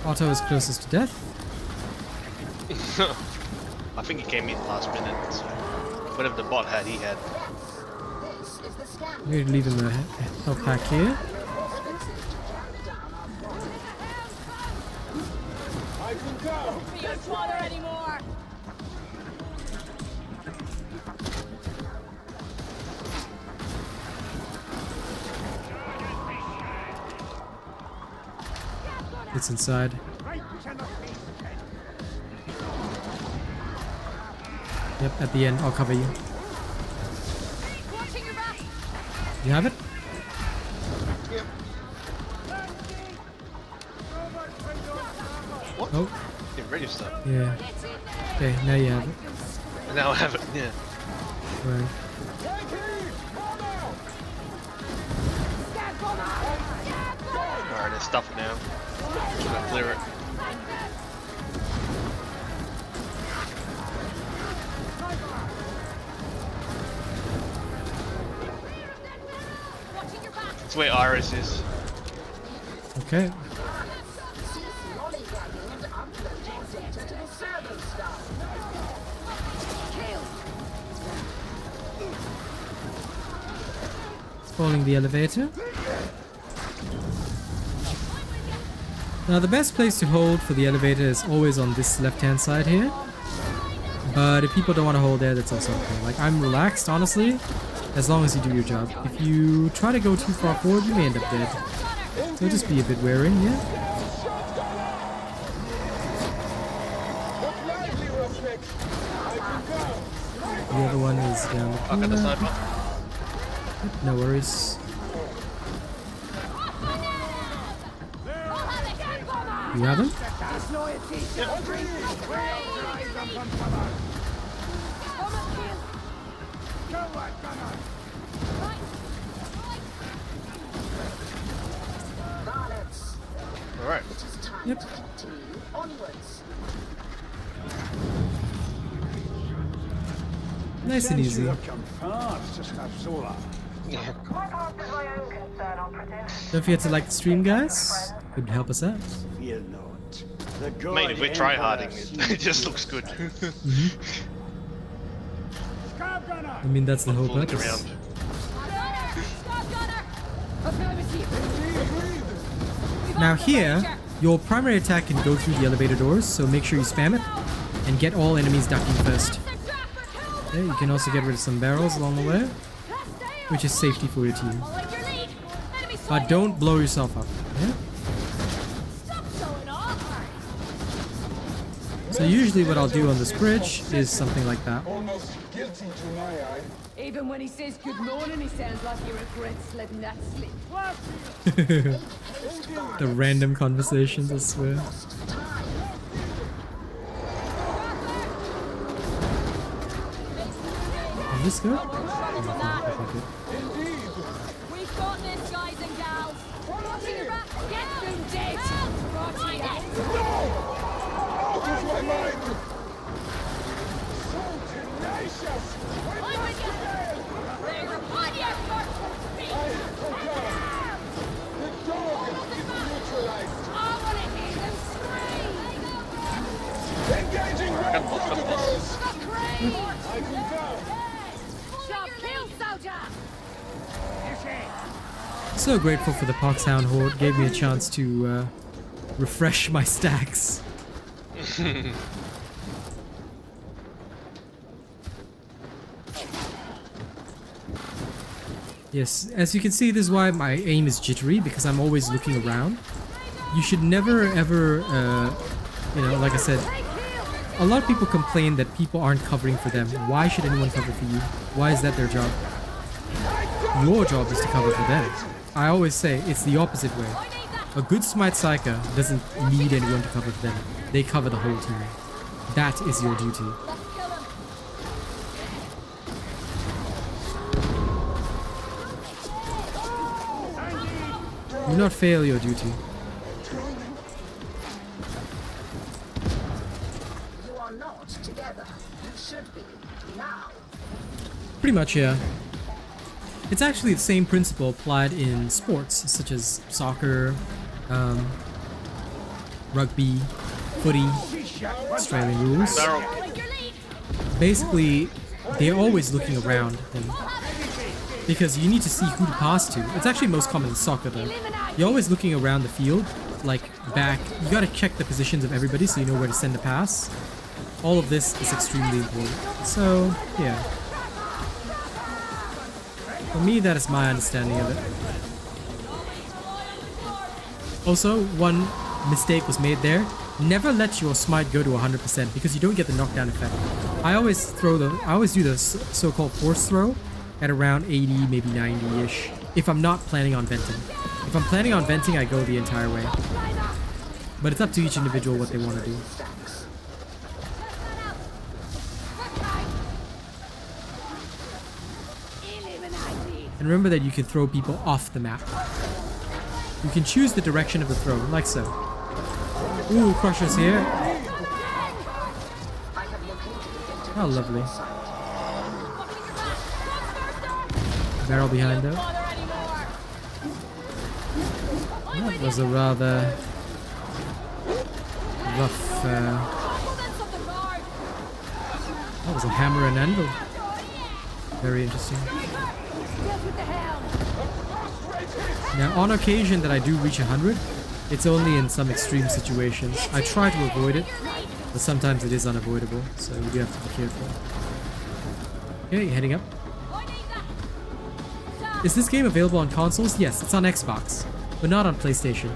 Otto is closest to death. I think he came in last minute, so whatever the bot had, he had. I'm going to leave him a health pack here. I can go. Won't be a bother anymore. It's inside. Yep, at the end, I'll cover you. Watching your back. You have it? Yep. What? Oh, Didn't register. yeah. Okay, now you have it. And now I have it, yeah. Right. Alright, there's stuff now. Should I clear it? Watching your back. That's where Iris is. Okay. Following the elevator. Now the best place to hold for the elevator is always on this left-hand side here. But if people don't want to hold there, that's also okay. Like, I'm relaxed, honestly, as long as you do your job. If you try to go too far forward, you may end up dead. So just be a bit wary, yeah? The other one is down the Back at the corner. sniper. No worries. You have him? Alright. Yep. Nice and easy. Yeah. Don't forget to like the stream, guys. Could help us out. Mate, if we're tryharding, it just looks good. I mean, that's the whole Fooling purpose. around. Now here, your primary attack can go through the elevator doors, so make sure you spam it and get all enemies ducking first. Okay, you can also get rid of some barrels along the way, which is safety for your team. But don't blow yourself up. Yeah? So usually what I'll do on this bridge is something like that. Almost guilty to my eye. Even when he says good morning, he sounds like he regrets letting that slip. The random conversations, I swear. Is this good? We've got this, guys and gals. Watching your back. Get them dead. Out of my mind! So tenacious! I'm with you. There's a body of Oh God! The dog is neutralized! I want to hear them scream. Engaging red protocols! Scream. I can go! Sharp kill, soldier. So grateful for the Poxhound Horde. Gave me a chance to refresh my stacks. Yes, as you can see, this is why my aim is jittery, because I'm always looking around. You should never ever, you know, like I said, a lot of people complain that people aren't covering for them. Why should anyone cover for you? Why is that their job? Your job is to cover for them. I always say it's the opposite way. A good Smite Psyker doesn't need anyone to cover for them. They cover the whole team. That is your duty. Do not fail your duty. You are not together. You should be. Now. Pretty much, yeah. It's actually the same principle applied in sports such as soccer, rugby, footy, Australian rules. Basically, they're always looking around because you need to see who to pass to. It's actually most common in soccer though. You're always looking around the field, like back. You gotta check the positions of everybody so you know where to send the pass. All of this is extremely important. So, yeah. For me, that is my understanding of it. Also, one mistake was made there. Never let your smite go to 100% because you don't get the knockdown effect. I always do the so-called force throw at around 80, maybe 90-ish, if I'm not planning on venting. If I'm planning on venting, I go the entire way. But it's up to each individual what they want to do. And remember that you can throw people off the map. You can choose the direction of the throw, like so. Ooh, Crusher's here. How lovely. Barrel behind her. That was a rather rough... that was a hammer and anvil. Very interesting. Now, on occasion that I do reach 100, it's only in some extreme situations. I try to avoid it, but sometimes it is unavoidable, so you do have to be careful. Okay, heading up. Is this game available on consoles? Yes, it's on Xbox, but not on PlayStation.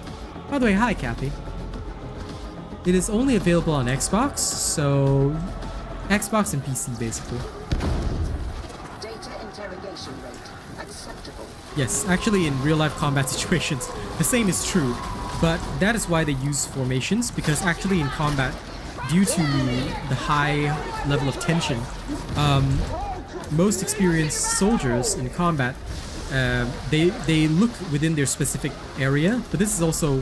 By the way, hi Kathy. It is only available on Xbox, so Xbox and PC basically. Data interrogation rate acceptable. Yes, actually in real life combat situations, the same is true, but that is why they use formations, because actually in combat, due to the high level of tension, most experienced soldiers in combat, they look within their specific area, but this is also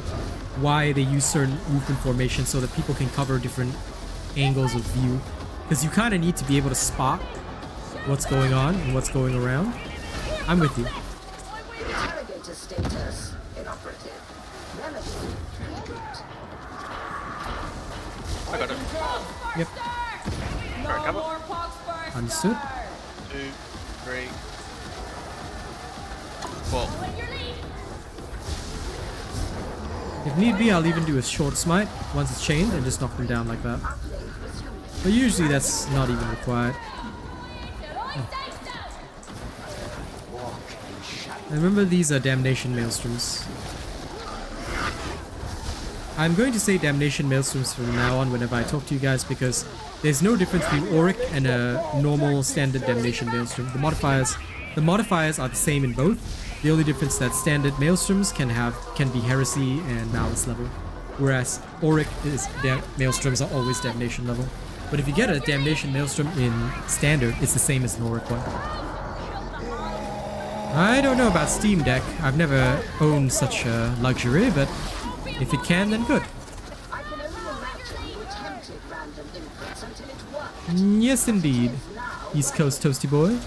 why they use certain movement formations so that people can cover different angles of view, because you kind of need to be able to spot what's going on and what's going around. I'm with you. Interrogator status inoperative. Remedy complete. I got it. Yep. Alright, cover. Understood. 2, 3, 4. If need be, I'll even do a short smite once it's chained and just knock them down like that. But usually that's not even required. And remember, these are Damnation Maelstroms. I'm going to say Damnation Maelstroms from now on whenever I talk to you guys, because there's no difference between Auric and a normal standard Damnation Maelstrom. The modifiers are the same in both. The only difference that standard Maelstroms can be Heresy and Malice level, whereas Auric Maelstroms are always Damnation level. But if you get a Damnation Maelstrom in standard, it's the same as an Auric one. I don't know about Steam Deck. I've never owned such a luxury, but if it can, then good. Yes, indeed. East Coast Toasty Boy.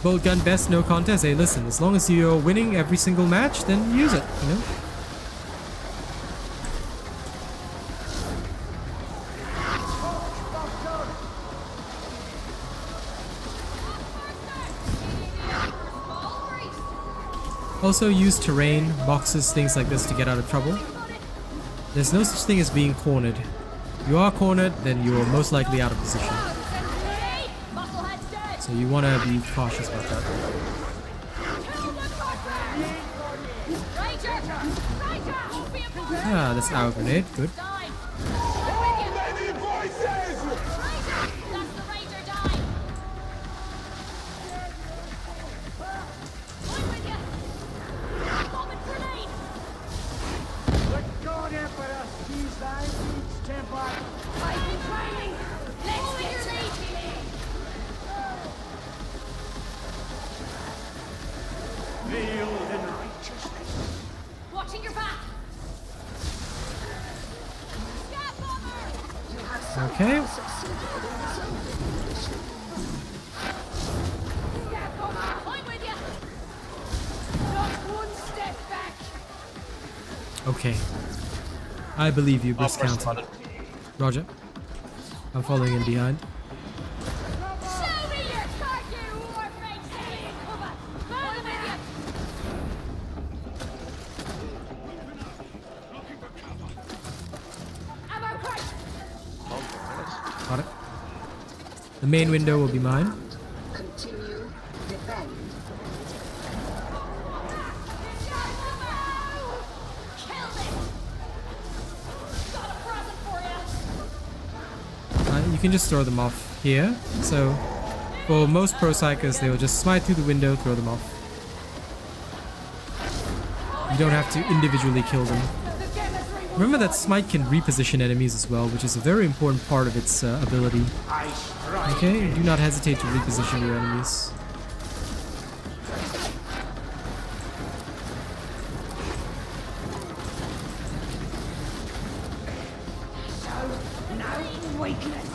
Bolt gun best, no contest. Hey, listen, as long as you're winning every single match, then use it, you know? Also use terrain, boxes, things like this to get out of trouble. There's no such thing as being cornered. If you are cornered, then you're most likely out of position. So you want to be cautious about that. Ah, that's our grenade. Good. Watching your back. Okay. Okay. I believe you, I'll Brisk press the County. button. Roger. I'm following in behind. Show me your card, you warface! Stay in cover! Follow me, you... Ammo crate! Got it. The main window will be mine. Continue. Defend. Kill this! Got a present for you! You can just throw them off here. So, for most pro psychers, they will just smite through the window, throw them off. You don't have to individually kill them. Remember that smite can reposition enemies as well, which is a very important part of its ability. Okay, do not hesitate to reposition your enemies. No weakness.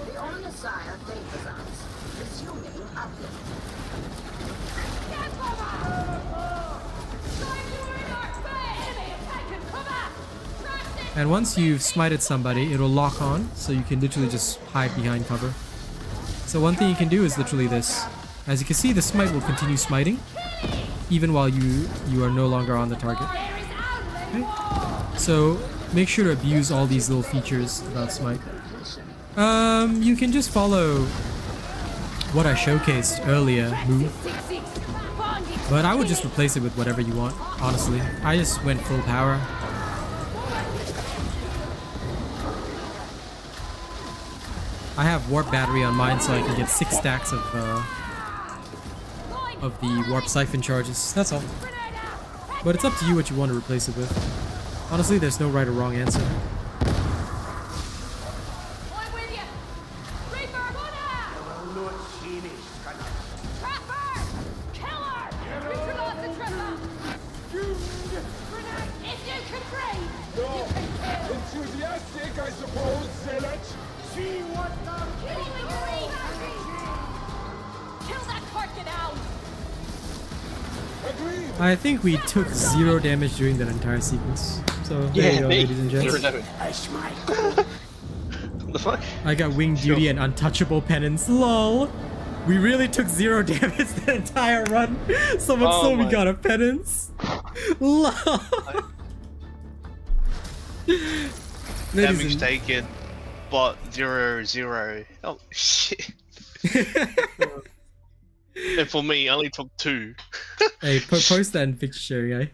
The Omnissiah favors us. Resuming uplift. And once you've smited somebody, it'll lock on, so you can literally just hide behind cover. So one thing you can do is literally this. As you can see, the smite will continue smiting, even while you are no longer on the target. Okay. So make sure to abuse all these little features about smite. You can just follow what I showcased earlier, move. But I would just replace it with whatever you want, honestly. I just went full power. I have warp battery on mine, so I can get 6 stacks of the warp siphon charges. That's all. But it's up to you what you want to replace it with. Honestly, there's no right or wrong answer. Enthusiastic, I suppose, Zealot. See what the... Kill that carcass down! Agreed. I think we took 0 damage during that entire sequence. So there you go, ladies and gents. What the fuck? I got winged duty and untouchable penance. LOL. We really took 0 damage the entire run. So much so we got a penance. LOL. Damage taken, but 0-0. Oh shit. And for me, I only took 2. Hey, post that in picture sharing, eh?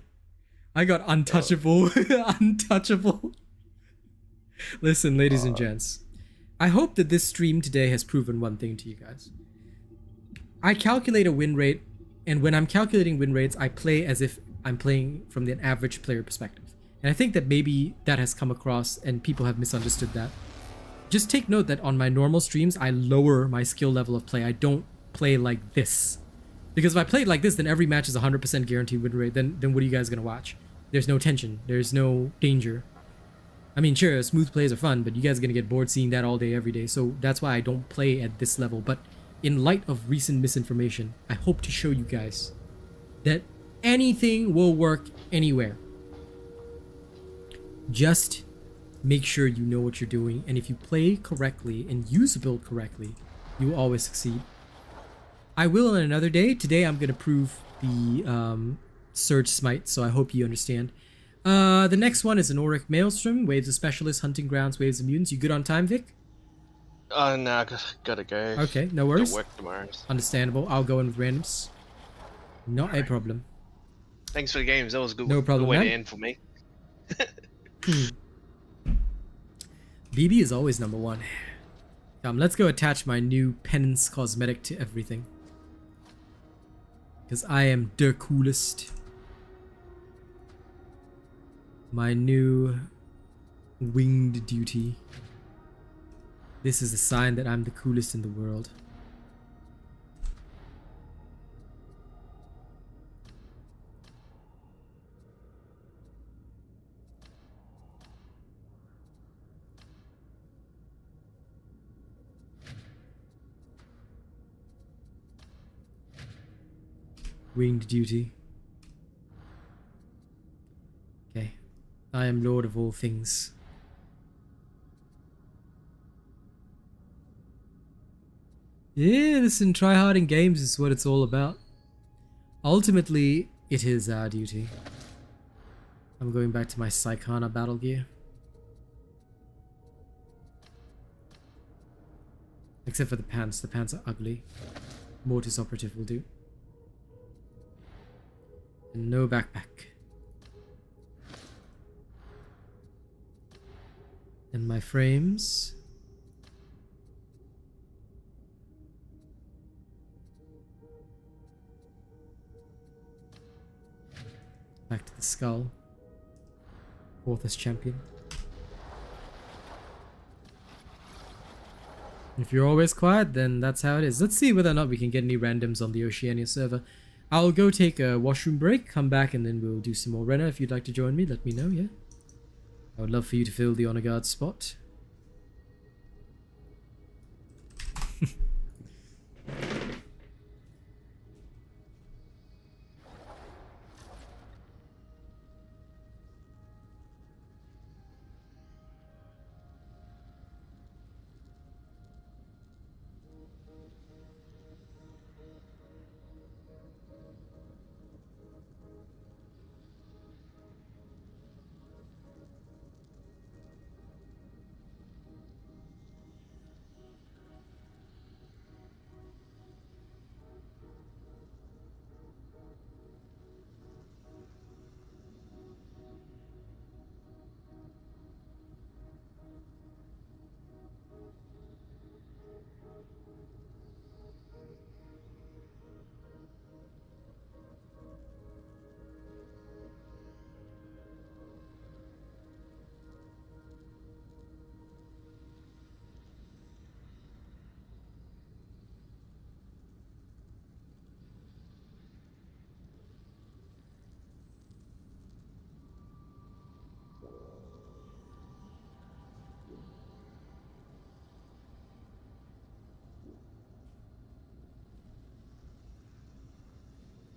I got untouchable. Untouchable. Listen, ladies and gents. I hope that this stream today has proven one thing to you guys. I calculate a win rate, and when I'm calculating win rates, I play as if I'm playing from the average player perspective. And I think that maybe that has come across and people have misunderstood that. Just take note that on my normal streams, I lower my skill level of play. I don't play like this. Because if I played like this, then every match is 100% guaranteed win rate. Then what are you guys going to watch? There's no tension. There's no danger. I mean, sure, smooth plays are fun, but you guys are going to get bored seeing that all day, every day. So that's why I don't play at this level. But in light of recent misinformation, I hope to show you guys that anything will work anywhere. Just make sure you know what you're doing, and if you play correctly and use the build correctly, you will always succeed. I will on another day. Today I'm going to prove the Surge Smite, so I hope you understand. The next one is an Auric Maelstrom, Waves of Specialists, Hunting Grounds, Waves of Mutants. You good on time, Vic? No, I gotta go. Okay, no worries. Gotta work tomorrow. Understandable. I'll go in with randoms. Not a problem. Thanks for the games. That was a good. No problem, good way man. to end for me. BB is always number 1. Let's go attach my new penance cosmetic to everything. Because I am the coolest. My new winged duty. This is a sign that I'm the coolest in the world. Winged duty. Okay. I am Lord of all things. Yeah, listen, tryharding games is what it's all about. Ultimately, it is our duty. I'm going back to my Psychana battle gear. Except for the pants. The pants are ugly. Mortis operative will do. And no backpack. And my frames. Back to the skull. Porthos champion. If you're always quiet, then that's how it is. Let's see whether or not we can get any randoms on the Oceania server. I'll go take a washroom break, come back, and then we'll do some more Renner. If you'd like to join me, let me know, yeah? I would love for you to fill the honor guard spot.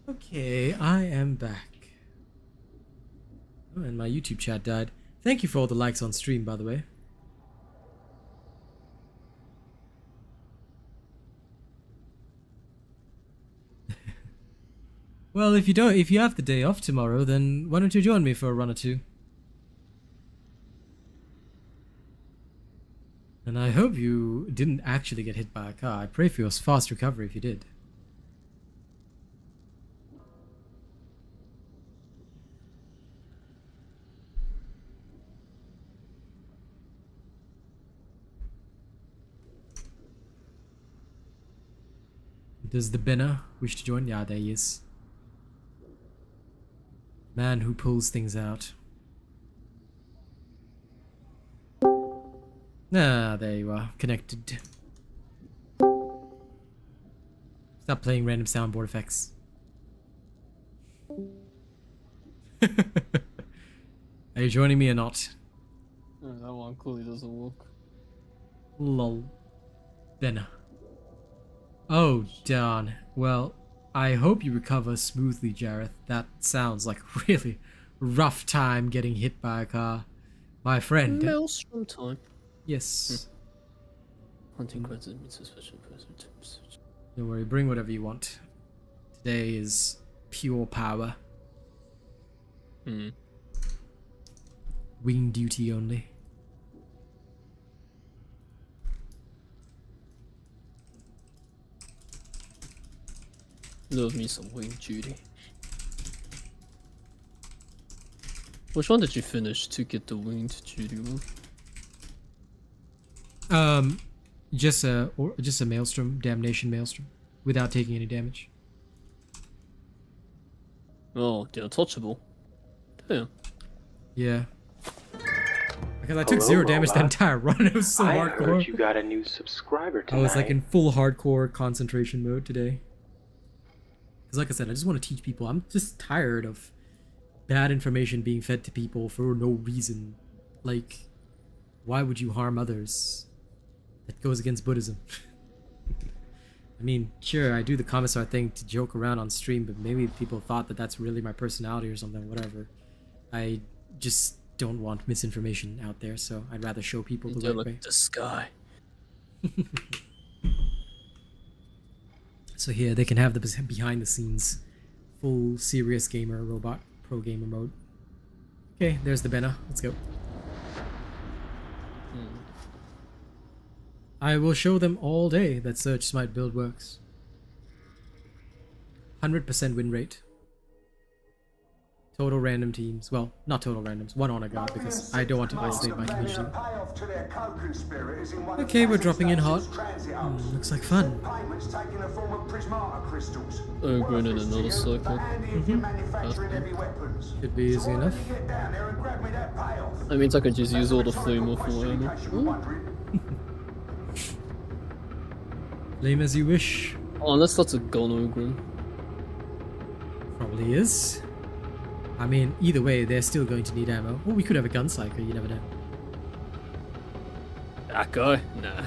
Okay, I am back. Oh, and my YouTube chat died. Thank you for all the likes on stream, by the way. Well, if you have the day off tomorrow, then why don't you join me for a run or two? And I hope you didn't actually get hit by a car. I pray for your fast recovery if you did. Does the Benner wish to join? Yeah, there he is. Man who pulls things out. Ah, there you are. Connected. Stop playing random soundboard effects. Are you joining me or not? Oh, that one clearly doesn't work. Lol. Benner. Oh, darn. Well, I hope you recover smoothly, Jareth. That sounds like a really rough time getting hit by a car. My friend. Maelstrom time. Yes. Hunting credits means special present. Don't worry, bring whatever you want. Today is pure power. Wing duty only. Love me some wing duty. Which one did you finish to get the winged duty one? Just a Maelstrom, Damnation Maelstrom, without taking any damage. Oh, the untouchable. Damn. Yeah. Because I took 0 damage that entire run. It was so hardcore. I heard you got a new subscriber tonight. I was like in full hardcore concentration mode today. Because like I said, I just want to teach people. I'm just tired of bad information being fed to people for no reason. Like, why would you harm others? That goes against Buddhism. I mean, sure, I do the Commissar thing to joke around on stream, but maybe people thought that that's really my personality or something, whatever. I just don't want misinformation out there, so I'd rather show people the They're right like way. the sky. So here they can have the behind the scenes, full serious gamer robot pro gamer mode. Okay, there's the banner. Let's go. I will show them all day that Surge Smite build works. 100% win rate. Total random teams. Well, not total randoms. One honor guard because I don't want to isolate my community. Okay, we're dropping in hot. Looks like fun. Oh, going in another cycle. Could be easy enough. That means I can just use all the flame off Warhammer. Blame as you wish. Oh, unless that's a gun ogre. Probably is. I mean, either way, they're still going to need ammo. Oh, we could have a gun psyker, you never know. That guy? Nah.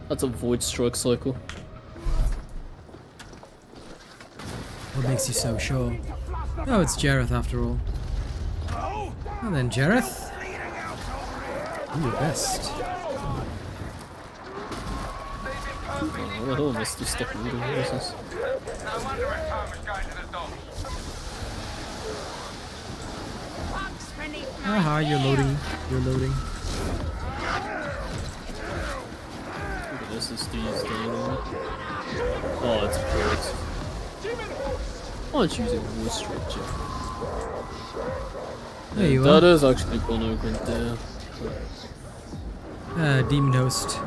That's a void strike cycle. What makes you so sure? Oh, it's Jareth after all. And then Jareth. Do your best. Oh, what the hell am I still stuck in the middle? What is this? Aha, you're loading. You're loading. Look at SSDs down on it. Oh, it's great. Oh, it's using void strike, Jeff. There you That are. is actually gone over there. Demon Host.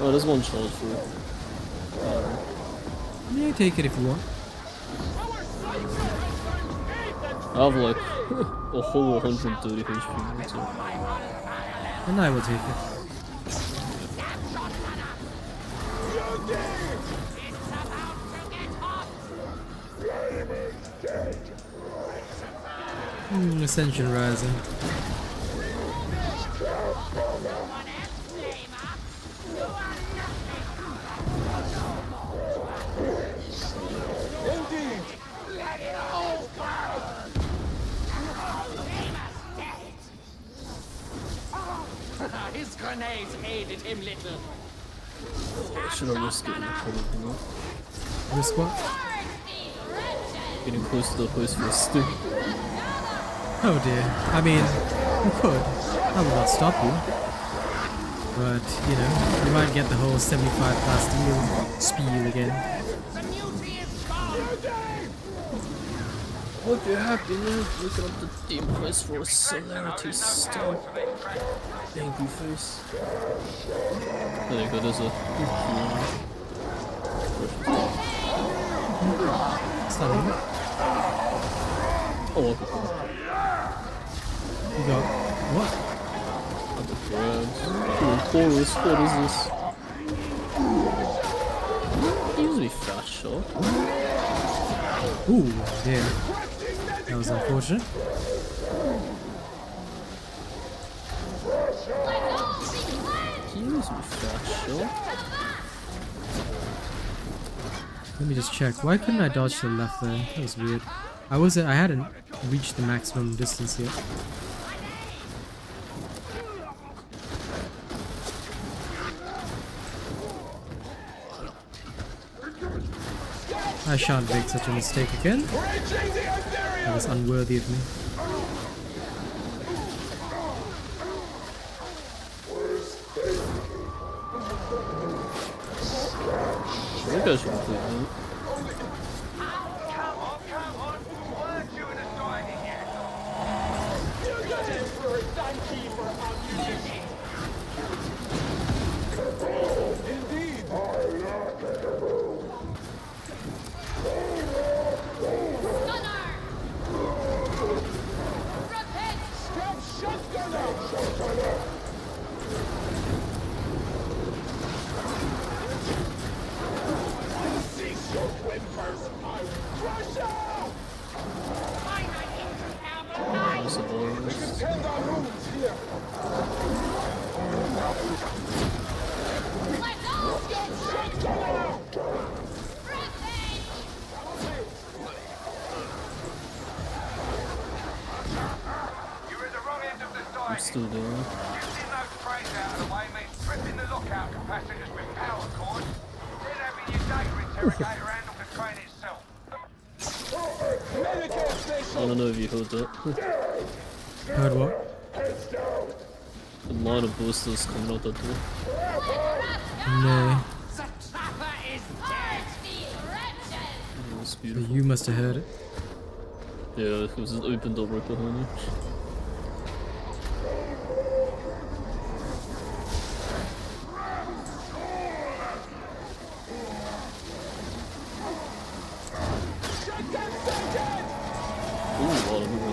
Oh, there's one charge for it. Yeah, take it if you want. I have like a whole 130 HP. So. And I will take it. Ascension Rising. His grenades aided him little. Should I risk it? Probably not. Risk what? Getting close to the place for a stick. Oh dear. I mean, you could. I will not stop you. But, you know, you might get the whole 75 plus deal spiel again. Hope you're happy now. Looking up the team price for a celerity stamp. Angry face. There you go, there's a Stunning. Oh, okay. You got what? The grabs. Oh, chorus, what is this? Usually fast shot. Ooh, dear. That was unfortunate. Use me fast shot. Let me just check. Why couldn't I dodge to the left there? That was weird. I hadn't reached the maximum distance yet. I shan't make such a mistake again. That was unworthy of me. You guys should complete that. I'm still there. Shifting those trains out of the way means stripping the lockout capacitors with power cords, then having your data interrogator handle the train itself. I don't know if you heard that. Heard what? A lot of boosters coming out that door. No. The trapper is dead. It was So beautiful. you must have heard it. Yeah, it was just opened up right behind you. Ooh, a lot of people.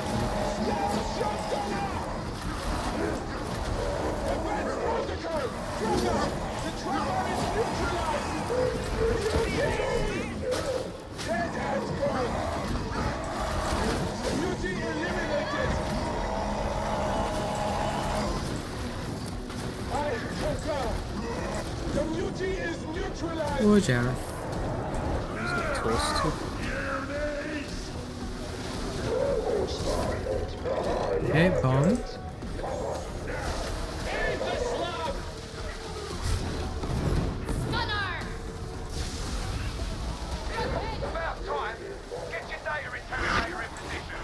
The mutie is neutralized. Oh, Jared. He's got tossed too. Okay, bomb. About time. Get your data interrogator in position.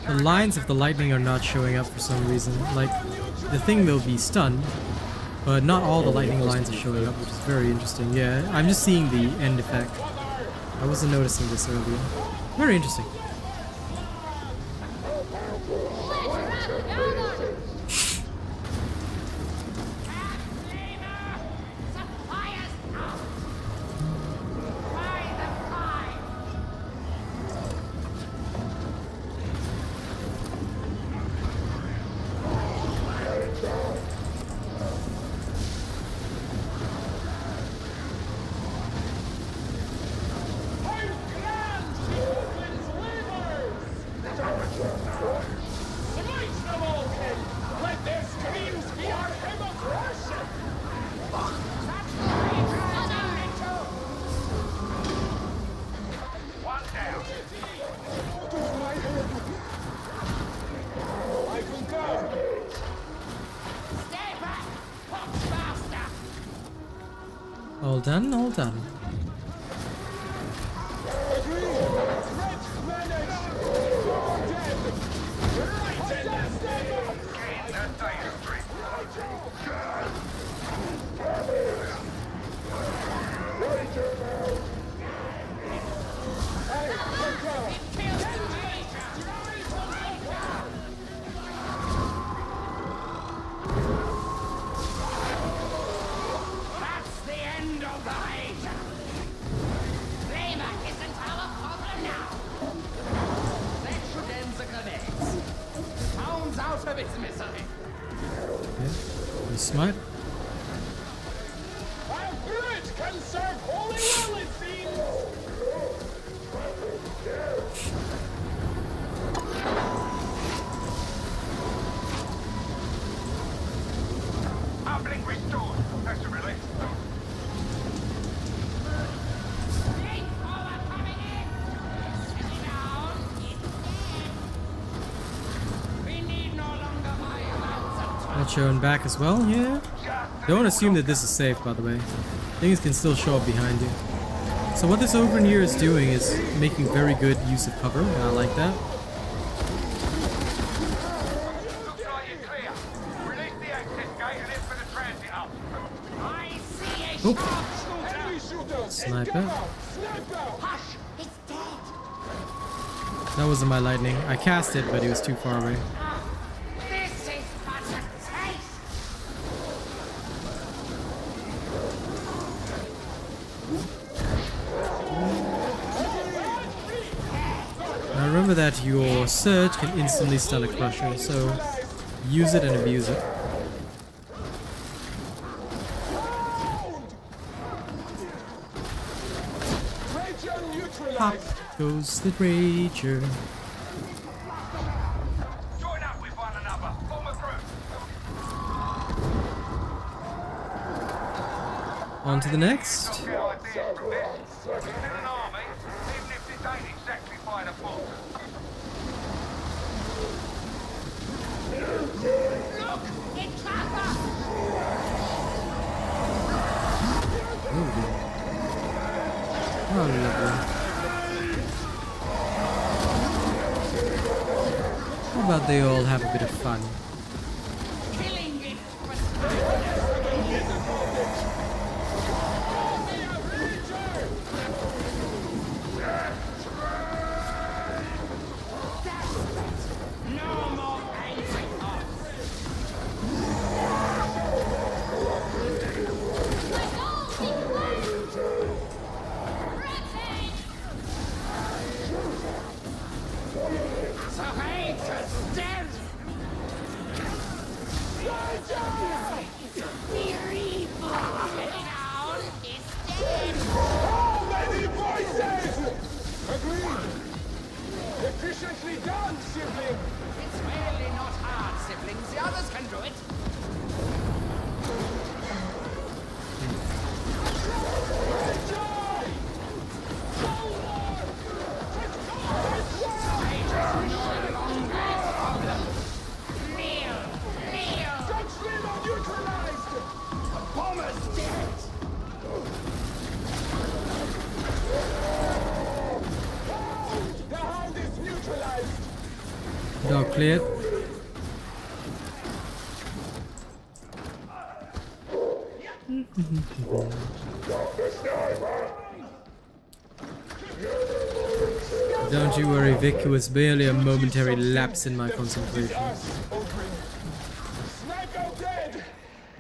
The lines of the lightning are not showing up for some reason. Like, the thing will be stunned, but not all the lightning lines are showing up, which is very interesting. Yeah, I'm just seeing the end effect. I wasn't noticing this earlier. Very interesting. All done, all done. Smite. Our bridge can serve holy well, it seems. Uplink restored. That's a relief. Not showing back as well, yeah. Don't assume that this is safe, by the way. Things can still show up behind you. So what this ogre here is doing is making very good use of cover, and I like that. Looks like you're clear. Release the access gate and in for the transit up. I see a Oh. sharpshooter. Sniper. Hush, it's dead. That wasn't my lightning. I cast it, but he was too far away. This is but a taste. Now remember that your Surge can instantly stun a Crusher, so use it and abuse it. Pop goes the Rager. Join up with one another. Form a group. On to the next. Don't get ideas from this. In an army, even if this ain't exactly by the book. Look! It's Chopper! Oh, lovely. How about they all have a bit of fun? Killing it! No more angry so hatred's dead! Fear evil! Down is dead! How many voices? Agreed. Efficiently done, sibling. It's really not hard, siblings. The others can do it. Dog cleared. Don't you worry, Vic. It was barely a momentary lapse in my concentration.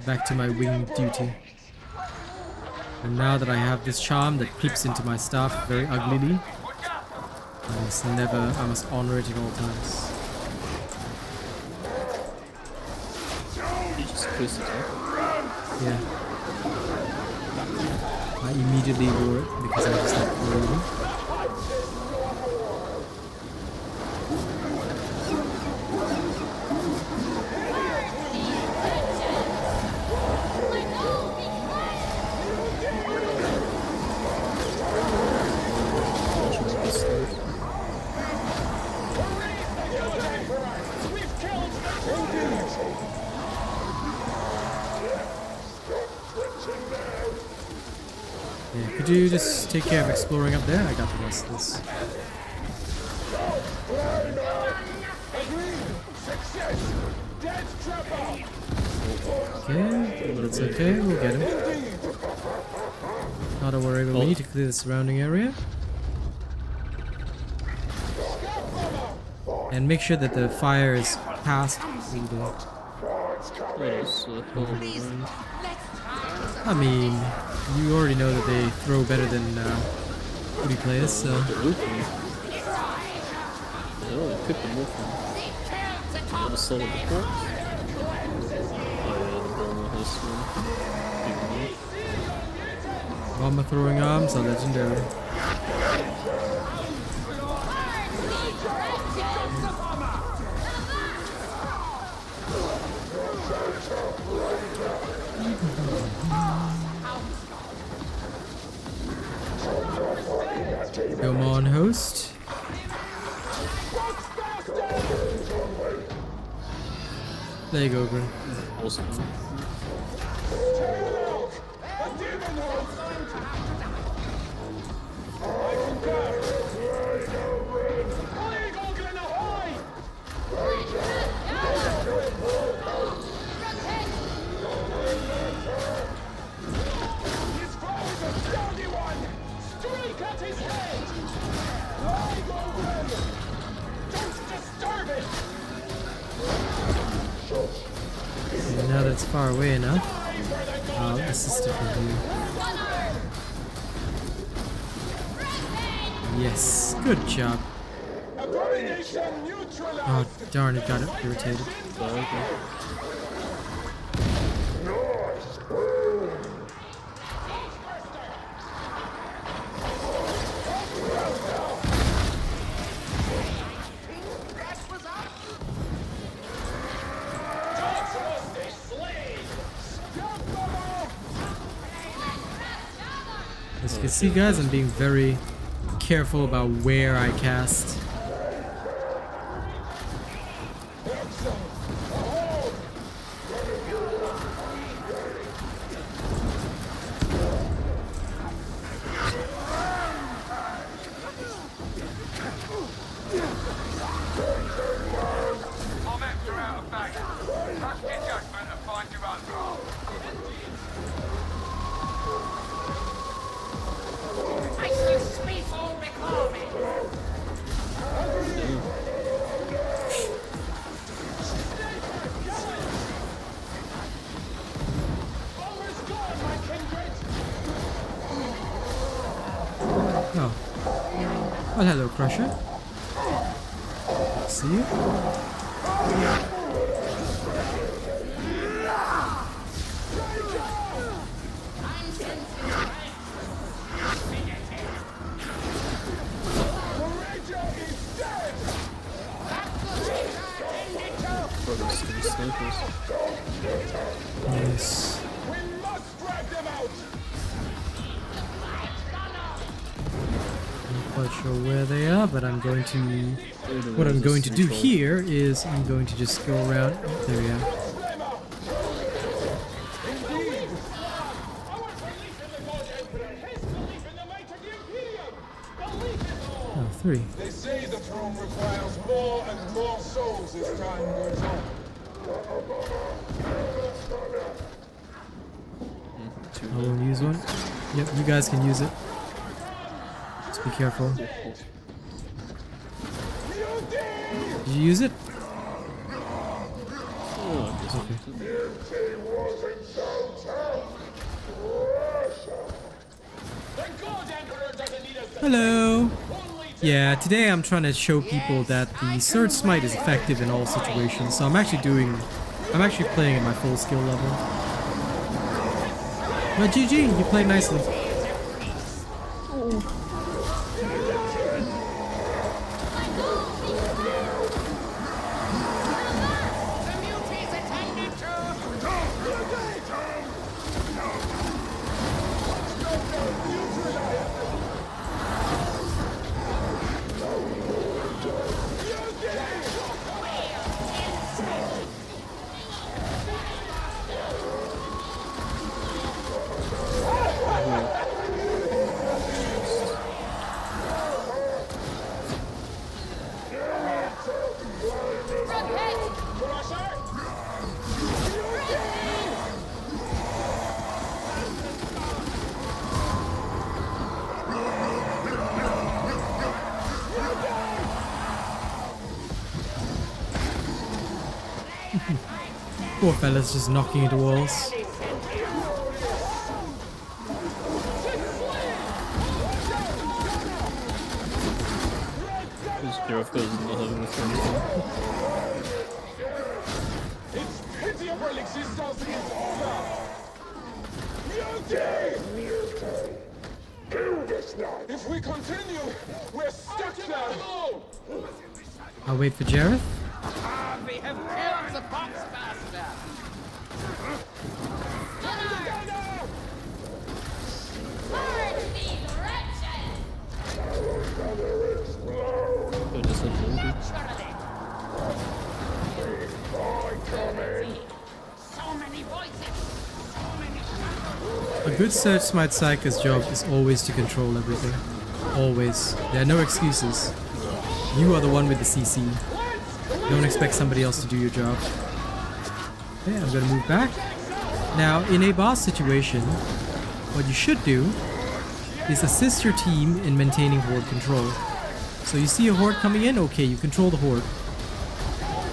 Back to my winged duty. And now that I have this charm that clips into my staff very uglily, I must honor it at all times. You just twist it up. Yeah. I immediately wore it because I just like reading. Yeah, could you just take care of exploring up there? I got the rest of this. Okay, that's okay, we'll get him. Not a worry, but we need to clear the surrounding area. And make sure that the fire is past through the... I mean, you already know that they throw better than booty players, so... They only picked them up from the other side of the court. Bomber throwing arms are legendary. Come on, host. There you go, Grin. Awesome. Okay, now that it's far away enough, I'll assist it with you. Yes, good job. Oh, darn it, got it irritated. As you can see, guys, I'm being very careful about where I cast. I'm after out of base. Trust your judgment and find your own path. Excuse me for recalling. Oh. Well, hello, Crusher. See you. Brothers to the snipers. Yes. We must drag them out. I'm not quite sure where they are, but I'm going to... What I'm going to do here is I'm going to just go around... Oh, there we are. Indeed. Our belief in the God Emperor, his belief in the might of the Imperium. Belief in all. Oh, 3. They say the throne requires more and more souls as time goes on. I will use one. Yep, you guys can use it. Just be careful. Did you use it? Oh, I guess Hello! Yeah, today I'm trying to show people that the Surge Smite is effective in all situations, so I'm actually playing at my full skill level. But GG, you played nicely. Poor fella's just knocking into walls. His girl goes not having a friend. Its pity of our existence is over. If we continue, we're stuck there. I'll wait for Jareth. We have killed the box master. Burn these wretches! Oh, just like Logan. So many voices, so many shadows. A good Surge Smite Psyker's job is always to control everything. Always. There are no excuses. You are the one with the CC. Don't expect somebody else to do your job. Okay, I'm gonna move back. Now, in a boss situation, what you should do is assist your team in maintaining horde control. So you see a horde coming in? Okay, you control the horde.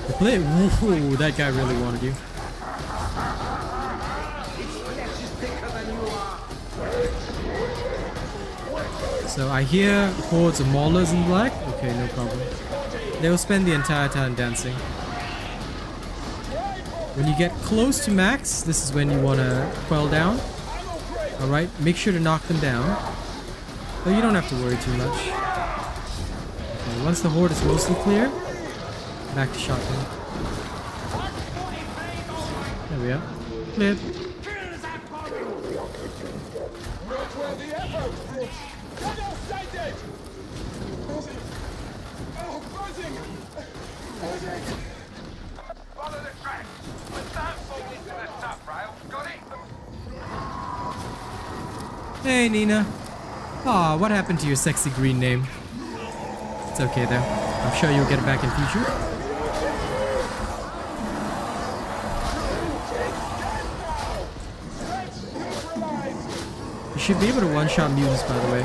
The play. Whoa, that guy really wanted you. So I hear hordes of maulers in black. Okay, no problem. They will spend the entire time dancing. When you get close to max, this is when you want to quell down. Alright, make sure to knock them down. But you don't have to worry too much. Okay, once the horde is mostly clear, back to shotgun. There we are. Cleared. Not worth the effort! Get outside it! Buzzing! Oh, buzzing! Buzzing! Follow the track, but don't fall into the sub-rail. Got it? Hey, Nina. Aw, what happened to your sexy green name? It's okay though. I'm sure you'll get it back in future. You should be able to one-shot mutants, by the way,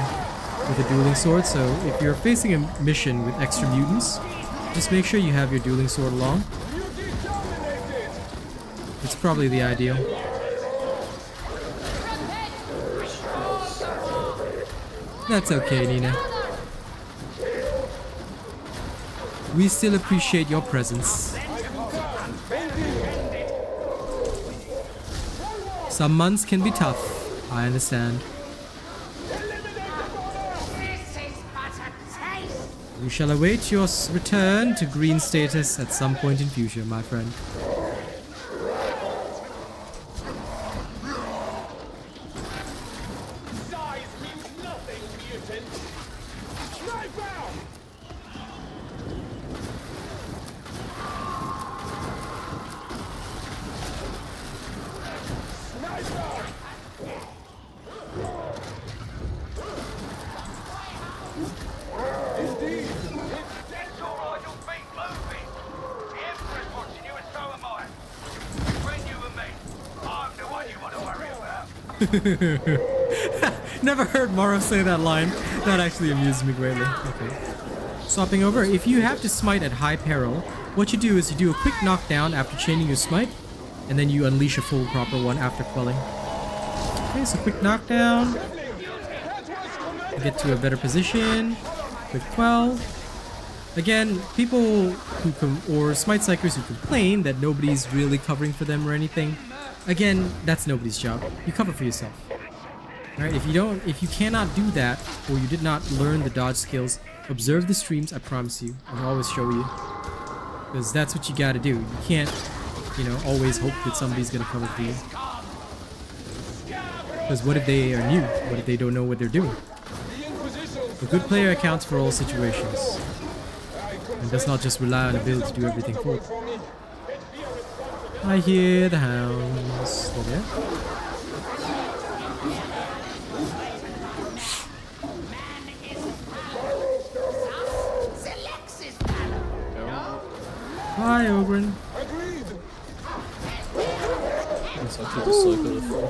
with a dueling sword, so if you're facing a mission with extra mutants, just make sure you have your dueling sword along. It's probably the ideal. That's okay, Nina. We still appreciate your presence. Some months can be tough, I understand. We shall await your return to green status at some point in future, my friend. Size means nothing, mutant! Knife out! Sniper! Indeed! It's all right, you'll be moving. The Emperor's watching you and so am I. Between you and me, I'm the one you want to worry about. Never heard Morrow say that line. That actually amused me greatly. Okay. Swapping over, if you have to smite at high peril, what you do is you do a quick knockdown after chaining your smite, and then you unleash a full proper one after quelling. Okay, so quick knockdown. Get to a better position. Quick quell. Again, people who or smite psychers who complain that nobody's really covering for them or anything, again, that's nobody's job. You cover for yourself. Alright, if you cannot do that, or you did not learn the dodge skills, observe the streams, I promise you. I'll always show you. Because that's what you gotta do. You can't, you know, always hope that somebody's gonna cover for you. Because what if they are new? What if they don't know what they're doing? A good player accounts for all situations. And does not just rely on ability to do everything for it. I hear the hounds. There they are. Hi, Ogren. It's actually the Psyker the fall.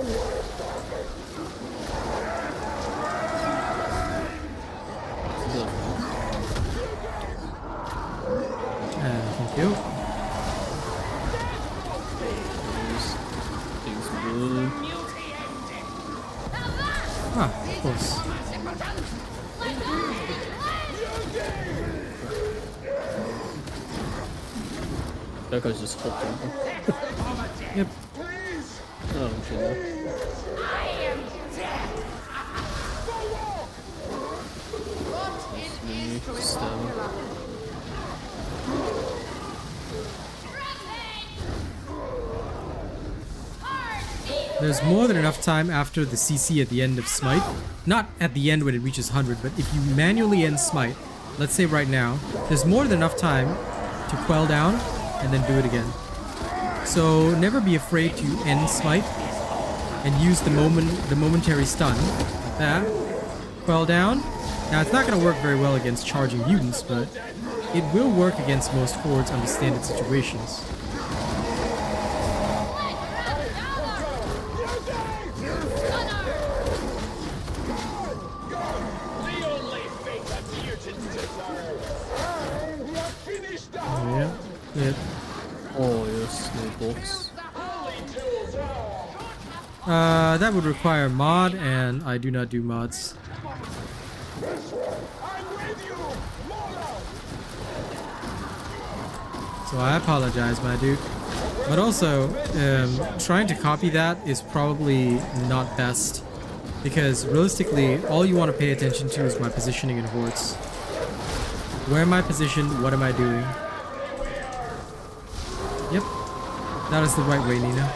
Thank you. Things blue. Ah, of course. That guy's just hopped over. Yep. Oh, okay. There's more than enough time after the CC at the end of Smite. Not at the end when it reaches 100, but if you manually end Smite, let's say right now, there's more than enough time to quell down and then do it again. So never be afraid to end Smite and use the momentary stun like that. Quell down. Now it's not going to work very well against charging mutants, but it will work against most hordes under standard situations. Yeah. Oh yes, no box. That would require mod, and I do not do mods. So I apologize, my dude. But also, trying to copy that is probably not best. Because realistically, all you want to pay attention to is my positioning in hordes. Where am I positioned? What am I doing? Yep. That is the right way, Nina.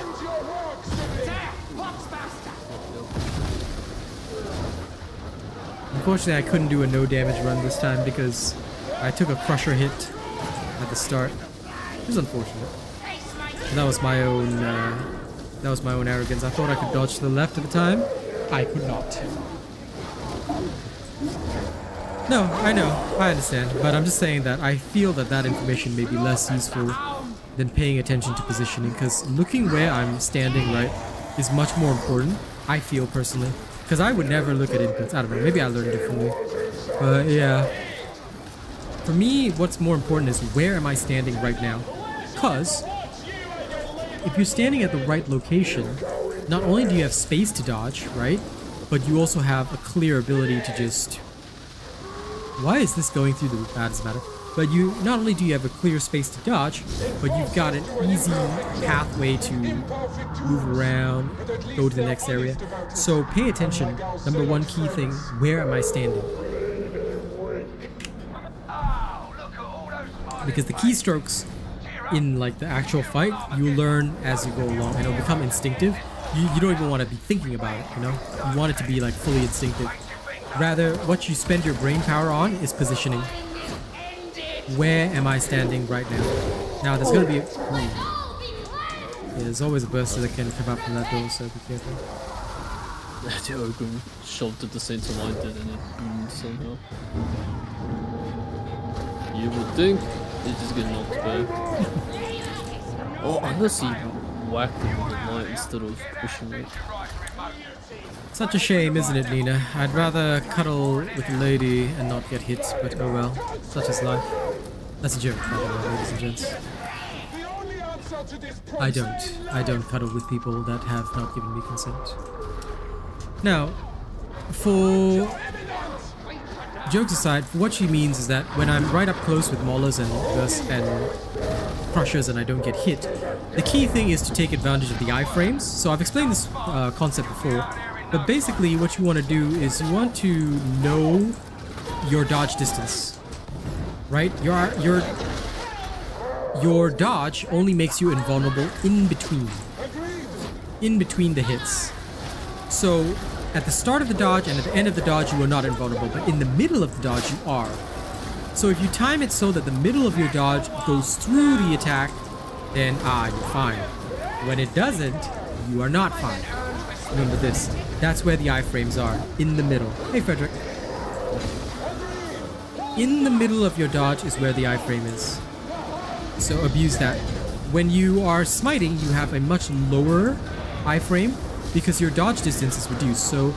Unfortunately, I couldn't do a no damage run this time because I took a crusher hit at the start. It was unfortunate. And that was my own. That was my own arrogance. I thought I could dodge to the left at the time. I could not. No, I know. I understand. But I'm just saying that I feel that that information may be less useful than paying attention to positioning, because looking where I'm standing, right, is much more important, I feel personally. Because I would never look at inputs. I don't know. Maybe I learned differently. But yeah. For me, what's more important is where am I standing right now? Because if you're standing at the right location, not only do you have space to dodge, right? But you also have a clear ability to just... Why is this going through the... That doesn't matter. But you, not only do you have a clear space to dodge, but you've got an easy pathway to move around, go to the next area. So pay attention. Number one key thing, where am I standing? Because the keystrokes in like the actual fight, you learn as you go along, and it'll become instinctive. You don't even want to be thinking about it, you know? You want it to be like fully instinctive. Rather, what you spend your brain power on is positioning. Where am I standing right now? Now, there's going to be a... Yeah, there's always a burster that can come up from that door, so be careful. The Ogre shoved at the same time I did, and it boomed somehow. You would think they just get knocked back. Oh, unless he whacked him with the light instead of pushing it. Such a shame, isn't it, Nina? I'd rather cuddle with a lady and not get hit, but oh well. Such is life. That's a joke, by the way, ladies and gents. I don't cuddle with people that have not given me consent. Now, for jokes aside, what she means is that when I'm right up close with maulers and crushers and I don't get hit, the key thing is to take advantage of the iframes. So I've explained this concept before, but basically what you want to do is you want to know your dodge distance, right? Your dodge only makes you invulnerable in between the hits. So at the start of the dodge and at the end of the dodge, you are not invulnerable, but in the middle of the dodge, you are. So if you time it so that the middle of your dodge goes through the attack, then you're fine. When it doesn't, you are not fine. Remember this. That's where the iframes are. In the middle. Hey, Frederick. In the middle of your dodge is where the iframe is. So abuse that. When you are smiting, you have a much lower iframe because your dodge distance is reduced. So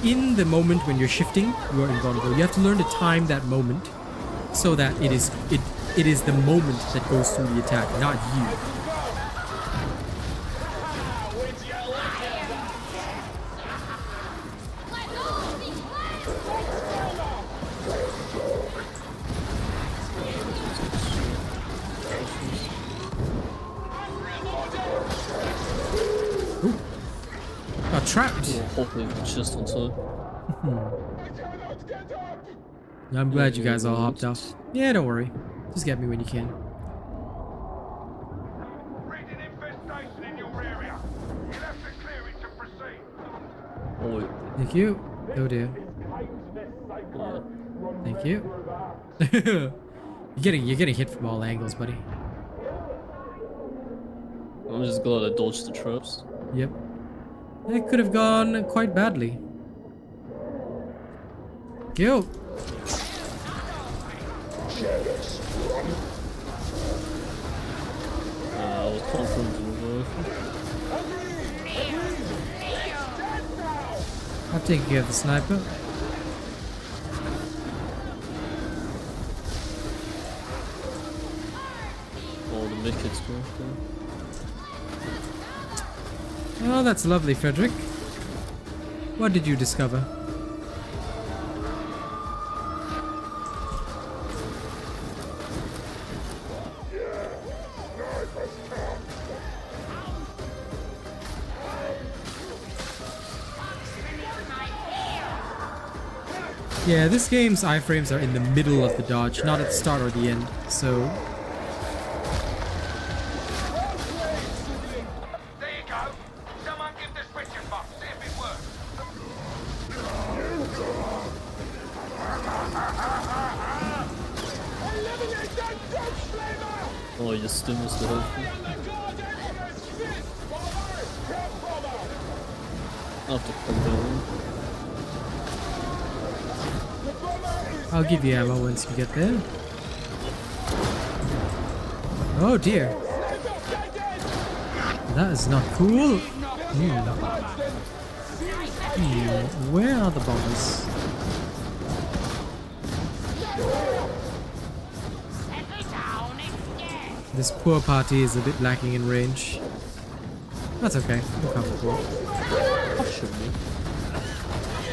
in the moment when you're shifting, you are invulnerable. You have to learn to time that moment so that it is the moment that goes through the attack, not you. Got trapped. Hopefully it's just on top. I'm glad you guys all hopped off. Yeah, don't worry. Just get me when you can. Oh wait. Thank you. Oh dear. Thank you. You're getting hit from all angles, buddy. I'm just glad I dodged the traps. Yep. It could have gone quite badly. Kill. I was confident to revive. I'll take care of the sniper. Oh, the mid-kit's going through. Oh, that's lovely, Frederick. What did you discover? Yeah, this game's iframes are in the middle of the dodge, not at the start or the end, so... There you go. Someone give the switching box, see if it works. the stim was the helpful. I'll have to come down. I'll give you ammo once you get there. Oh dear. That is not cool. Where are the bombs? This poor party is a bit lacking in range. That's okay. I'm comfortable.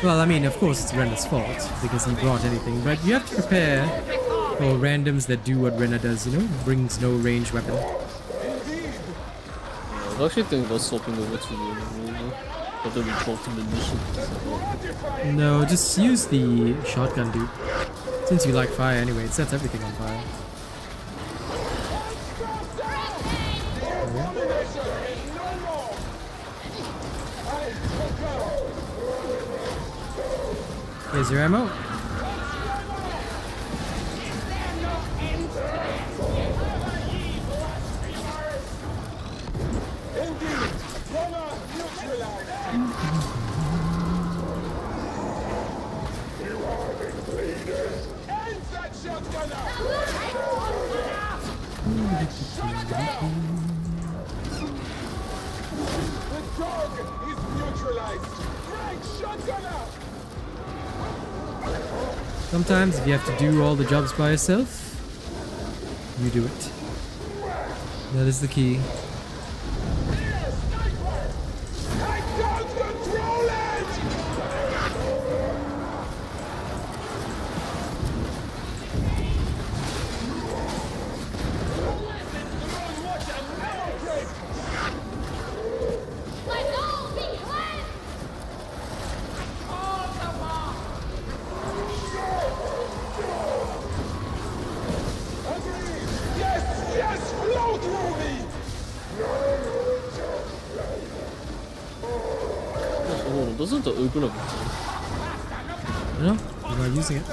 Well, I mean, of course it's Renner's fault because he brought anything, but you have to prepare for randoms that do what Renner does, you know? Brings no range weapon. I was actually thinking about swapping over to the but then we dropped him in mission. No, just use the shotgun, dude. Since you like fire anyway, it sets everything on fire. Here's your ammo. Sometimes if you have to do all the jobs by yourself, you do it. That is the key. Doesn't the open up? No, I'm not using it.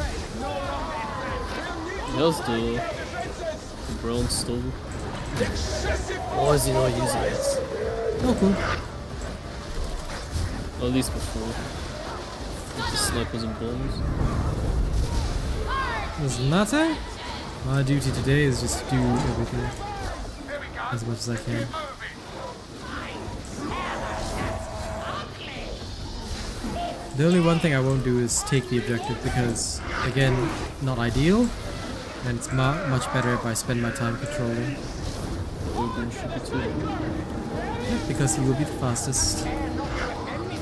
How's the brown stove? Why is he not using it? Oh, cool. Or at least before. With the snipers and bombs. Doesn't matter. My duty today is just to do everything as much as I can. The only one thing I won't do is take the objective because, again, not ideal, and it's much better if I spend my time patrolling. Because he will be the fastest.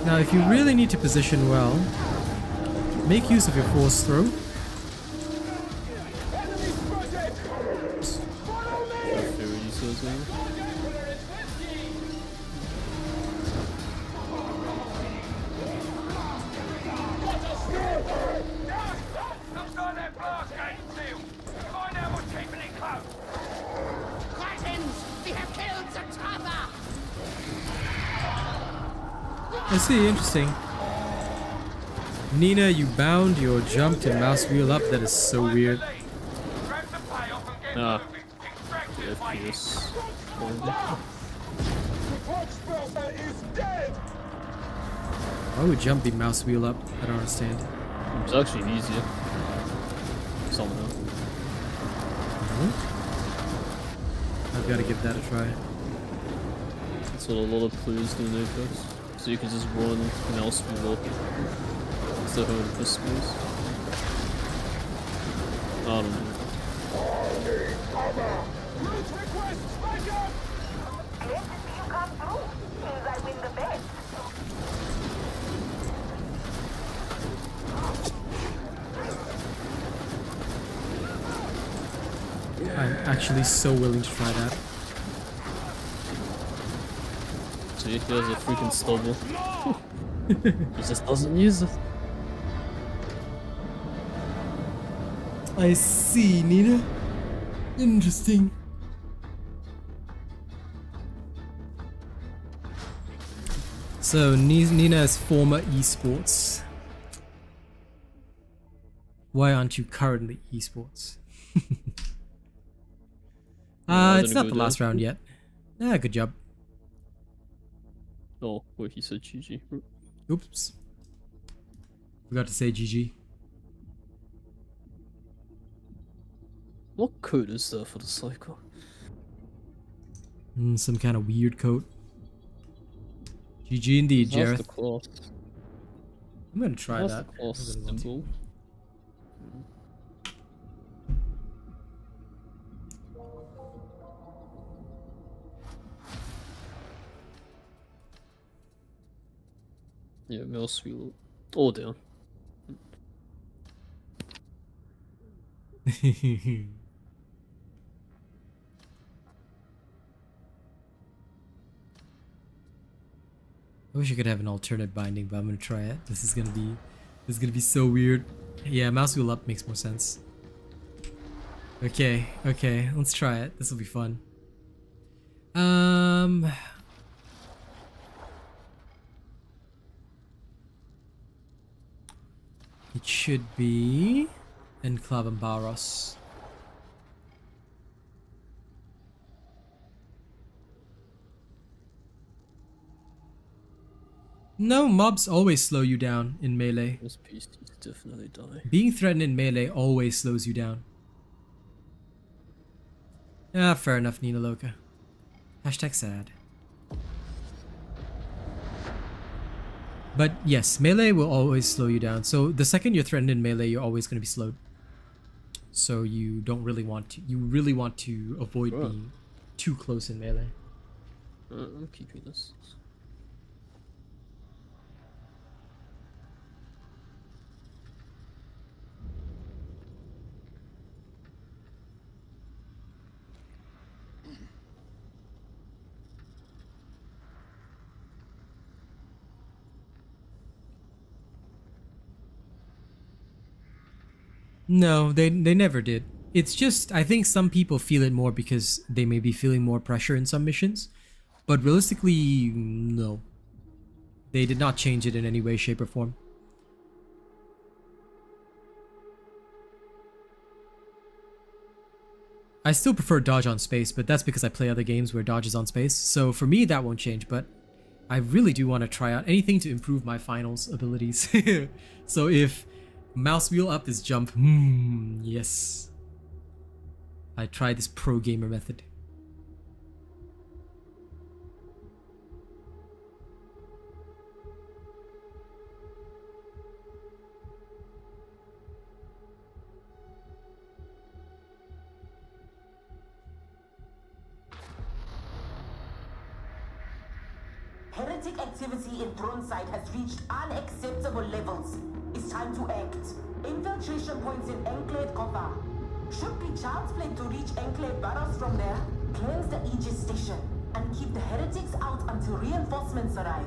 Now, if you really need to position well, make use of your force throw. I see, interesting. Nina, you bound your jump to mouse wheel up. That is so weird. Ah. FPS. Why would jump be mouse wheel up? I don't understand. It's actually easier. Somehow. I've got to give that a try. That's what a lot of players do in Apex. So you can just run mouse wheel up instead of having fist space. I don't know. I'm actually so willing to try that. See, he has a freaking stubble. He just doesn't use it. I see, Nina. Interesting. So, Nina is former esports. Why aren't you currently esports? It's not the last round yet. Ah, good job. Oh, wait, he said GG. Oops. Forgot to say GG. What code is there for the Psyker? Some kind of weird coat. GG indeed, That's Jareth. the class. I'm gonna try That's that. the class I'm gonna want to. symbol. Yeah, mouse wheel. Oh, down. I wish I could have an alternate binding, but I'm gonna try it. This is gonna be so weird. Yeah, mouse wheel up makes more sense. Okay, let's try it. This will be fun. It should be Enclavambaros. No, mobs always slow you down in melee. This beast is definitely die. Being threatened in melee always slows you down. Ah, fair enough, Nina Loca. Hashtag sad. But yes, melee will always slow you down. So the second you're threatened in melee, you're always going to be slowed. So you don't really want to. You really want to avoid being too close in melee. I'm keeping this. No, they never did. It's just, I think some people feel it more because they may be feeling more pressure in some missions. But realistically, no. They did not change it in any way, shape, or form. I still prefer dodge on space, but that's because I play other games where dodge is on space. So for me, that won't change, but I really do want to try out anything to improve my finals abilities. So if mouse wheel up is jump, yes. I try this pro gamer method. Heretic activity in Thronside has reached unacceptable levels. It's time to act. Infiltration points in Enclave cover. Should be child's play to reach Enclave barracks from there. Cleanse the Aegis station and keep the heretics out until reinforcements arrive.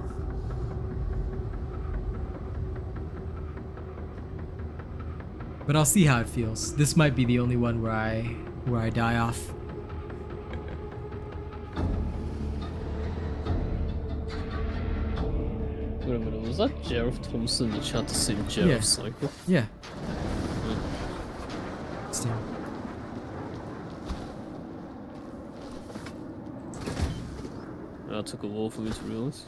But I'll see how it feels. This might be the only one where I die off. Wait a minute, was that Jareth Thompson in the chat the same Jareth Psyker? Yeah. Still. That took a while for me to realize.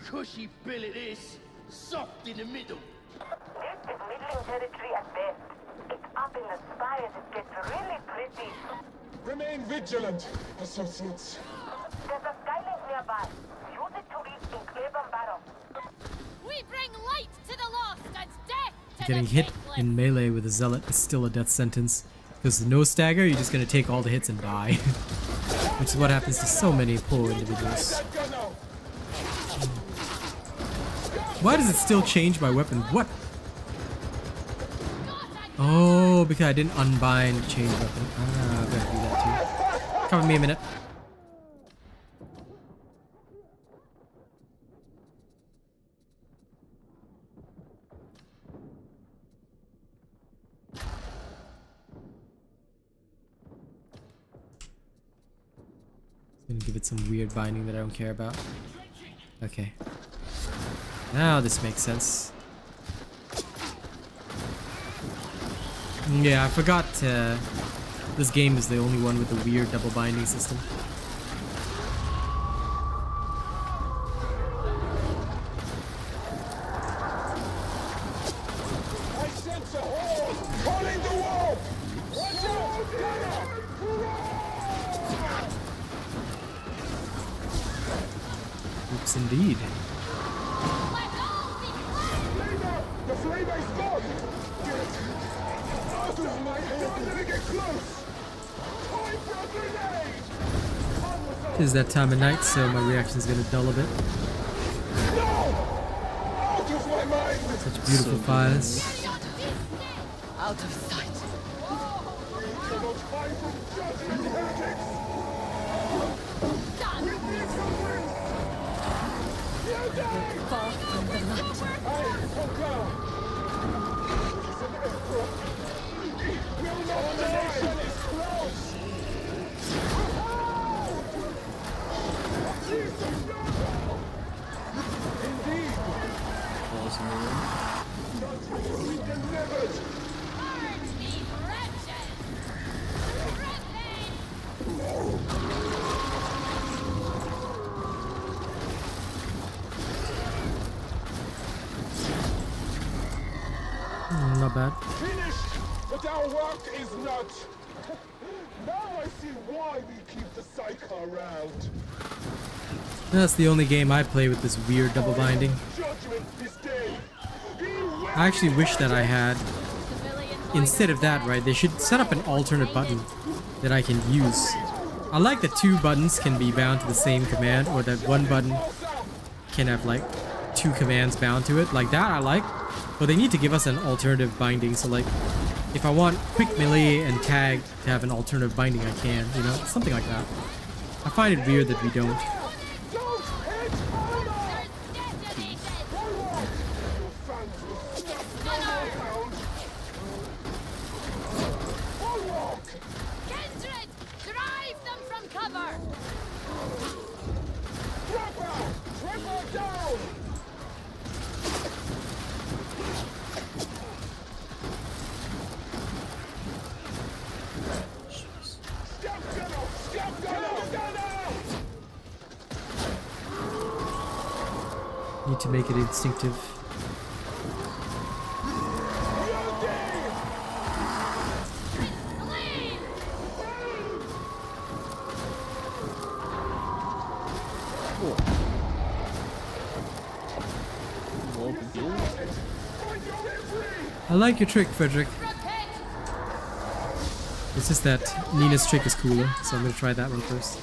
Cushy bill it is. Soft in the middle. This is middling territory at best. It's up in the spires. It gets really pretty. Remain vigilant, associates. There's a skylink nearby. Use it to reach Enclave barracks. We bring light to the lost and death to Getting the hit faithless. in melee with a zealot is still a death sentence. Because no stagger, you're just gonna take all the hits and die. Which is what happens to so many poor individuals. Why does it still change my weapon? What? Oh, because I didn't unbind change weapon. Ah, I gotta do that too. Cover me a minute. Gonna give it some weird binding that I don't care about. Okay. Now this makes sense. Yeah, I forgot This game is the only one with the weird double binding system. I sense a hole! Calling the wall! Watch out! Oops, indeed. The flame is gone! Get it! Out of my head! Don't let it get close! Time for a grenade! It is that time of night, so my reaction is gonna dull a bit. No! Out of my mind! Such beautiful fires. Out of sight. Cannot hide from judgment, heretics! You die! Far from the light. I concur! He's an emperor! He will not die! The nation is close! Indeed! Balls in the room. Judgment will be delivered! Not bad. Finished! But our work is not! Now I see why we keep the Psyker around! That's the only game I play with this weird double binding. Judgment is dead! I actually wish that I had, instead of that, right, they should set up an alternate button that I can use. I like that 2 buttons can be bound to the same command, or that 1 button can have like 2 commands bound to it. Like that I like, but they need to give us an alternative binding. So like, if I want quick melee and tag to have an alternative binding, I can, you know, something like that. I find it weird that we don't. Need to make it instinctive. I like your trick, Frederick. It's just that Nina's trick is cooler, so I'm gonna try that one first.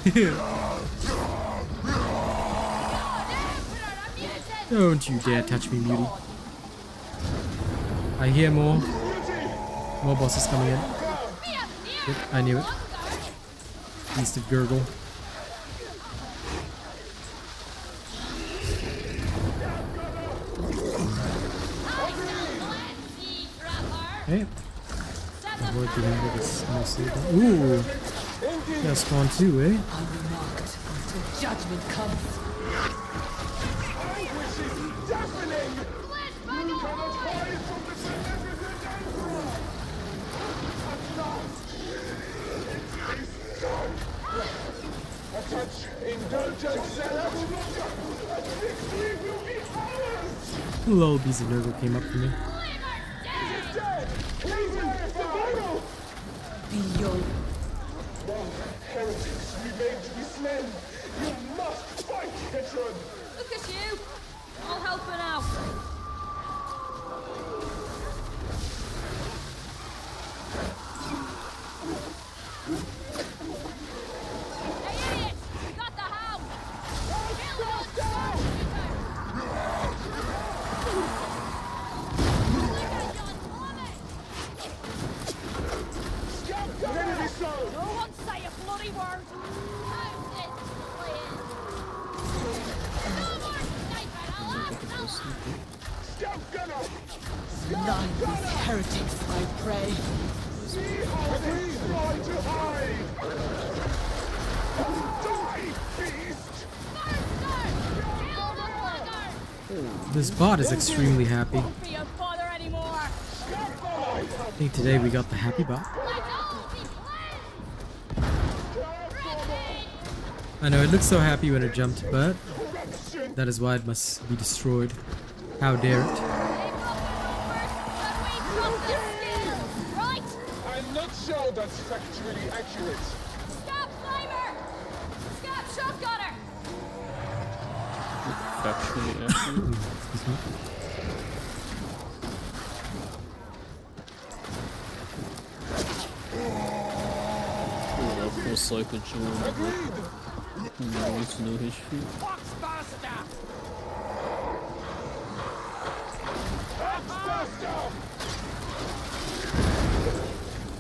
Don't you dare touch me, beauty. I hear more bosses coming in. Yep, I knew it. Beast of Gurgle. Hey. Avoid the end of this mostly. Ooh! Yeah, spawn too, eh? Unmarked until judgment comes. Little piece of Nurgle came up for me. Beyond. Heretics remain to be slain. You must fight, Ketron. Look at you! All helping out. Hey, idiot! We got the house! Kill those no one say a bloody word! None with heretics, I pray. See how they try to hide. Die, beast! This bot is extremely happy. Won't be a bother anymore. I think today we got the happy bot. Let's all be playing! I know it looks so happy when it jumped, but that is why it must be destroyed. How dare it? I'm not sure that's factually accurate. Stop, Flamer! Stop, shotgunner! Factually accurate. Excuse me. Oh, poor Psyker joined. No history.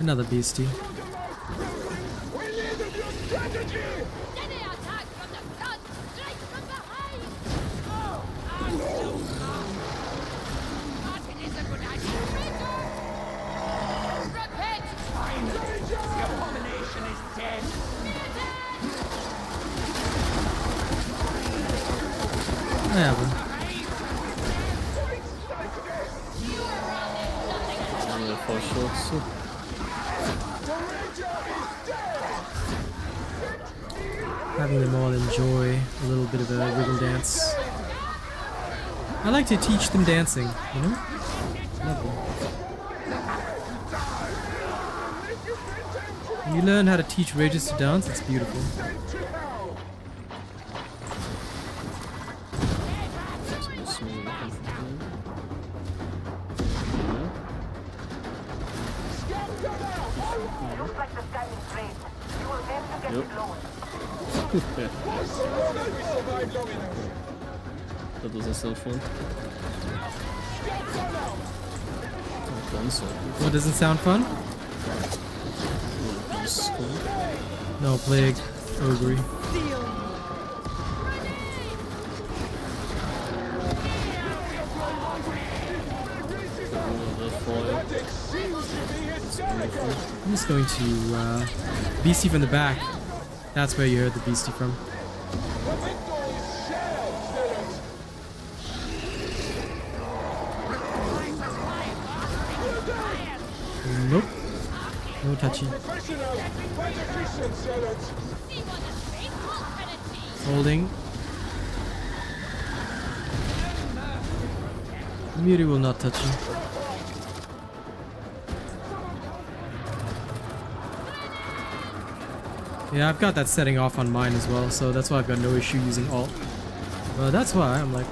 Another beastie. Steady attack from the front! Strike from behind! Martin is a good idea. Repent! The abomination is dead. I have him. Yeah, 4 shots. Having them all enjoy a little bit of a wiggle dance. I like to teach them dancing, you know? Lovely. When you learn how to teach rages to dance, it's beautiful. Looks like the sky is great. You will have to get blown. That doesn't sound fun. What doesn't sound fun? No, plague. Ogre. I'm just going to beastie from the back. That's where you heard the beastie from. Nope. No touchy. Holding. Miri will not touch you. Yeah, I've got that setting off on mine as well, so that's why I've got no issue using alt. But that's why I'm like,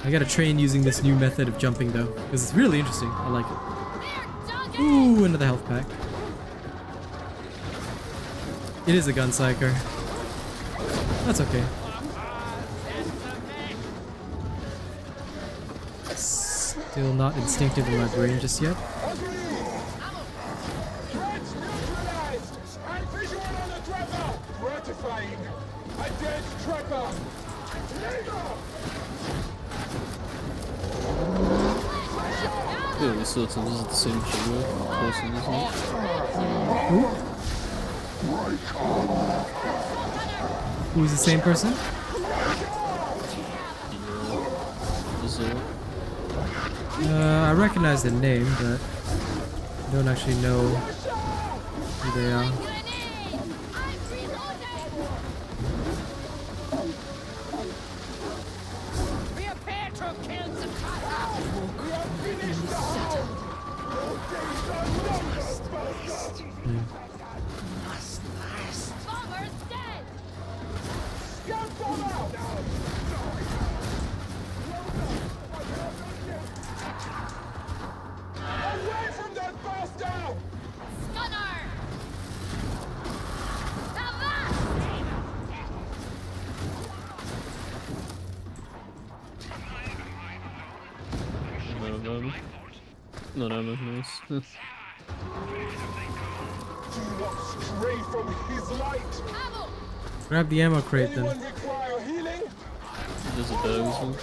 I gotta train using this new method of jumping though, because it's really interesting. I like it. Ooh, another health pack. It is a gun psyker. That's okay. Still not instinctive in my brain just yet. Yeah, we saw some, this is the same person, isn't it? Who's the same person? I recognize the name, but I don't actually know who they are. No, nice. Grab the ammo crate then. There's a bag as well.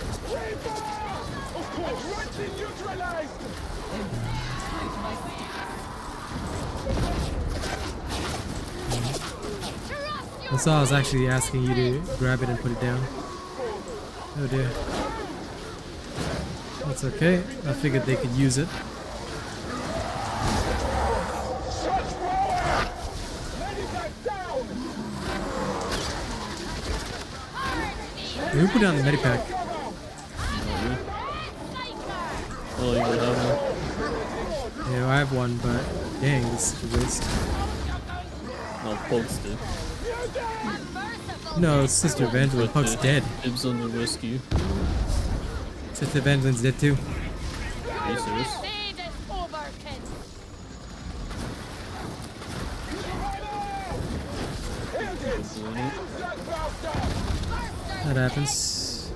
That's all I was actually asking you to grab it and put it down. Oh dear. That's okay. I figured they could use it. Can we put down the medipack? Oh, you don't have one. Yeah, I have one, but dang, this is a waste. No, Pug's dead. No, Sister Evangeline. Pug's dead. Dibs on the rescue. Sister Evangeline's dead too. Are you serious? That happens.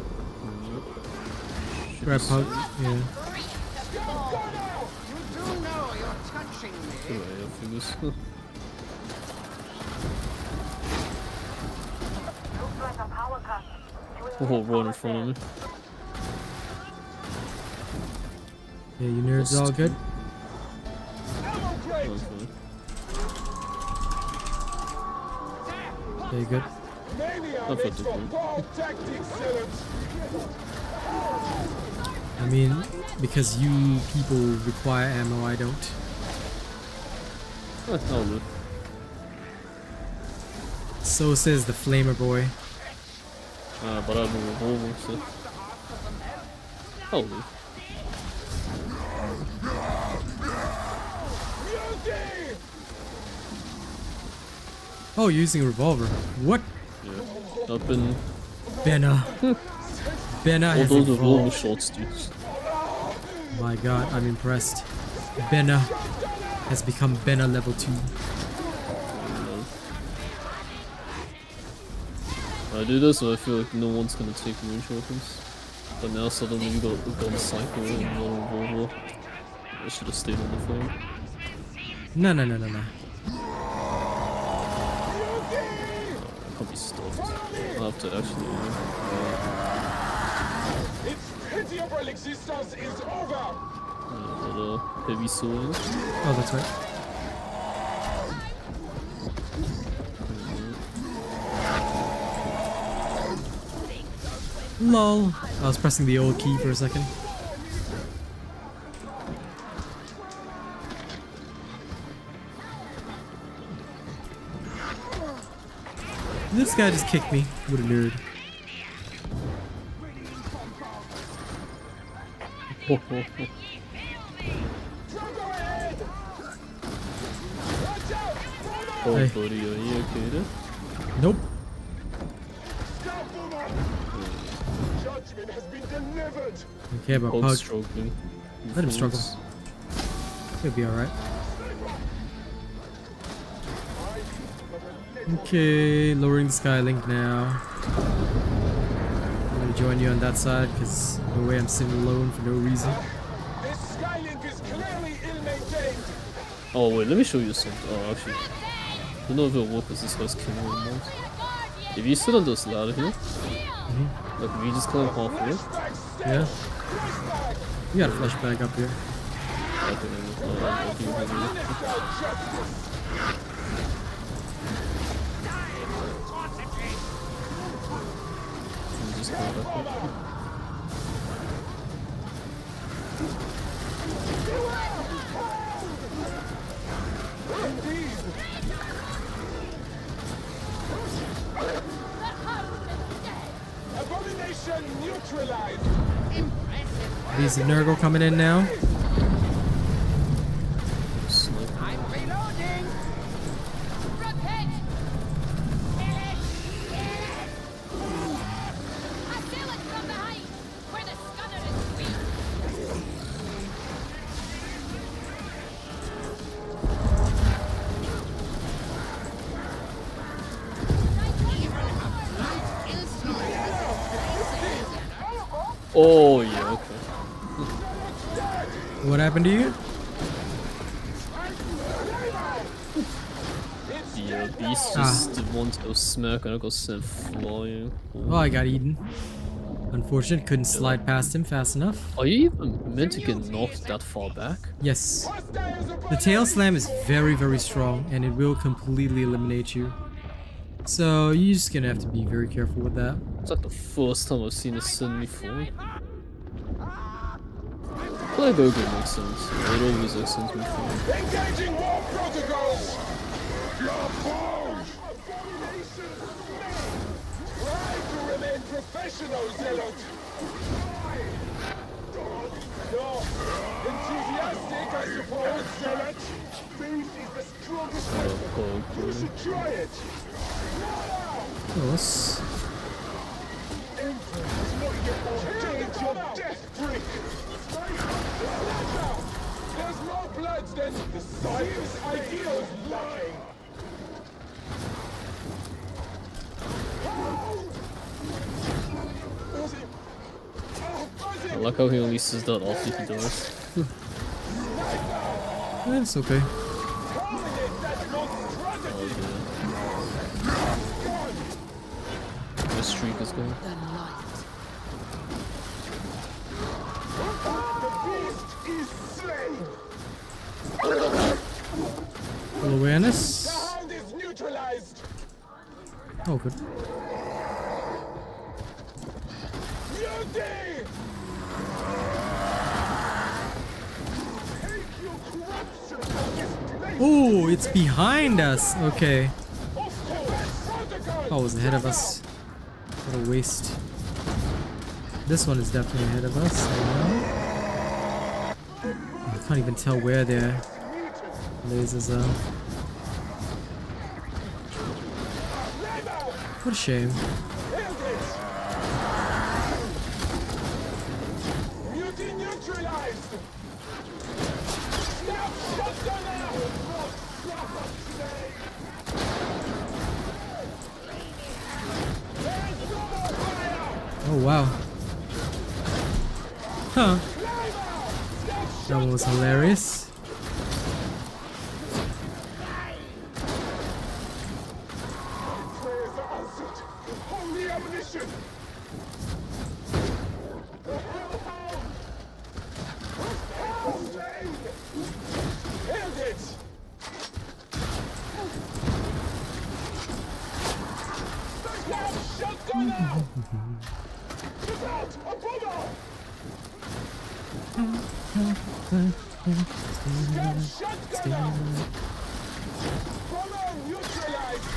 Grab Pug. Yeah. You do know you're touching me. Alright, I think this. Oh, right in front of me. Yeah, you nerds all good? Okay, good. I mean, because you people require ammo, I don't. That's all good. So says the Flamer boy. But I have a revolver, so. I'll leave. Oh, you're using a revolver. What? Yeah. Up in. Benna. Benna has all those revolver evolved. shots, dude. My god, I'm impressed. Benna has become Benna level 2. I do this, so I feel like no one's gonna take range weapons. But now suddenly you got gun Psyker and one revolver. I should have stayed on the phone. No. I can't be stopped. I'll have to actually. Its pitiable existence is over. Heavy sword. Oh, that's right. Lol. I was pressing the old key for a second. This guy just kicked me. What a nerd. Oh, Hey. buddy, are you okay there? Nope. Judgment has been delivered. Okay, about Pug Pug. struggling. Let him struggle. He'll be alright. Okay, lowering the Skylink now. I'm gonna join you on that side because no way I'm sitting alone for no reason. This Skylink is clearly ill-maintained. Oh wait, let me show you something. Oh, actually, I don't know if it'll work because this guy's killing me. If you sit on this ladder here, like we just climb halfway. Yeah. You got a flashback up here. Okay, I'll do it. Just go back up. Abomination neutralized. These Nurgle coming in now. I'm reloading. Rocket. Kill it. Assail it from behind, where the stunner is weak. Oh yeah, okay. What happened to you? The beast just did one to go smack and I got sent flying. Oh, I got eaten. Unfortunate, couldn't slide past him fast enough. Are you even meant to get knocked that far back? Yes. The tail slam is very, very strong and it will completely eliminate you. So you're just gonna have to be very careful with that. It's like the first time I've seen it send me flying. Play Gogo makes sense. It always sends me flying. Engaging war protocols. Your balls. Try to remain professional. Emotional zealot. No. Enthusiastic, I suppose, zealot. Faith is the strongest weapon. You should try it. Close. Emperor has not yet ordained your death drink. There's more blood than the science ideals lacking. I like how he only says that after he dies. It's okay. The streak is gone. Full awareness. The hound is neutralized. Oh, good. Beauty! Oh, it's behind us. Okay. Oh, it was ahead of us. What a waste. This one is definitely ahead of us. I can't even tell where their lasers are. What a shame. Beauty neutralized. Snap shotgun out. Oh wow. Huh. That one was hilarious. Prayers are answered. Holy ammunition. The hellhound. Hellblade. Held it. Snap shotgun out. Look out! A bullet! Snap shotgun out! Bomber neutralized!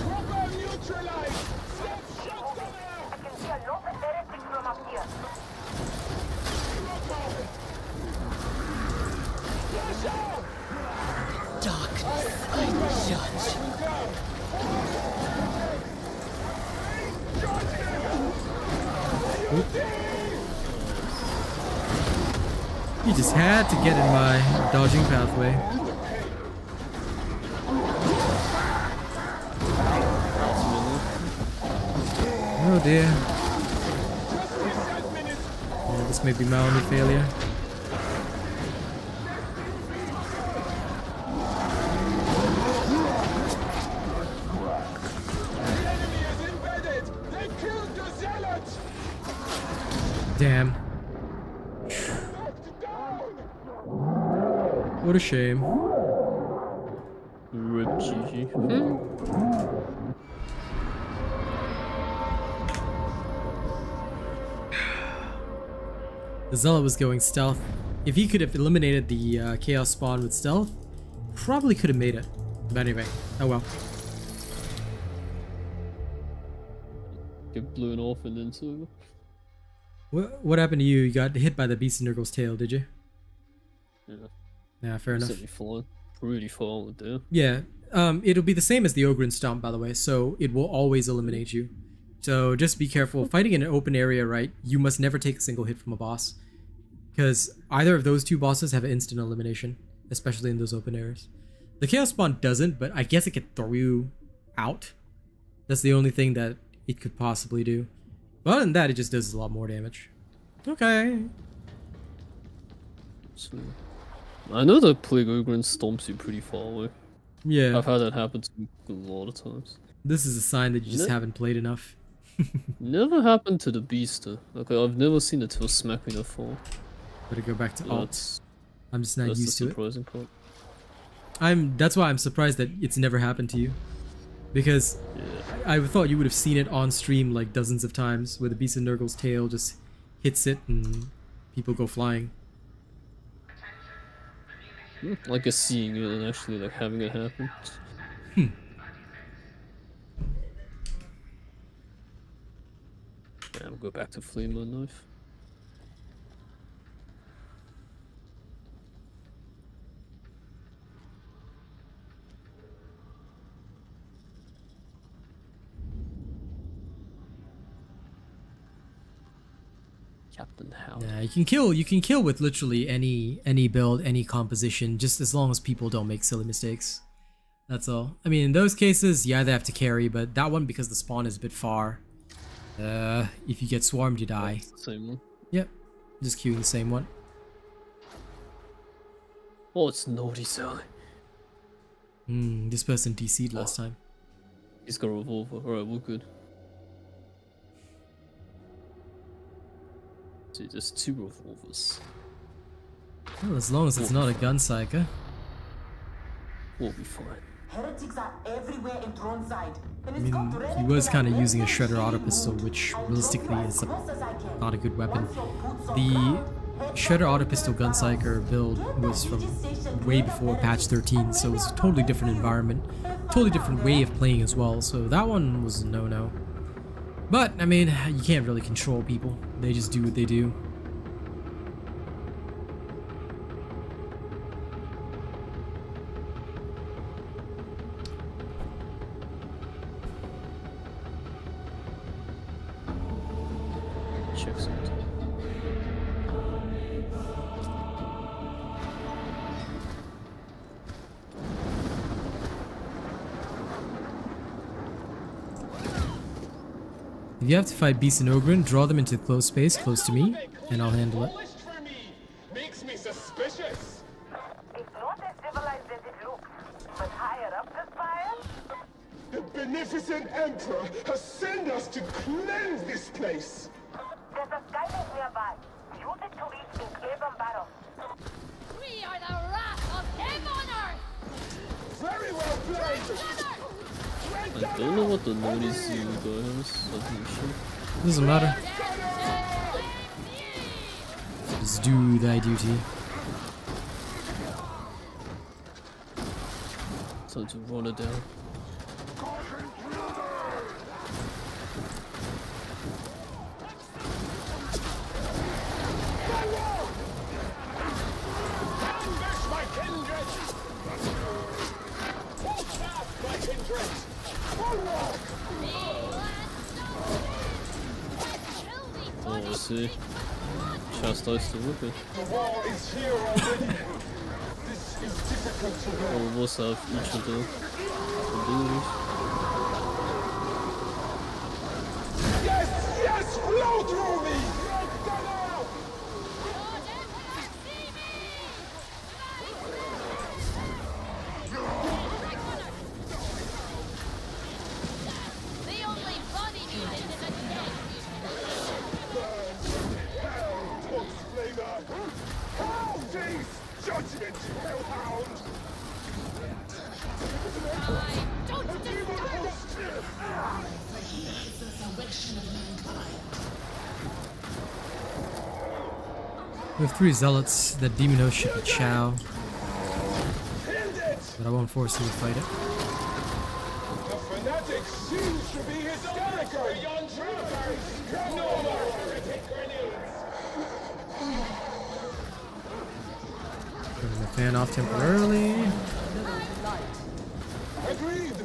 Bomber neutralized! Snap shotgun out! I can see a lot of everything from up here. Flash out! Darkness, I judge. You just had to get in my dodging pathway. Oh dear. Yeah, this may be my only failure. Damn. What a shame. Rip GG. The Zealot was going stealth. If he could have eliminated the Chaos Spawn with stealth, probably could have made it. But anyway, oh well. Get blown off and then so. What happened to you? You got hit by the Beast in Nurgle's tail, did you? Yeah. Yeah, fair enough. Really far with there. Yeah, it'll be the same as the Ogren Stomp, by the way, so it will always eliminate you. So just be careful. Fighting in an open area, right, you must never take a single hit from a boss. Because either of those two bosses have an instant elimination, especially in those open areas. The Chaos Spawn doesn't, but I guess it could throw you out. That's the only thing that it could possibly do. But other than that, it just does a lot more damage. Okay. So, I know that Plague Ogren stomps you pretty far away. Yeah. I've had that happen to me a lot of times. This is a sign that you just haven't played enough. Never happened to the Beast though. Like, I've never seen the tail smack me that far. Better go back to alt. I'm just not used to it. That's the surprising part. That's why I'm surprised that it's never happened to you. Because I thought you would have seen it on stream like dozens of times where the Beast of Nurgle's tail just hits it and people go flying. I guess seeing it and actually like having it happen. Damn, go back to flame mode knife. Captain Howard. Yeah, you can kill with literally any build, any composition, just as long as people don't make silly mistakes. That's all. I mean, in those cases, yeah, they have to carry, but that one, because the spawn is a bit far, if you get swarmed, you die. Same one. Yep, just queuing the same one. Oh, it's Naughty Sally. This person DC'd last time. He's got a revolver. Alright, we're good. See, there's 2 revolvers. Well, as long as it's not a gun psyker. We'll be fine. Heretics are everywhere in Throne Side. I mean, he was kind of using a shredder auto pistol, which realistically is not a good weapon. The shredder auto pistol gun psyker build was from way before patch 13, so it was a totally different environment, totally different way of playing as well, so that one was a no-no. But, I mean, you can't really control people. They just do what they do. Check something. If you have to fight Beast and Ogren, draw them into the closed space close to me, and I'll handle it. Makes me suspicious. It's not as civilized as it looks, but higher up the spire? The beneficent Emperor has sent us to cleanse this place. There's a Skynet nearby. Use it to reach Enclave battle. We are the wrath of him on Earth! Very well played. I don't know what the Naughty Zoo guy has. Doesn't matter. Just do thy duty. Time to run it down. Oh, I see. Chastise the Wicked. The war is here already. This is difficult to bear. All of us have each of the abilities. Yes, yes, flow through me. The only body needed is a dead. Judgment, hellhound! Don't disturb! We have 3 zealots. That demon host should be Chow. But I won't force him to fight it. The fanatic seems to be hysterical! Beyond troopers! No more heretic grenades! Turn the fan off temporarily. Agreed!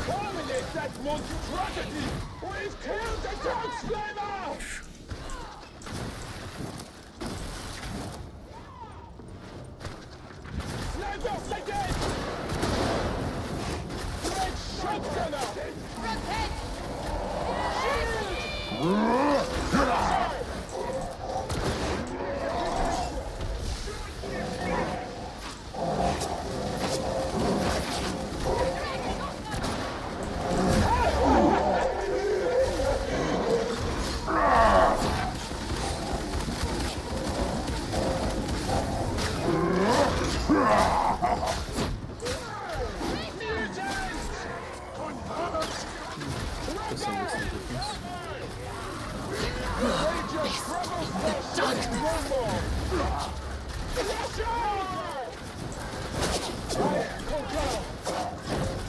Terminate that monstrosity! We've killed the Dark Flamer! Sniper sighted! Red shotgunner! Repent!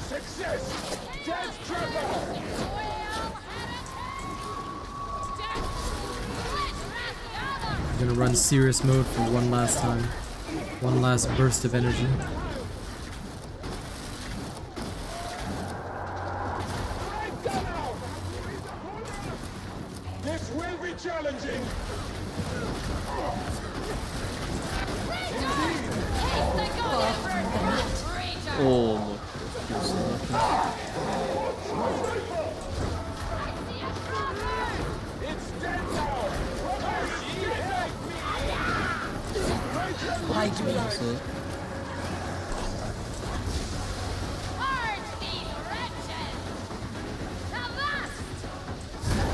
Success! Death Trapper! I'm gonna run serious mode for one last time. One last burst of energy. This will be challenging. Oh my god. It's dead now. That's it.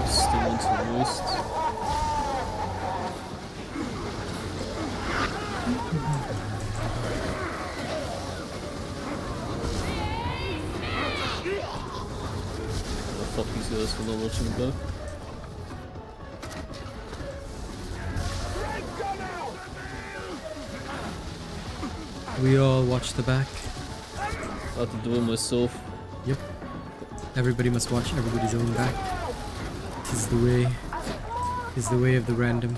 Still into waste. Fuck these guys for not watching the back. We all watch the back. I have to do it myself. Yep. Everybody must watch everybody's own back. Tis the way. Tis the way of the random.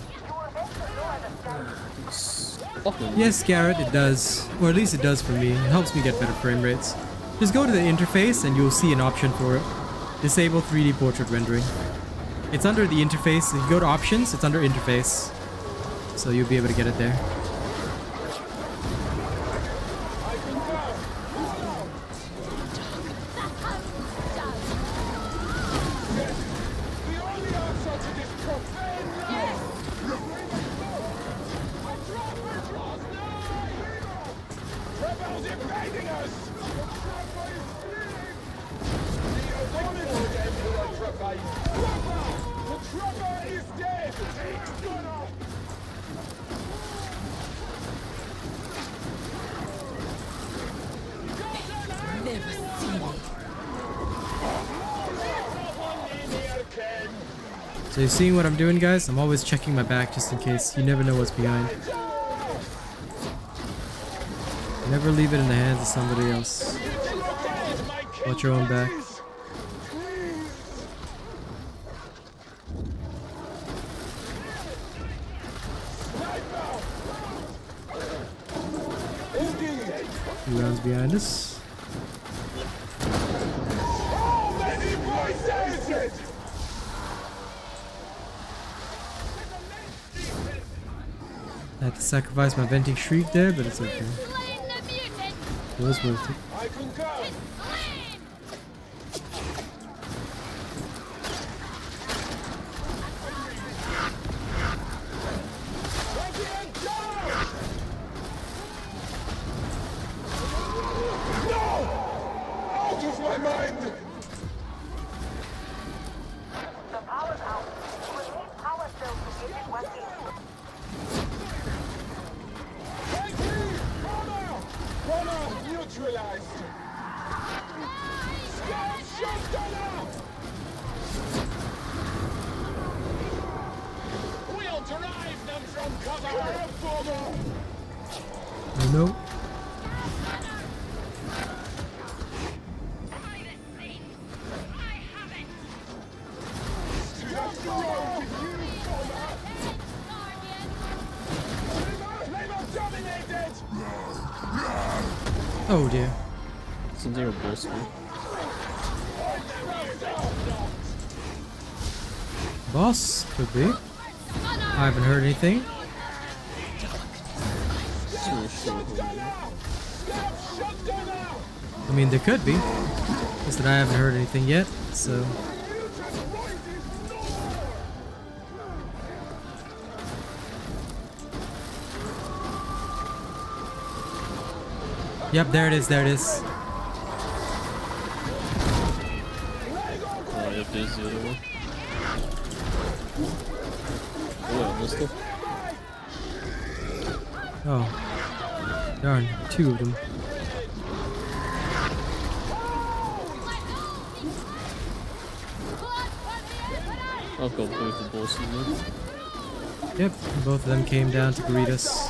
Yes, Garrett, it does. Or at least it does for me. It helps me get better frame rates. Just go to the interface and you'll see an option for it. Disable 3D portrait rendering. It's under the interface. If you go to options, it's under interface. So you'll be able to get it there. So you seeing what I'm doing, guys? I'm always checking my back just in case. You never know what's behind. Never leave it in the hands of somebody else. Watch your own back. Two rounds behind us. I had to sacrifice my venting shriek there, but it's okay. It was worth it. No. Oh dear. Isn't there a boss here? Boss? Could be. I haven't heard anything. I mean, there could be. Just that I haven't heard anything yet, so... Yep, there it is, there it is. Oh, yep, there's the other one. Oh, I missed it. Oh. Darn, two of them. I'll go both the bosses now. Yep, both of them came down to greet us.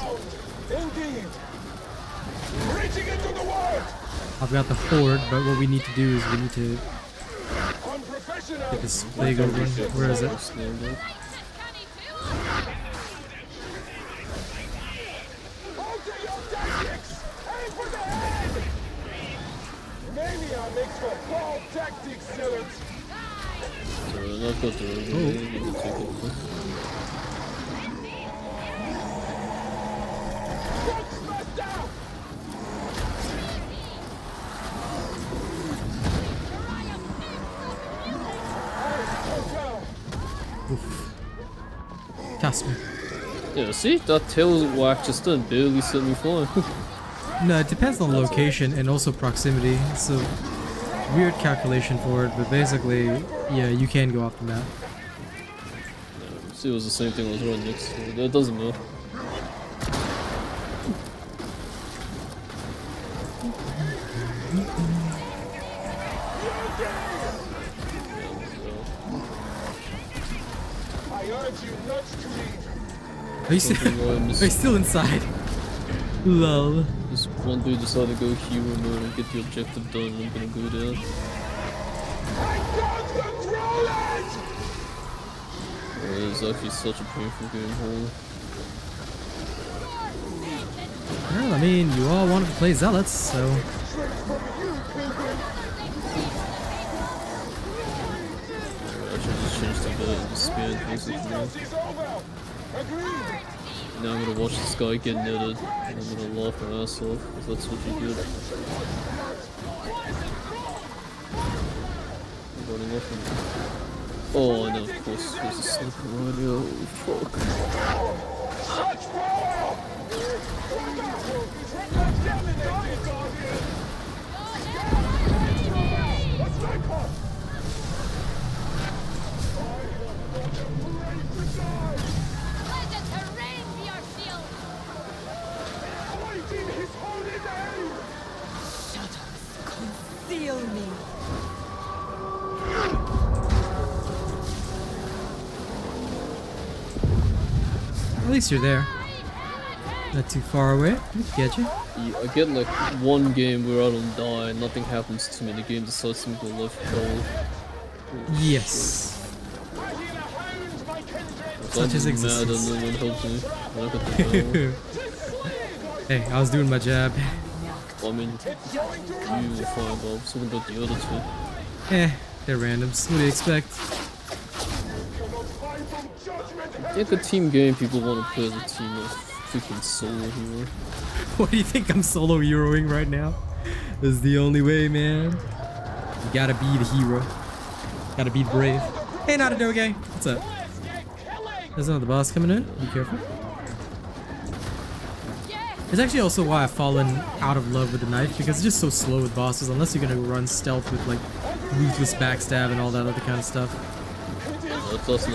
I've got the horde, but what we need to do is we need to get this plague over. Where is it? for ball tactics, zealots. So I've got the rogue. You can take it. Rock smash down. Cast me. Yeah, see? That tail whack just done barely set me flying. No, it depends on location and also proximity. It's a weird calculation for it, but basically, yeah, you can go off the map. Yeah, see, it was the same thing I was right next to. That doesn't matter. I urge you not to leave. Are you still inside? Lol. This one dude decided to go hero mode and get the objective done, and I'm gonna go there. I can't control it! It's actually such a painful game, holy. Well, I mean, you all wanted to play Zealots, so... I should just change the bit and just spam basically. Now I'm gonna watch this guy get netted, and I'm gonna laugh my ass off, because that's what you get. I'm running off him. Oh, I know, of course, there's a sniper right here, holy fuck. Conceal me. At least you're there. Not too far away. Get you. Yeah, I get like one game where I don't die, nothing happens to me, the game decides to make my life hell. Yes. Such as existence. Mad and no one helped me. I got the Hey, I was doing my jab. I mean, you were fine, but I was talking about the other two. They're randoms. What do you expect? I think a team game people want to play as a team of freaking solo hero. What do you think I'm solo heroing right now? This is the only way, man. You gotta be the hero. Gotta be brave. Hey, not a doge. What's up? There's another boss coming in. Be careful. It's actually also why I've fallen out of love with the knife, because it's just so slow with bosses unless you're gonna run stealth with like ruthless backstab and all that other kind of stuff. That's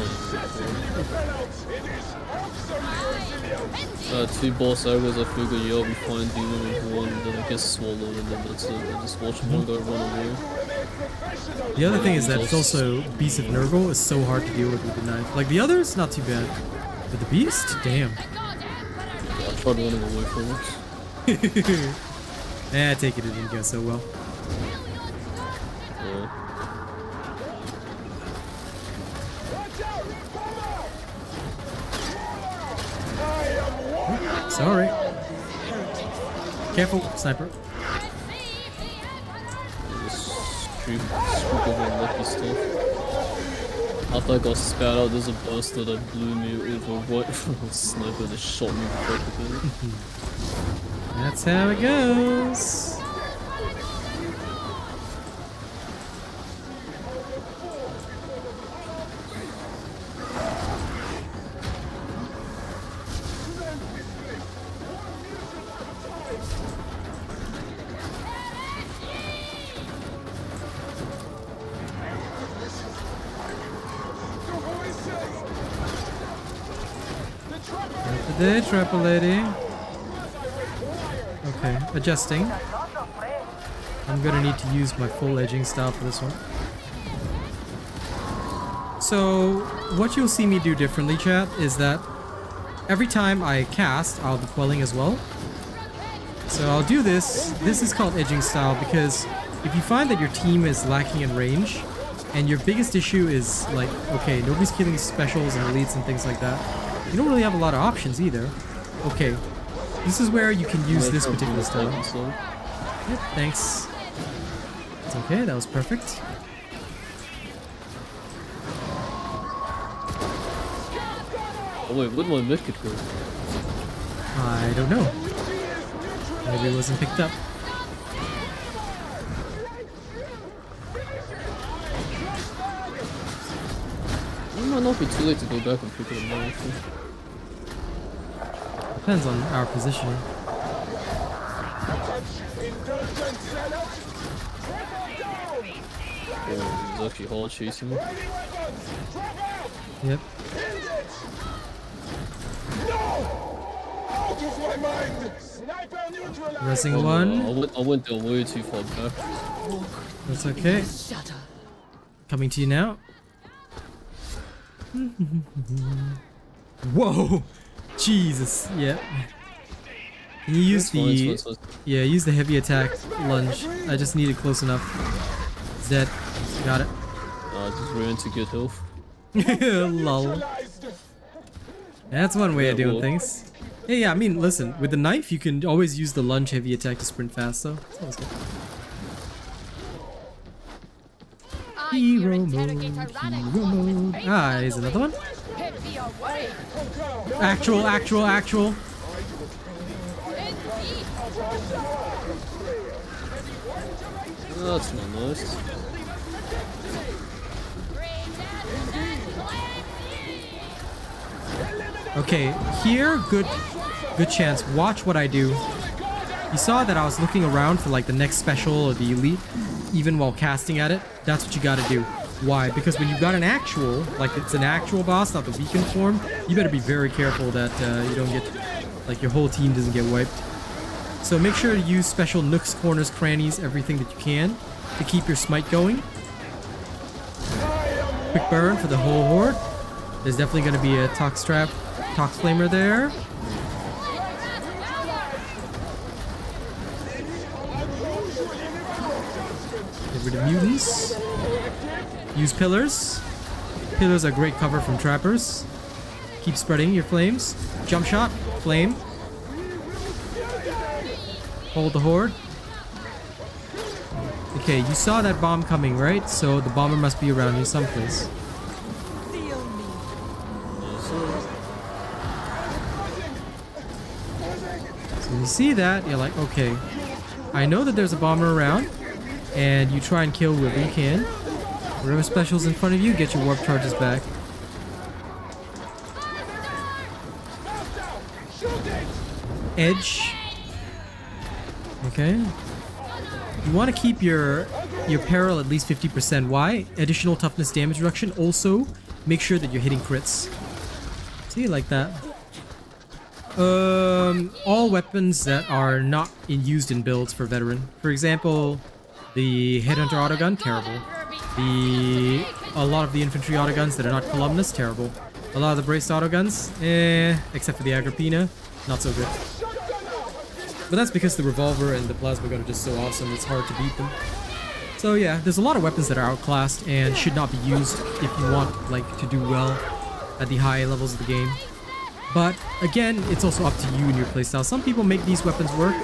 not two boss areas. I figure yeah, we find dealing with one, and then it gets swallowed, and then that's it. I just watch one guy run away. The other thing is that it's also Beast of Nurgle is so hard to deal with the knife. Like the others, not too bad, but the Beast, damn. I tried running away from it. I take it didn't go so well. Yeah. Sorry. Careful, sniper. Scoop of unlucky stuff. After I got spat out, there's a buster that blew me over right from a sniper that shot me perfectly. That's how it goes. Day, Trapper Lady. Okay, adjusting. I'm gonna need to use my full edging style for this one. So, what you'll see me do differently, chat, is that every time I cast, I'll be quelling as well. So I'll do this. This is called edging style because if you find that your team is lacking in range, and your biggest issue is like, okay, nobody's killing specials and elites and things like that, you don't really have a lot of options either. Okay, this is where you can use this particular style. Yep, thanks. That's okay, that was perfect. Oh wait, where'd my medkit go? I don't know. Maybe it wasn't picked up. It might not be too late to go back and pick it up now, actually. Depends on our positioning. Oh, he's actually hard chasing me. Yep. Resing Oh, one. I went there way too far back. That's okay. Coming to you now. Whoa! Jesus. Yep. Can you use the... Yeah, use the heavy attack lunge. I just need it close enough. Zed. Got it. I just ran to get health. Lol. That's one way of doing things. Yeah, I mean, listen, with the knife, you can always use the lunge heavy attack to sprint fast, so it's always good. Hero mode, hero mode. Ah, here's another one. Actual. That's not nice. Okay, here, good chance. Watch what I do. You saw that I was looking around for like the next special or the elite, even while casting at it. That's what you gotta do. Why? Because when you've got an actual, like it's an actual boss, not the weakened form, you better be very careful that you don't get, like your whole team doesn't get wiped. So make sure to use special nooks, corners, crannies, everything that you can to keep your smite going. Quick burn for the whole horde. There's definitely going to be a Tox Trap, Tox Flamer there. Get rid of mutants. Use pillars. Pillars are great cover from trappers. Keep spreading your flames. Jump shot, flame. Hold the horde. Okay, you saw that bomb coming, right? So the bomber must be around here someplace. So you see that, you're like, okay, I know that there's a bomber around, and you try and kill whoever you can. Whatever special's in front of you, get your warp charges back. Edge. Okay. You want to keep your peril at least 50%. Why? Additional toughness damage reduction. Also, make sure that you're hitting crits. See, like that. All weapons that are not used in builds for veteran. For example, the Headhunter autogun, terrible. A lot of the infantry autoguns that are not columnists, terrible. A lot of the braced autoguns, except for the Agrippina, not so good. But that's because the revolver and the plasma gun are just so awesome, it's hard to beat them. So yeah, there's a lot of weapons that are outclassed and should not be used if you want like to do well at the high levels of the game. But again, it's also up to you and your playstyle. Some people make these weapons work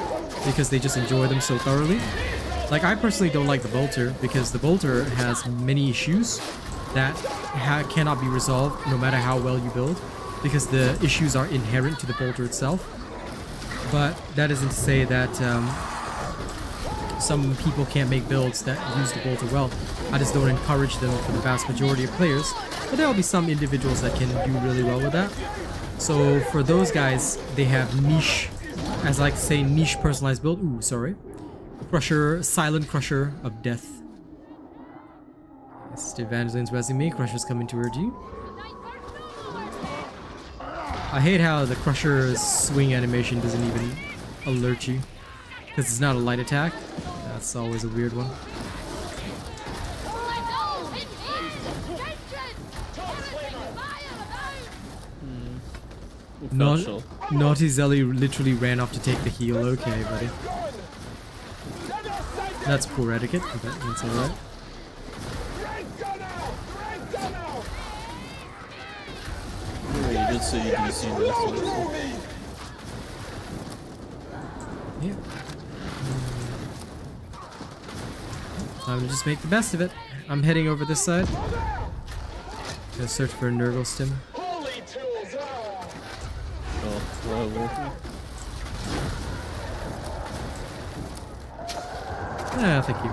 because they just enjoy them so thoroughly. Like I personally don't like the bolter because the bolter has many issues that cannot be resolved no matter how well you build, because the issues are inherent to the bolter itself. But that isn't to say that some people can't make builds that use the bolter well. I just don't encourage them for the vast majority of players, but there will be some individuals that can do really well with that. So for those guys, they have niche, as I like to say, niche personalized build. Ooh, sorry. Crusher, Silent Crusher of Death. This is Evangeline's resume. Crusher's coming toward you. I hate how the Crusher's swing animation doesn't even alert you, because it's not a light attack. That's always a weird one. Naughty Zelly literally ran off to take the heal. Okay, buddy. That's poor etiquette, but that's alright. You did say you DC that, so. Yeah. Time to just make the best of it. I'm heading over this side. Gonna search for a Nurgle stim. Holy tools are. Oh, wow. Ah, thank you.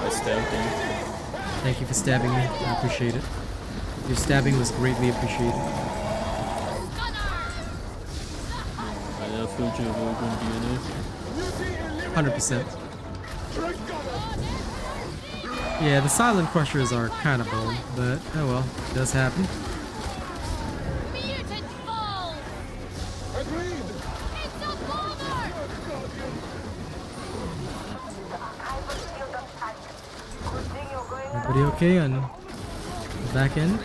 I stabbed him. Thank you for stabbing me. I appreciate it. Your stabbing was greatly appreciated. I have food you avoid DNA. 100%. Yeah, the silent crushers are kind of bold, but oh well, it does happen. Mutant fall! Agreed. It's a bomber! Everybody okay on the back end?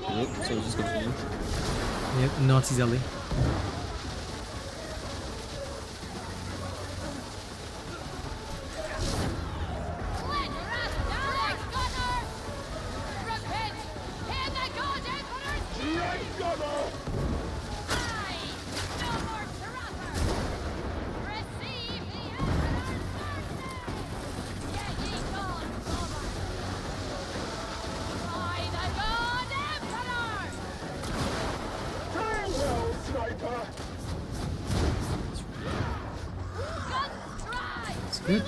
Yep, so it's just gonna be. Yep, Nazi Zelly. It's good.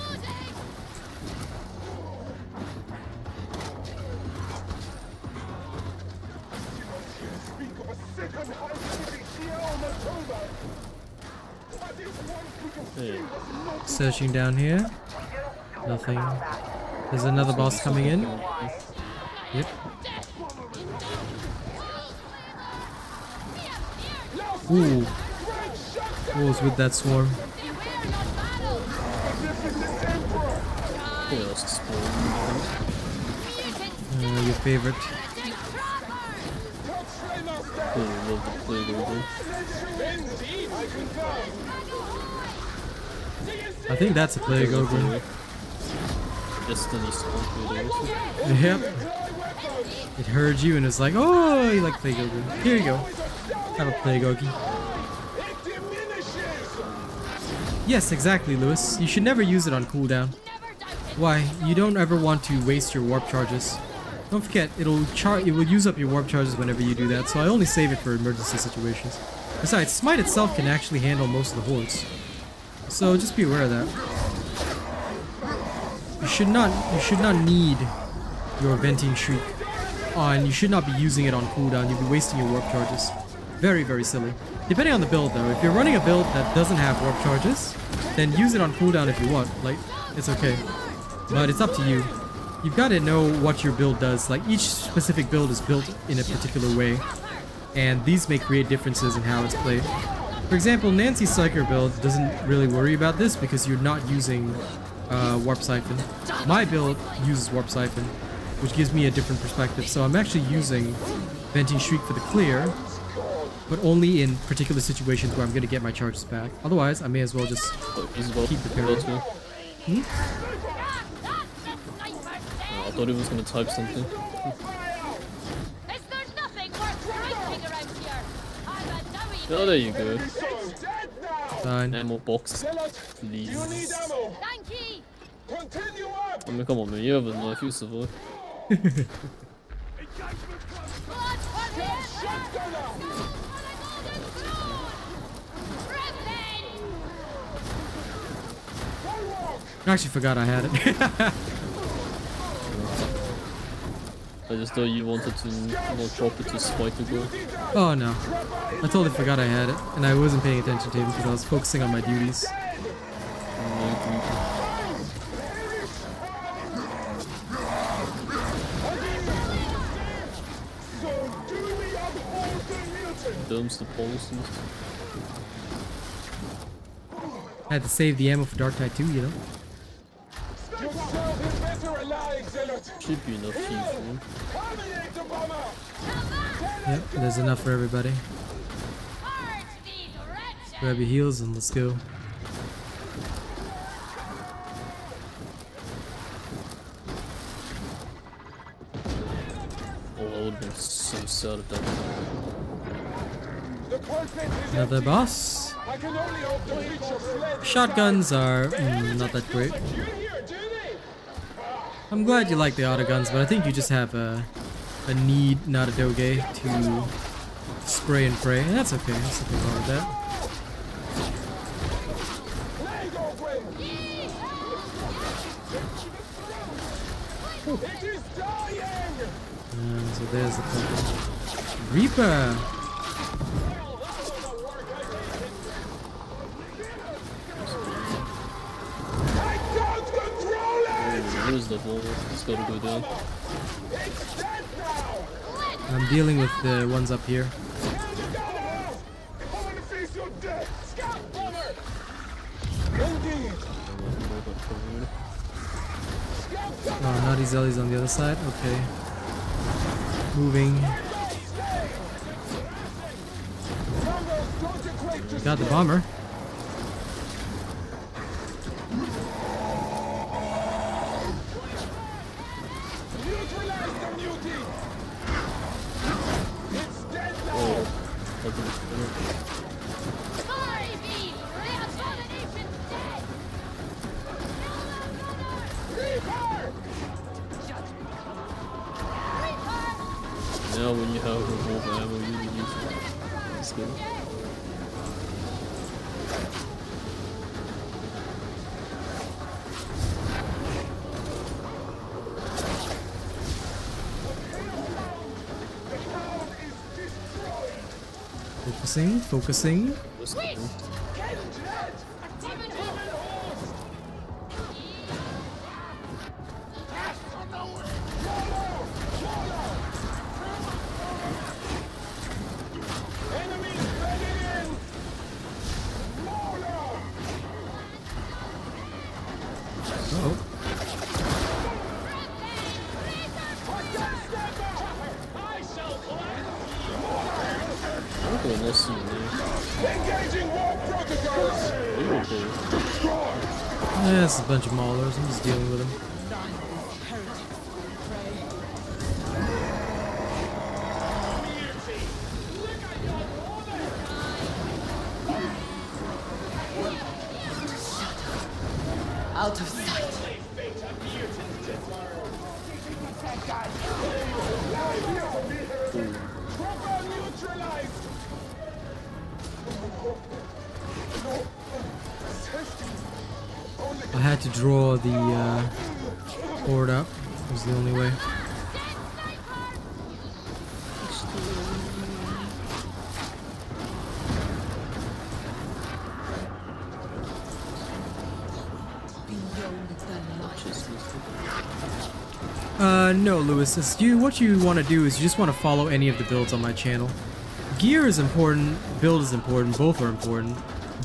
Hey. Searching down here. Nothing. There's another boss coming in. Yep. Ooh. What was with that swarm? Your favorite. Oh, love the plague over. I think that's a plague ogre. Destiny spawn also. Yep. It heard you and it's like, oh, you like plague ogre. Here you go. Have a plague ogre. Yes, exactly, Lewis. You should never use it on cooldown. Why? You don't ever want to waste your warp charges. Don't forget, it will use up your warp charges whenever you do that, so I only save it for emergency situations. Besides, Smite itself can actually handle most of the hordes. So just be aware of that. You should not need your venting shriek on. You should not be using it on cooldown. You'll be wasting your warp charges. Very, very silly. Depending on the build though, if you're running a build that doesn't have warp charges, then use it on cooldown if you want. Like, it's okay. But it's up to you. You've got to know what your build does. Like, each specific build is built in a particular way, and these may create differences in how it's played. For example, Nancy's Psyker build doesn't really worry about this because you're not using Warp Siphon. My build uses Warp Siphon, which gives me a different perspective. So I'm actually using Venting Shriek for the clear, but only in particular situations where I'm going to get my charges back. Otherwise, I may as well just keep the parry. I thought it was gonna type something. Oh, there you go. Fine. Ammo box, please. I mean, come on, man. You have a knife. You survive. I actually forgot I had it. I just thought you wanted to drop it to Spike to go. Oh no. I totally forgot I had it, and I wasn't paying attention to it because I was focusing on my duties. Domes the policies. I had to save the ammo for Darktide too, you know? Should be enough heat for him. Yep, there's enough for everybody. Grab your heals and let's go. Oh, I would have been so sad if that. Another boss. I can only hope to reach your sled. Shotguns are not that great. I'm glad you like the auto guns, but I think you just have a need, not a doge, to spray and pray. And that's okay. That's nothing wrong with that. And so there's the couple. Reaper! Where's the ball? It's gotta go down. I'm dealing with the ones up here. Oh, Naughty Zelly's on the other side. Okay. Moving. Got the bomber. Now when you have revolver ammo, you can use it. That's good. Focusing, focusing. Yeah, it's a bunch of maulers. I'm just dealing with them. Out of sight. I had to draw the board up. It was the only way. No, Lewis. What you want to do is you just want to follow any of the builds on my channel. Gear is important, build is important, both are important.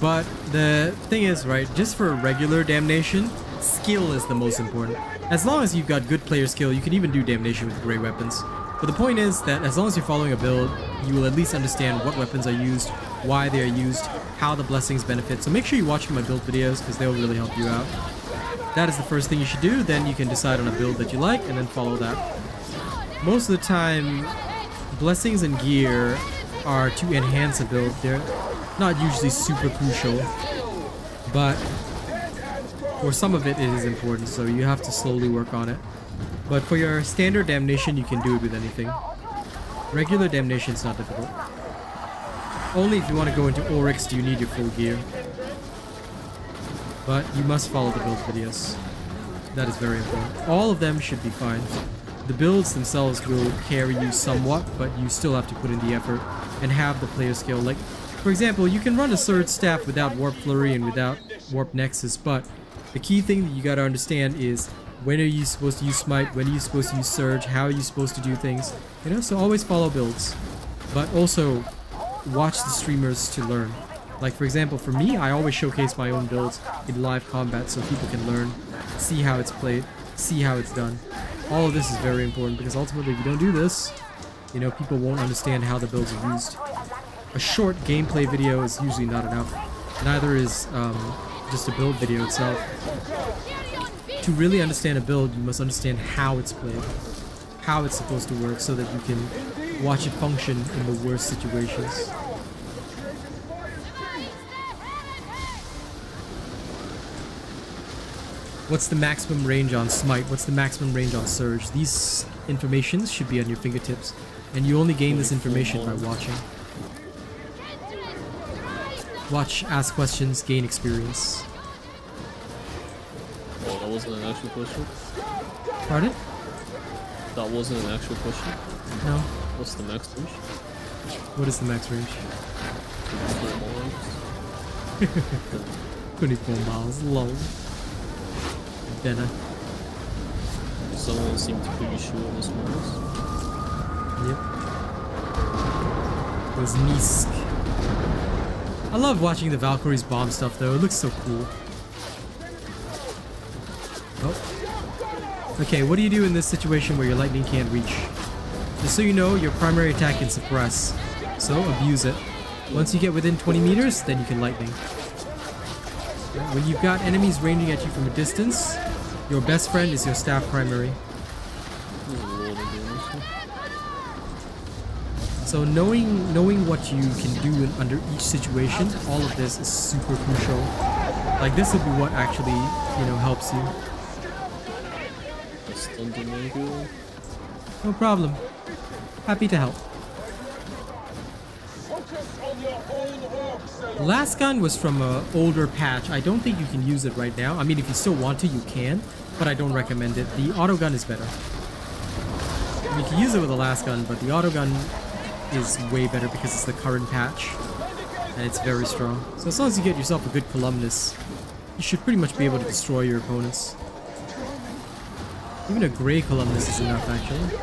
But the thing is, right, just for regular damnation, skill is the most important. As long as you've got good player skill, you can even do damnation with great weapons. But the point is that as long as you're following a build, you will at least understand what weapons are used, why they are used, how the blessings benefit. So make sure you watch my build videos because they'll really help you out. That is the first thing you should do, then you can decide on a build that you like and then follow that. Most of the time, blessings and gear are to enhance a build. They're not usually super crucial, but for some of it is important, so you have to slowly work on it. But for your standard damnation, you can do it with anything. Regular damnation is not difficult. Only if you want to go into Aurics do you need your full gear. But you must follow the build videos. That is very important. All of them should be fine. The builds themselves will carry you somewhat, but you still have to put in the effort and have the player skill. Like, for example, you can run a Surge Staff without Warp Flurry and without Warp Nexus, but the key thing that you gotta understand is when are you supposed to use Smite, when are you supposed to use Surge, how are you supposed to do things, you know, so always follow builds. But also, watch the streamers to learn. Like, for example, for me, I always showcase my own builds in live combat so people can learn, see how it's played, see how it's done. All of this is very important because ultimately if you don't do this, you know, people won't understand how the builds are used. A short gameplay video is usually not enough. Neither is just a build video itself. To really understand a build, you must understand how it's played, how it's supposed to work so that you can watch it function in the worst situations. What's the maximum range on Smite? What's the maximum range on Surge? These informations should be on your fingertips. And you only gain this information by watching. Watch, ask questions, gain experience. Oh, that wasn't an actual question? Pardon? That wasn't an actual question? No. What's the max range? What is the max range? 24 24 miles. miles, lol. Better. Someone seemed pretty sure on this one. Yep. It was Nisk. I love watching the Valkyries bomb stuff though, it looks so cool. Oh. Okay, what do you do in this situation where your lightning can't reach? Just so you know, your primary attack can suppress, so abuse it. Once you get within 20 meters, then you can lightning. When you've got enemies ranging at you from a distance, your best friend is your staff primary. So knowing what you can do under each situation, all of this is super crucial. Like this will be what actually, you know, helps you. No problem. Happy to help. Last gun was from an older patch. I don't think you can use it right now. I mean, if you still want to, you can, but I don't recommend it. The auto gun is better. You can use it with the last gun, but the auto gun is way better because it's the current patch and it's very strong. So as long as you get yourself a good columnist, you should pretty much be able to destroy your opponents. Even a gray columnist is enough actually.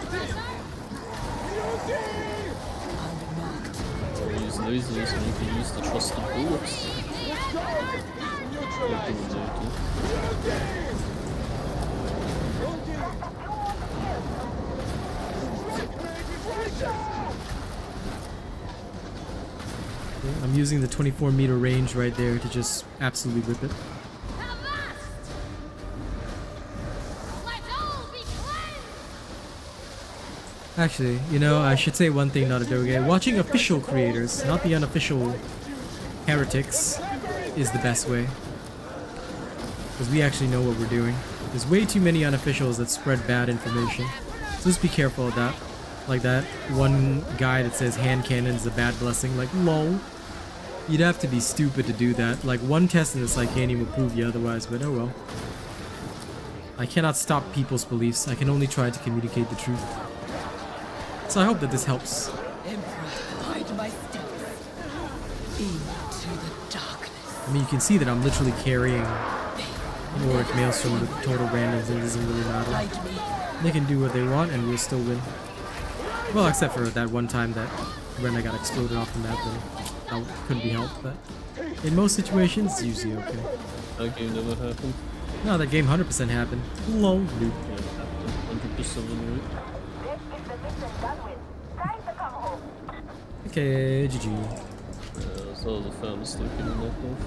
Use lasers and you can use the trusted bullets. I'm using the 24-meter range right there to just absolutely rip it. Actually, you know, I should say one thing, not a doge. Watching official creators, not the unofficial heretics, is the best way. Because we actually know what we're doing. There's way too many unofficials that spread bad information. So just be careful of that. Like that one guy that says hand cannon is a bad blessing. Like, lol. You'd have to be stupid to do that. Like, one test in the Psychanium will prove you otherwise, but oh well. I cannot stop people's beliefs. I can only try to communicate the truth. So I hope that this helps. Hide my steps into the darkness. I mean, you can see that I'm literally carrying Auric Maelstrom with total randoms, and it doesn't really matter. They can do what they want, and we'll still win. Well, except for that one time that when I got exploded off the map, then that couldn't be helped. But in most situations, it's usually okay. That game never happened. No, that game 100% happened. Lol, dude. Yeah, 100% right. Okay, GG. Yeah, so the fan is still getting knocked off.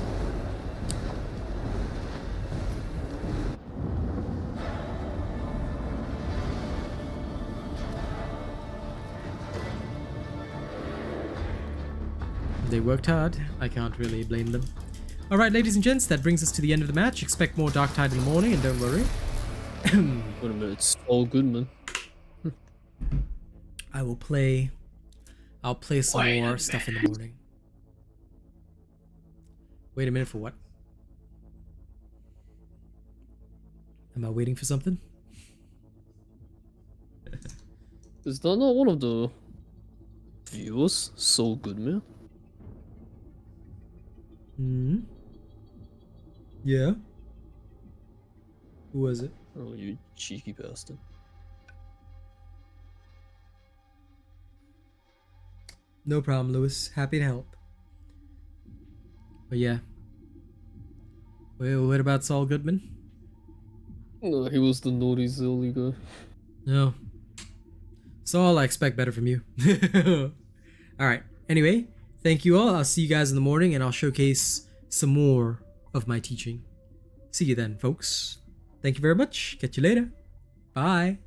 They worked hard. I can't really blame them. Alright, ladies and gents, that brings us to the end of the match. Expect more Darktide in the morning, and don't worry. Wait a minute, it's all good, man. I'll play some more stuff in the morning. Wait a minute for what? Am I waiting for something? Is that not one of the viewers? So good, man. Hmm? Yeah? Who was it? Oh, you cheeky bastard. No problem, Lewis. Happy to help. But yeah. Well, what about Saul Goodman? No, he was the naughty Zilly guy. No. Saul, I expect better from you. Alright. Anyway, thank you all. I'll see you guys in the morning, and I'll showcase some more of my teaching. See you then, folks. Thank you very much. Catch you later. Bye.